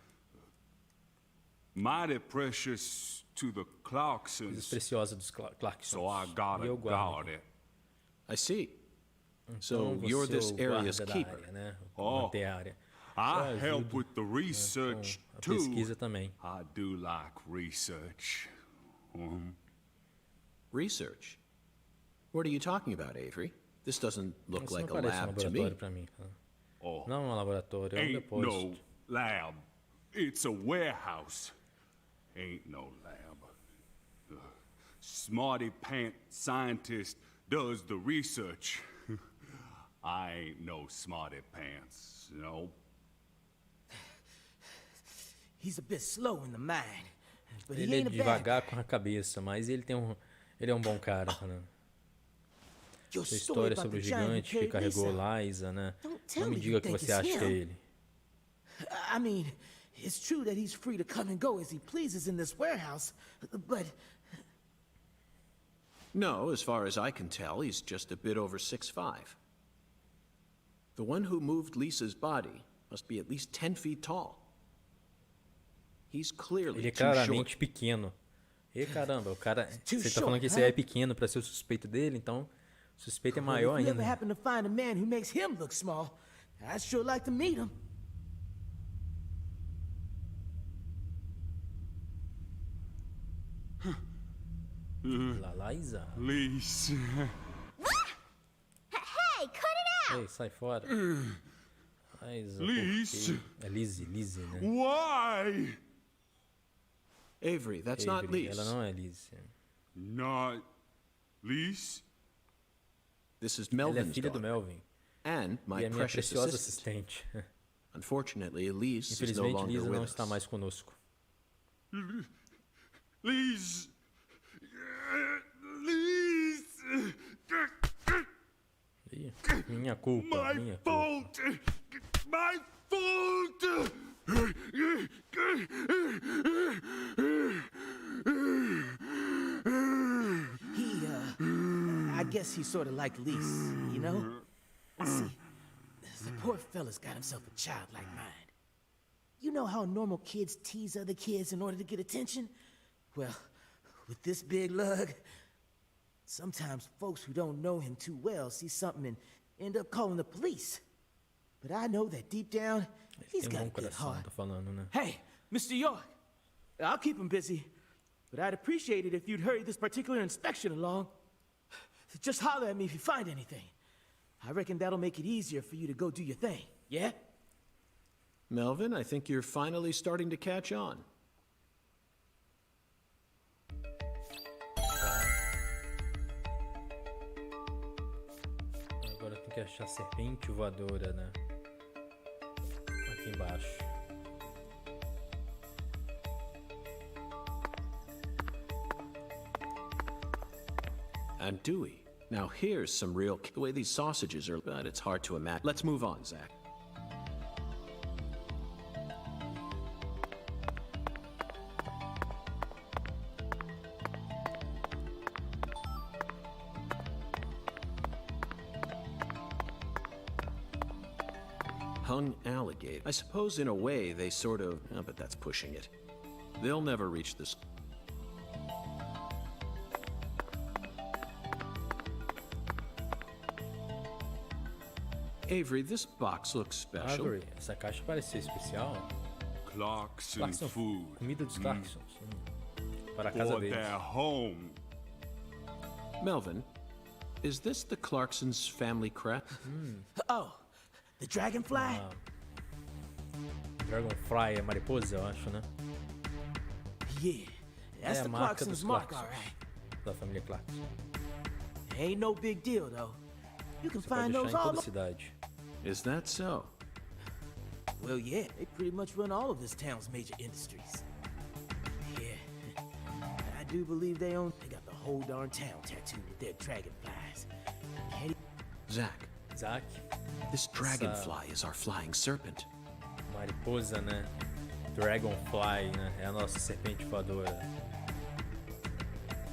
S8: Mighty precious to the
S1: Coisas
S8: Clarksons,
S1: preciosas dos Clarksons.
S8: so I gotta
S1: E eu guardo.
S8: guard it.
S3: I see.
S1: Então
S3: So you're
S1: você é
S3: this
S1: o
S3: area's
S1: guarda da
S3: keeper.
S1: área, né?
S8: Oh.
S1: Manter a área.
S8: I
S1: Eu
S8: help
S1: ajudo,
S8: with the research
S1: com a
S8: too.
S1: pesquisa também.
S8: I do like research.
S3: Research? What are you talking about, Avery? This doesn't look
S1: Isso
S3: like
S1: não
S3: a
S1: parece um
S3: lab to me.
S1: laboratório pra mim. Tá?
S8: Oh,
S1: Não é um laboratório, é um
S8: ain't
S1: depósito.
S8: no lab. It's a warehouse. Ain't no lab. The smarty pant scientist does the research. I ain't no smarty pants, you know.
S5: he's a bit slow in the mind, but he
S1: Ele é
S5: ain't a bad
S1: devagar
S5: guy.
S1: com a cabeça, mas ele é um bom cara, né?
S5: Your
S1: Sua
S5: story
S1: história
S5: about
S1: sobre
S5: the
S1: o
S5: giant who
S1: gigante que
S5: carried
S1: carregou
S5: Lisa.
S1: Liza, né?
S5: Don't tell
S1: Não me
S5: me
S1: diga
S5: you
S1: que
S5: think
S1: você
S5: it's
S1: acha que é
S5: him.
S1: ele.
S5: I mean, it's true that he's free to come and go as he pleases in this warehouse, but
S3: No, as far as I can tell, he's just a bit over 6'5". The one who moved Lisa's body must be at least 10 feet tall. He's clearly
S1: Ele é
S3: too short.
S1: claramente pequeno. E caramba, o cara.
S5: Too
S1: Você tá falando
S5: short,
S1: que esse
S5: huh?
S1: é pequeno pra ser o suspeito dele, então o suspeito é
S5: well,
S1: maior
S5: if you ever
S1: ainda.
S5: happen to find a man who makes him look small, I'd sure like to meet him.
S1: Liza?
S8: Lise.
S4: Hey, cut it out!
S1: Ei, sai fora. Liza.
S8: Lise.
S1: por quê? É Lise, né?
S8: Why?
S3: Avery, that's not
S1: Avery,
S3: Lise.
S1: ela não é Lise.
S8: Not Lise?
S3: This is
S1: Ela é
S3: Melvin's
S1: filha do
S3: daughter,
S1: Melvin.
S3: and
S1: E
S3: my
S1: é minha
S3: precious
S1: preciosa
S3: assistant.
S1: assistente.
S3: Unfortunately, Lise is no
S1: Infelizmente,
S3: longer
S1: Lisa não
S3: with
S1: está
S3: us.
S1: mais conosco.
S8: Lise. Lise.
S1: Ih, minha culpa,
S8: My
S1: minha culpa.
S8: fault. My fault.
S5: I guess he's sort of like Lise, you know? See, the poor fella's got himself a childlike mind. You know how normal kids tease other kids in order to get attention? Well, with this big lug, sometimes folks who don't know him too well see something and end up calling the police. But I know that deep down, he's
S1: Tem
S5: got a
S1: bom
S5: good
S1: coração,
S5: heart.
S1: tô falando, né?
S5: Hey, Mr. York, I'll keep him busy, but I'd appreciate it if you'd hurry this particular inspection along. Just holler at me if you find anything. I reckon that'll make it easier for you to go do your thing, yeah?
S3: Melvin, I think you're finally starting to catch on.
S1: Agora tem que achar a serpente voadora, né? Aqui embaixo.
S3: And Dewey. Now here's some real... The way these sausages are, but it's hard to imagine. Let's move on, Zach. Hung alligator. I suppose in a way they sort of... Oh, but that's pushing it. They'll never reach this... Avery, this box looks special.
S1: Avery, essa caixa parece ser especial.
S8: Clarkson
S1: Clarkson,
S8: food.
S1: comida dos Clarksons. Para a casa
S8: For
S1: deles.
S8: their home.
S3: Melvin, is this the Clarksons' family crest?
S5: Oh, the dragonfly?
S1: Dragonfly é mariposa, eu acho, né?
S5: Yeah, that's
S1: É a
S5: the
S1: marca
S5: Clarkson's
S1: dos
S5: mark,
S1: Clarksons.
S5: all right.
S1: Da família Clarkson.
S5: Ain't no big deal, though. You can
S1: Você pode
S5: find
S1: achar
S5: those
S1: em
S5: all
S1: toda a cidade.
S3: Is that so?
S5: Well, yeah, they pretty much run all of this town's major industries. Yeah, I do believe they got the whole darn town tattooed with their dragonflies. Can't
S3: Zach,
S1: Zack,
S3: this dragonfly is our flying serpent.
S1: mariposa, né? Dragonfly, né? É a nossa serpente voadora.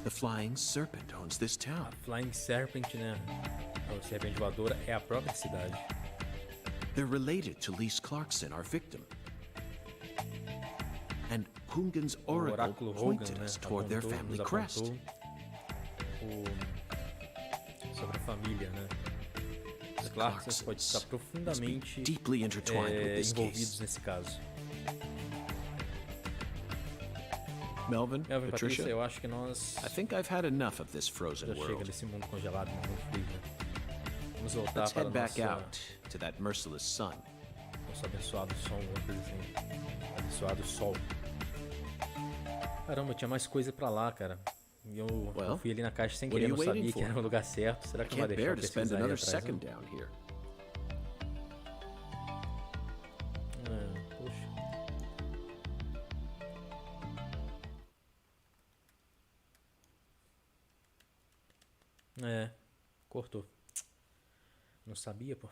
S3: The flying serpent owns this town.
S1: A Flying Serpent, né? A serpente voadora é a própria cidade.
S3: They're related to Lise Clarkson, our victim. And Hungan's
S1: O
S3: oracle
S1: oráculo Hogan,
S3: pointed
S1: né?
S3: us toward their
S1: Apontou,
S3: family
S1: nos
S3: crest.
S1: apontou sobre a família, né? Os Clarksons podem estar
S3: Must be
S1: profundamente
S3: deeply intertwined with this
S1: envolvidos
S3: case.
S1: nesse caso.
S3: Melvin,
S1: Melvin, Patrícia,
S3: Patricia,
S1: eu acho que nós
S3: I think I've had enough of this frozen
S1: já chega
S3: world.
S1: nesse mundo congelado, né? Muito frio, né? Vamos voltar
S3: Let's
S1: para
S3: head back
S1: nossa,
S3: out to that merciless sun.
S1: nosso abençoado sol, uma coisa assim. Abençoado sol. Caramba, tinha mais coisa pra lá, cara. E eu fui ali na caixa sem
S3: what
S1: querer,
S3: are
S1: não
S3: you
S1: sabia
S3: waiting
S1: que
S3: for?
S1: era o lugar certo. Será que não vai
S3: Can't
S1: deixar
S3: bear
S1: eu
S3: to spend
S1: pesquisar aí
S3: another
S1: atrás,
S3: second
S1: não?
S3: down here.
S1: Poxa. É, cortou. Não sabia, pô.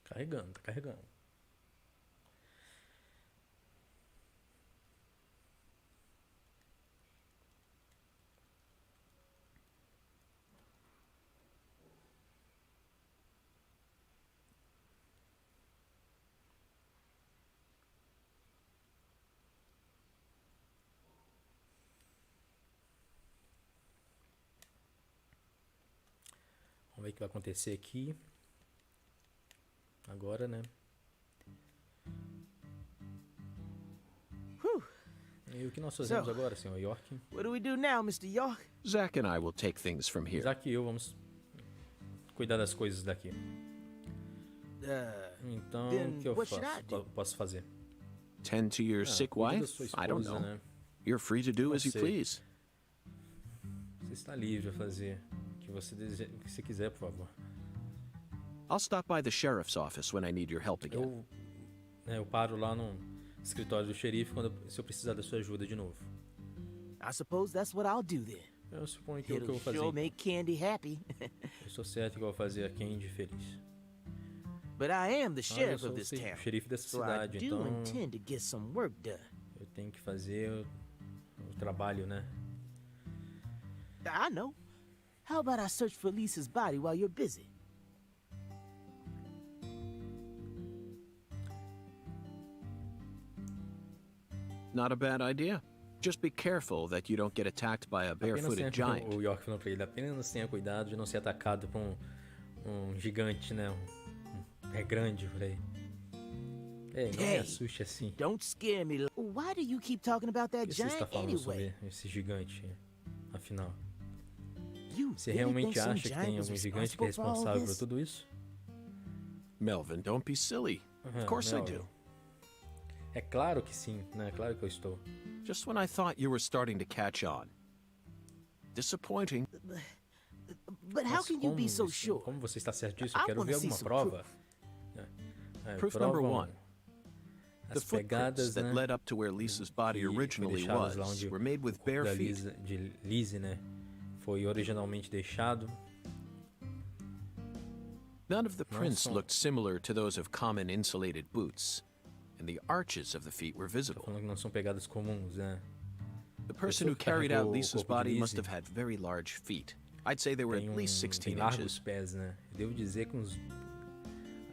S1: Carregando, tá carregando. Vamos ver o que vai acontecer aqui. Agora, né? E o que nós fazemos agora, senhor York?
S5: What do we do now, Mr. York?
S3: Zack and I will take things from here.
S1: Zack e eu vamos cuidar das coisas daqui. Então, o que eu posso fazer?
S3: Tend to your sick
S1: cuida da
S3: wife?
S1: sua
S3: I don't
S1: esposa,
S3: know.
S1: né?
S3: You're free to do as you
S1: Você.
S3: please.
S1: Você está livre a fazer o que você quiser, por favor.
S3: I'll stop by the sheriff's office when I need your help again.
S1: Eu paro lá no escritório do xerife se eu precisar da sua ajuda de novo.
S5: I suppose that's what I'll do then.
S1: Eu suponho que é o que eu
S5: It'll
S1: vou fazer.
S5: sure make Candy happy.
S1: Eu sou certo que eu vou fazer a Candy feliz.
S5: But I am the
S1: Eu
S5: sheriff
S1: sou
S5: of this
S1: o
S5: town,
S1: xerife dessa
S5: so I
S1: cidade,
S5: do
S1: então
S5: intend to get some work done.
S1: eu tenho que fazer o trabalho, né?
S5: I know. How about I search for Lisa's body while you're busy?
S3: Not a bad idea. Just be careful that you don't get attacked by a barefooted giant.
S1: O York falou pra ele, apenas tenha cuidado de não ser atacado por um gigante, né? É grande por aí. Não me assuste assim.
S5: Don't scare me. Why do you keep talking about
S1: O
S5: that
S1: que você está
S5: giant
S1: falando
S5: anyway?
S1: sobre esse gigante, afinal?
S5: You
S1: Você
S5: really
S1: realmente
S5: think some
S1: acha que tem
S5: giant was
S1: algum gigante que é
S5: responsible for all
S1: responsável por
S5: this?
S1: tudo isso?
S3: Melvin, don't be silly. Of course I do.
S1: É claro que sim, né? Claro que eu estou.
S3: Just when I thought you were starting to catch on. Disappointing.
S5: But how can you be so sure?
S1: Como você está certo disso?
S5: I
S1: Eu quero ver
S5: wanna see
S1: alguma
S5: some
S1: prova.
S3: Proof number one. The
S1: As
S3: footprints
S1: pegadas,
S3: that
S1: né,
S3: led up to where Lisa's body
S1: que foi
S3: originally
S1: deixadas lá
S3: was
S1: onde
S3: were made with
S1: o corpo
S3: bare
S1: da
S3: feet.
S1: de Lizzie, né? Foi originalmente deixado.
S3: None of the prints
S1: são-
S3: looked similar to those of common insulated boots, and the arches of the feet were visible.
S1: Falando que não são pegadas comuns, né?
S3: The person who
S1: que
S3: carried out
S1: carregou o
S3: Lisa's
S1: corpo de
S3: body must
S1: Lizzie
S3: have had very large feet. I'd say they were
S1: Tem
S3: at least
S1: tem
S3: 16
S1: largos
S3: inches.
S1: pés, né? Devo dizer que uns...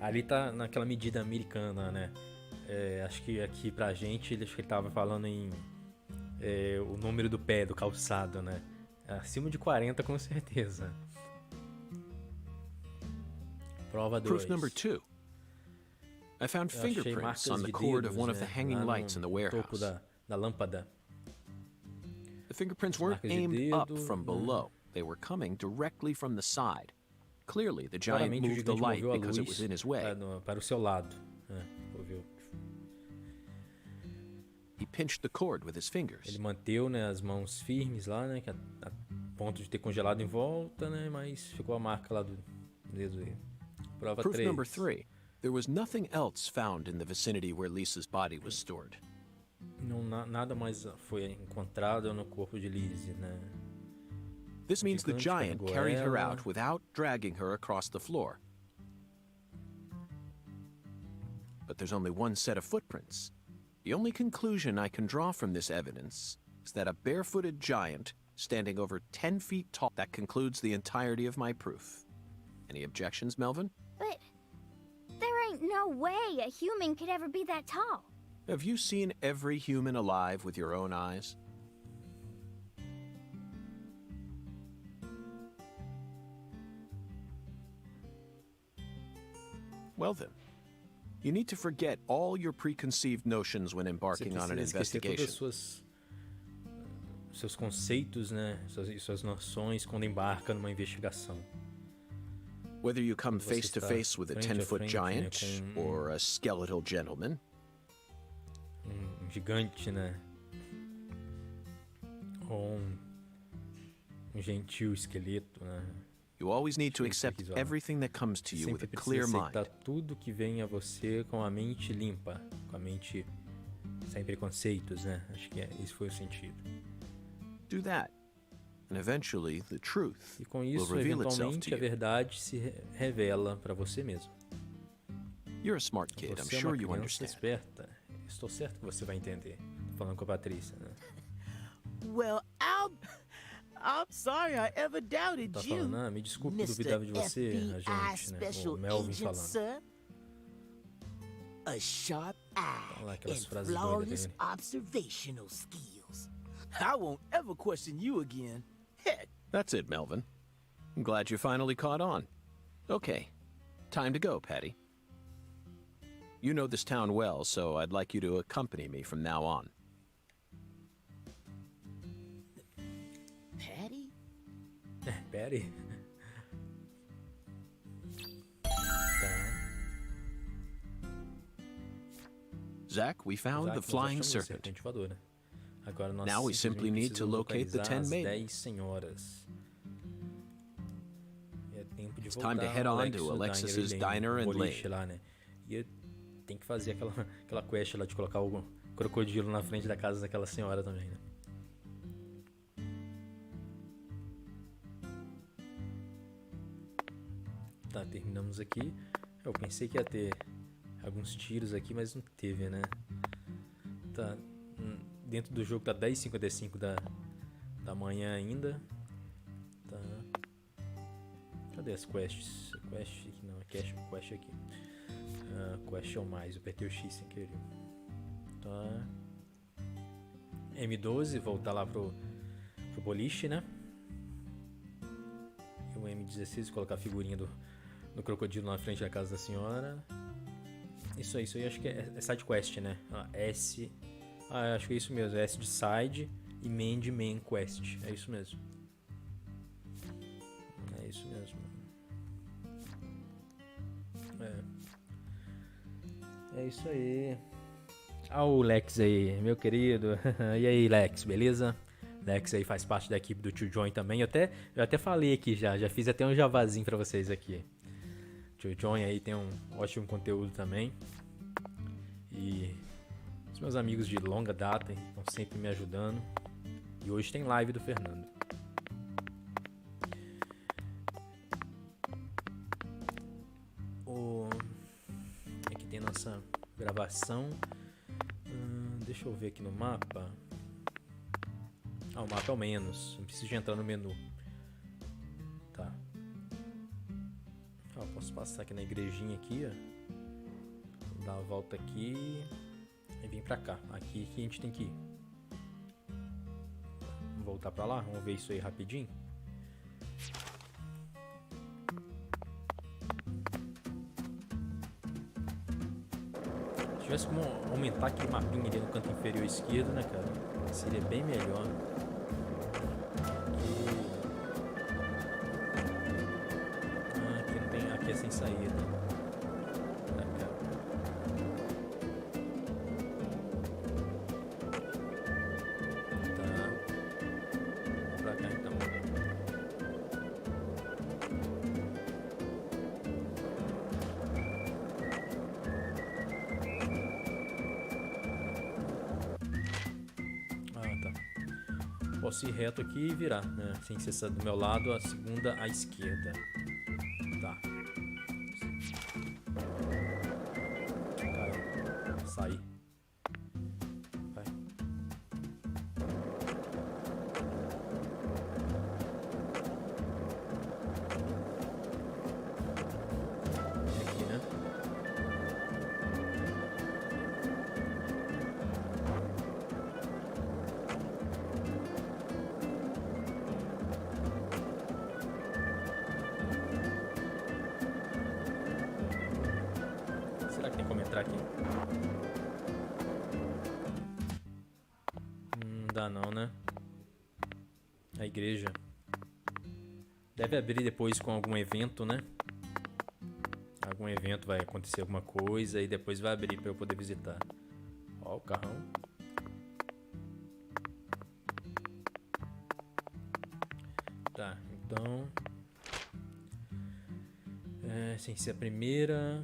S1: Ali tá naquela medida americana, né? Acho que aqui pra gente, acho que ele tava falando em o número do pé, do calçado, né? Acima de 40, com certeza. Prova 2.
S3: Proof number two. I found
S1: Eu achei
S3: fingerprints
S1: marcas
S3: on the
S1: de
S3: cord of
S1: dedos,
S3: one of the
S1: né?
S3: hanging
S1: Lá
S3: lights in the
S1: no topo
S3: warehouse.
S1: da lâmpada.
S3: The fingerprints weren't
S1: marcas de
S3: aimed up
S1: dedo,
S3: from
S1: né?
S3: below. They were coming directly from the side. Clearly, the giant
S1: Claramente o
S3: moved the
S1: gigante
S3: light
S1: moveu a
S3: because it
S1: luz
S3: was in his way.
S1: para o seu lado. Ouviu?
S3: He pinched the cord with his fingers.
S1: Ele manteve, né, as mãos firmes lá, né? A ponto de ter congelado em volta, né? Mas ficou a marca lá do dedo dele. Prova
S3: Proof
S1: 3.
S3: number three. There was nothing else found in the vicinity where Lisa's body was stored.
S1: Não, nada mais foi encontrado no corpo de Lizzie, né?
S3: This means the
S1: gigante
S3: giant
S1: carregou
S3: carried her
S1: ela.
S3: out without dragging her across the floor. But there's only one set of footprints. The only conclusion I can draw from this evidence is that a barefooted giant standing over 10 feet tall. That concludes the entirety of my proof. Any objections, Melvin?
S4: But there ain't no way a human could ever be that tall.
S3: Have you seen every human alive with your own eyes? Well then, you need to forget all your preconceived notions when
S1: Você
S3: embarking on an
S1: precisa esquecer todas
S3: investigation.
S1: as seus conceitos, né? Suas noções quando embarca numa investigação.
S3: Whether you come
S1: Você
S3: face to
S1: está
S3: face with a
S1: frente a
S3: 10-foot
S1: frente,
S3: giant
S1: né, com
S3: or a skeletal gentleman,
S1: gigante, né? Ou um gentil esqueleto, né?
S3: You always need to accept everything that comes to you with
S1: Sempre
S3: a clear
S1: precisa
S3: mind.
S1: aceitar tudo que vem a você com a mente limpa, com a mente sem preconceitos, né? Acho que esse foi o sentido.
S3: Do that, and eventually the truth
S1: E com
S3: will
S1: isso,
S3: reveal itself
S1: eventualmente,
S3: to
S1: a
S3: you.
S1: verdade se revela para você mesmo.
S3: You're a smart kid, I'm
S1: Você é
S3: sure
S1: uma
S3: you
S1: criança
S3: understand.
S1: esperta. Estou certo que você vai entender. Tô falando com a Patrícia, né?
S5: Well, I'm sorry I ever doubted
S1: Tá
S5: you.
S1: falando, me desculpe, eu duvidava de você, agente, né?
S5: Special
S1: O Melvin
S5: agent,
S1: falando.
S5: sir. A sharp eye
S1: Olha lá aquelas
S5: and
S1: frases
S5: flawless
S1: doidas dele.
S5: observational skills. I won't ever question you again. Heck,
S3: That's it, Melvin. I'm glad you finally caught on. Okay, time to go, Patty. You know this town well, so I'd like you to accompany me from now on.
S5: Patty?
S1: Pere. Tá.
S3: Zach, we found
S1: Isaac,
S3: the
S1: nós
S3: flying
S1: achamos a
S3: serpent.
S1: serpente voadora. Agora nós
S3: Now we simply
S1: simplesmente
S3: need to
S1: precisamos
S3: locate the
S1: localizar
S3: 10
S1: as
S3: maiden.
S1: 10 senhoras. E é tempo de
S3: It's
S1: voltar
S3: time to head
S1: ao
S3: on to Alexis's Diner and
S1: boliche
S3: Lane.
S1: lá, né? E tem que fazer aquela quest lá de colocar o crocodilo na frente da casa daquela senhora também, né? Tá, terminamos aqui. Eu pensei que ia ter alguns tiros aqui, mas não teve, né? Tá, dentro do jogo tá 10h55 da manhã ainda. Tá. Cadê as quests? Quest aqui não, quest aqui. Quest ou mais, eu apertei o X sem querer. Tá. M12, voltar lá pro boliche, né? E o M16, colocar a figurinha do crocodilo na frente da casa da senhora. Isso aí acho que é side quest, né? S. Acho que é isso mesmo. S de side e main de main quest. É isso mesmo. É isso mesmo. É isso aí. O Lex aí, meu querido. E aí, Lex, beleza? Lex aí faz parte da equipe do Tio John também. Eu até falei aqui já fiz até um javazinho pra vocês aqui. Tio John aí tem um ótimo conteúdo também. E os meus amigos de longa data estão sempre me ajudando. E hoje tem live do Fernando. Aqui tem nossa gravação. Deixa eu ver aqui no mapa. O mapa é o menos. Não preciso de entrar no menu. Tá. Posso passar aqui na igrejinha aqui, ó. Dar a volta aqui e vir pra cá. Aqui que a gente tem que ir. Vamos voltar pra lá. Vamos ver isso aí rapidinho. Se tivesse como aumentar aquele mapinha ali no canto inferior esquerdo, né, cara? Seria bem melhor. Aqui não tem. Aqui é sem saída. Pra cá. Tá. Vamos pra cá então. Posso ir reto aqui e virar, né? Sem ser do meu lado, a segunda à esquerda. Tá. Caramba. Saí. Vai. Aqui, né? Será que tem como entrar aqui? Não dá não, né? A igreja. Deve abrir depois com algum evento, né? Algum evento vai acontecer alguma coisa e depois vai abrir pra eu poder visitar. Ó, o carrão. Então, sem ser a primeira,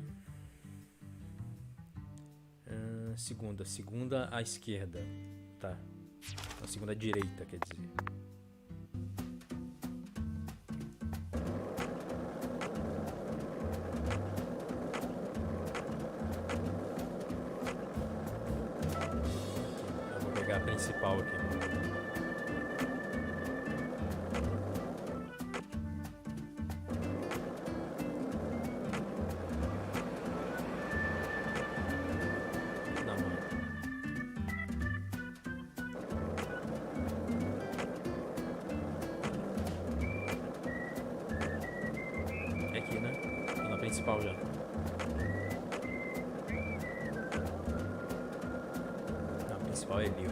S1: segunda à esquerda, tá? A segunda à direita, quer dizer. Eu vou pegar a principal aqui. Principal já. A principal é ali, ó.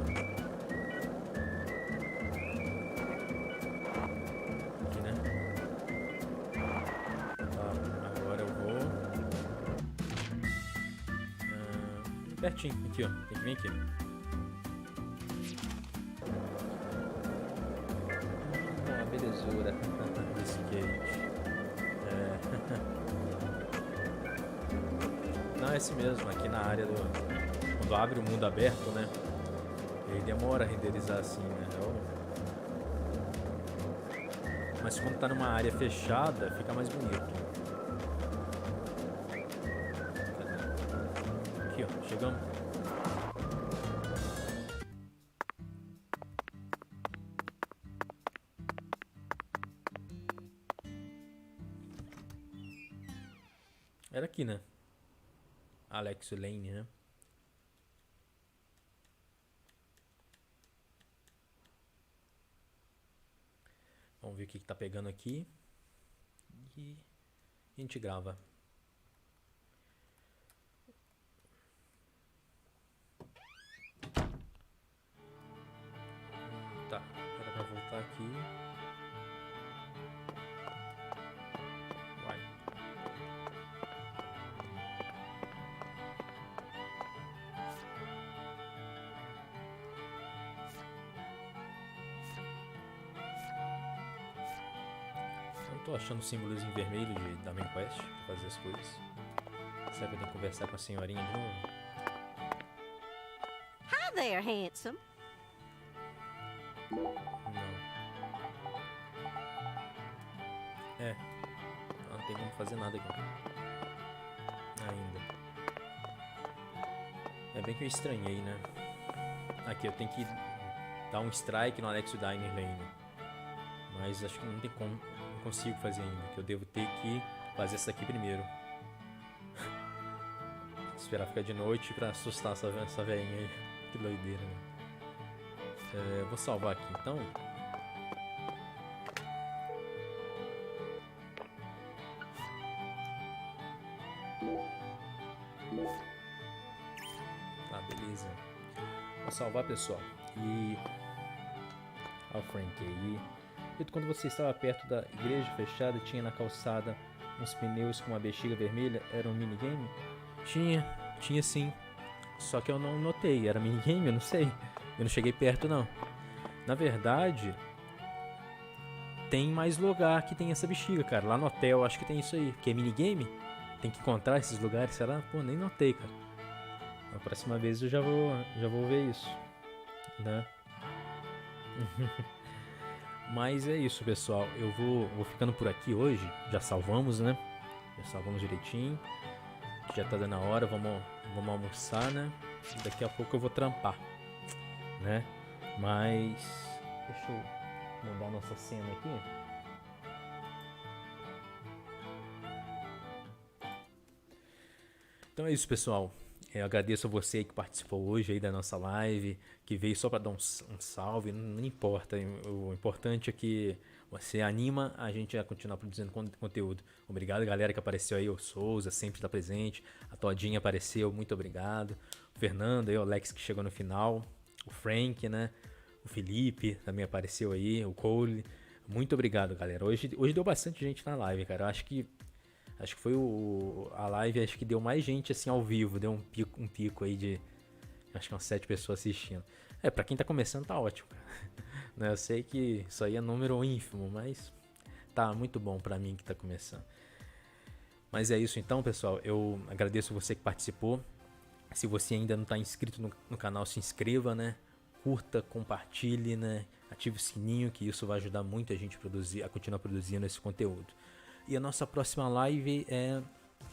S1: Aqui, né? Tá, agora eu vou... pertinho, aqui, ó. Tem que vir aqui. Belezura. Skate. Não, é esse mesmo, aqui na área do... Quando abre o mundo aberto, né? Ele demora a renderizar assim, né? Mas quando tá numa área fechada, fica mais bonito. Aqui, ó, chegamos. Era aqui, né? Alex Lane, né? Vamos ver o que tá pegando aqui. E a gente grava. Tá, era pra voltar aqui. Vai. Tô achando símbolos em vermelho da main quest pra fazer as coisas. Será que eu tenho que conversar com a senhorinha de novo?
S7: Hi there, handsome.
S1: Não. Não tem como fazer nada aqui. Ainda. É bem que eu estranhei, né? Aqui eu tenho que dar um strike no Alex Diner Lane. Mas acho que não tem como. Não consigo fazer ainda, que eu devo ter que fazer essa aqui primeiro. Esperar ficar de noite pra assustar essa velhinha aí. Que doideira, né? Vou salvar aqui então. Tá, beleza. Vou salvar, pessoal. E... Olha o Frank aí. Quando você estava perto da igreja fechada e tinha na calçada uns pneus com uma bexiga vermelha, era um minigame? Tinha sim. Só que eu não notei. Era minigame? Eu não sei. Eu não cheguei perto, não. Na verdade, tem mais lugar que tem essa bexiga, cara. Lá no hotel, acho que tem isso aí. Que é minigame? Tem que encontrar esses lugares, será? Pô, nem notei, cara. Na próxima vez eu já vou ver isso, né? Mas é isso, pessoal. Eu vou ficando por aqui hoje. Já salvamos, né? Já salvamos direitinho. Já tá dando a hora. Vamos almoçar, né? E daqui a pouco eu vou trampar, né? Mas deixa eu mudar nossa cena aqui. Então é isso, pessoal. Eu agradeço a você que participou hoje aí da nossa live, que veio só para dar um salve, não importa. O importante é que você anima a gente a continuar produzindo conteúdo. Obrigado, galera, que apareceu aí. O Souza sempre está presente. A Todinha apareceu, muito obrigado. O Fernando aí, o Alex que chegou no final. O Frank, né? O Felipe também apareceu aí. O Cole. Muito obrigado, galera. Hoje deu bastante gente na live, cara. Eu acho que foi a live, acho que deu mais gente assim ao vivo, deu um pico aí de, acho que umas 7 pessoas assistindo. Pra quem tá começando tá ótimo, cara. Eu sei que isso aí é número ínfimo, mas Tá muito bom pra mim que tá começando. Mas é isso então, pessoal. Eu agradeço você que participou. Se você ainda não tá inscrito no canal, se inscreva, né? Curta, compartilhe, né? Ative o sininho, que isso vai ajudar muito a gente a continuar produzindo esse conteúdo. E a nossa próxima live é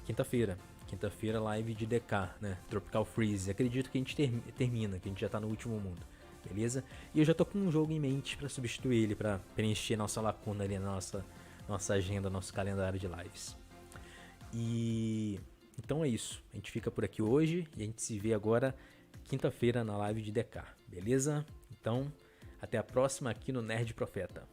S1: quinta-feira. Quinta-feira, live de DK, né? Tropical Freeze. Acredito que a gente termina, que a gente já tá no último mundo. Beleza? E eu já tô com um jogo em mente para substituir ele, para preencher nossa lacuna ali na nossa agenda, nosso calendário de lives. E então é isso. A gente fica por aqui hoje e a gente se vê agora quinta-feira na live de DK. Beleza? Então, até a próxima aqui no Nerd Profeta.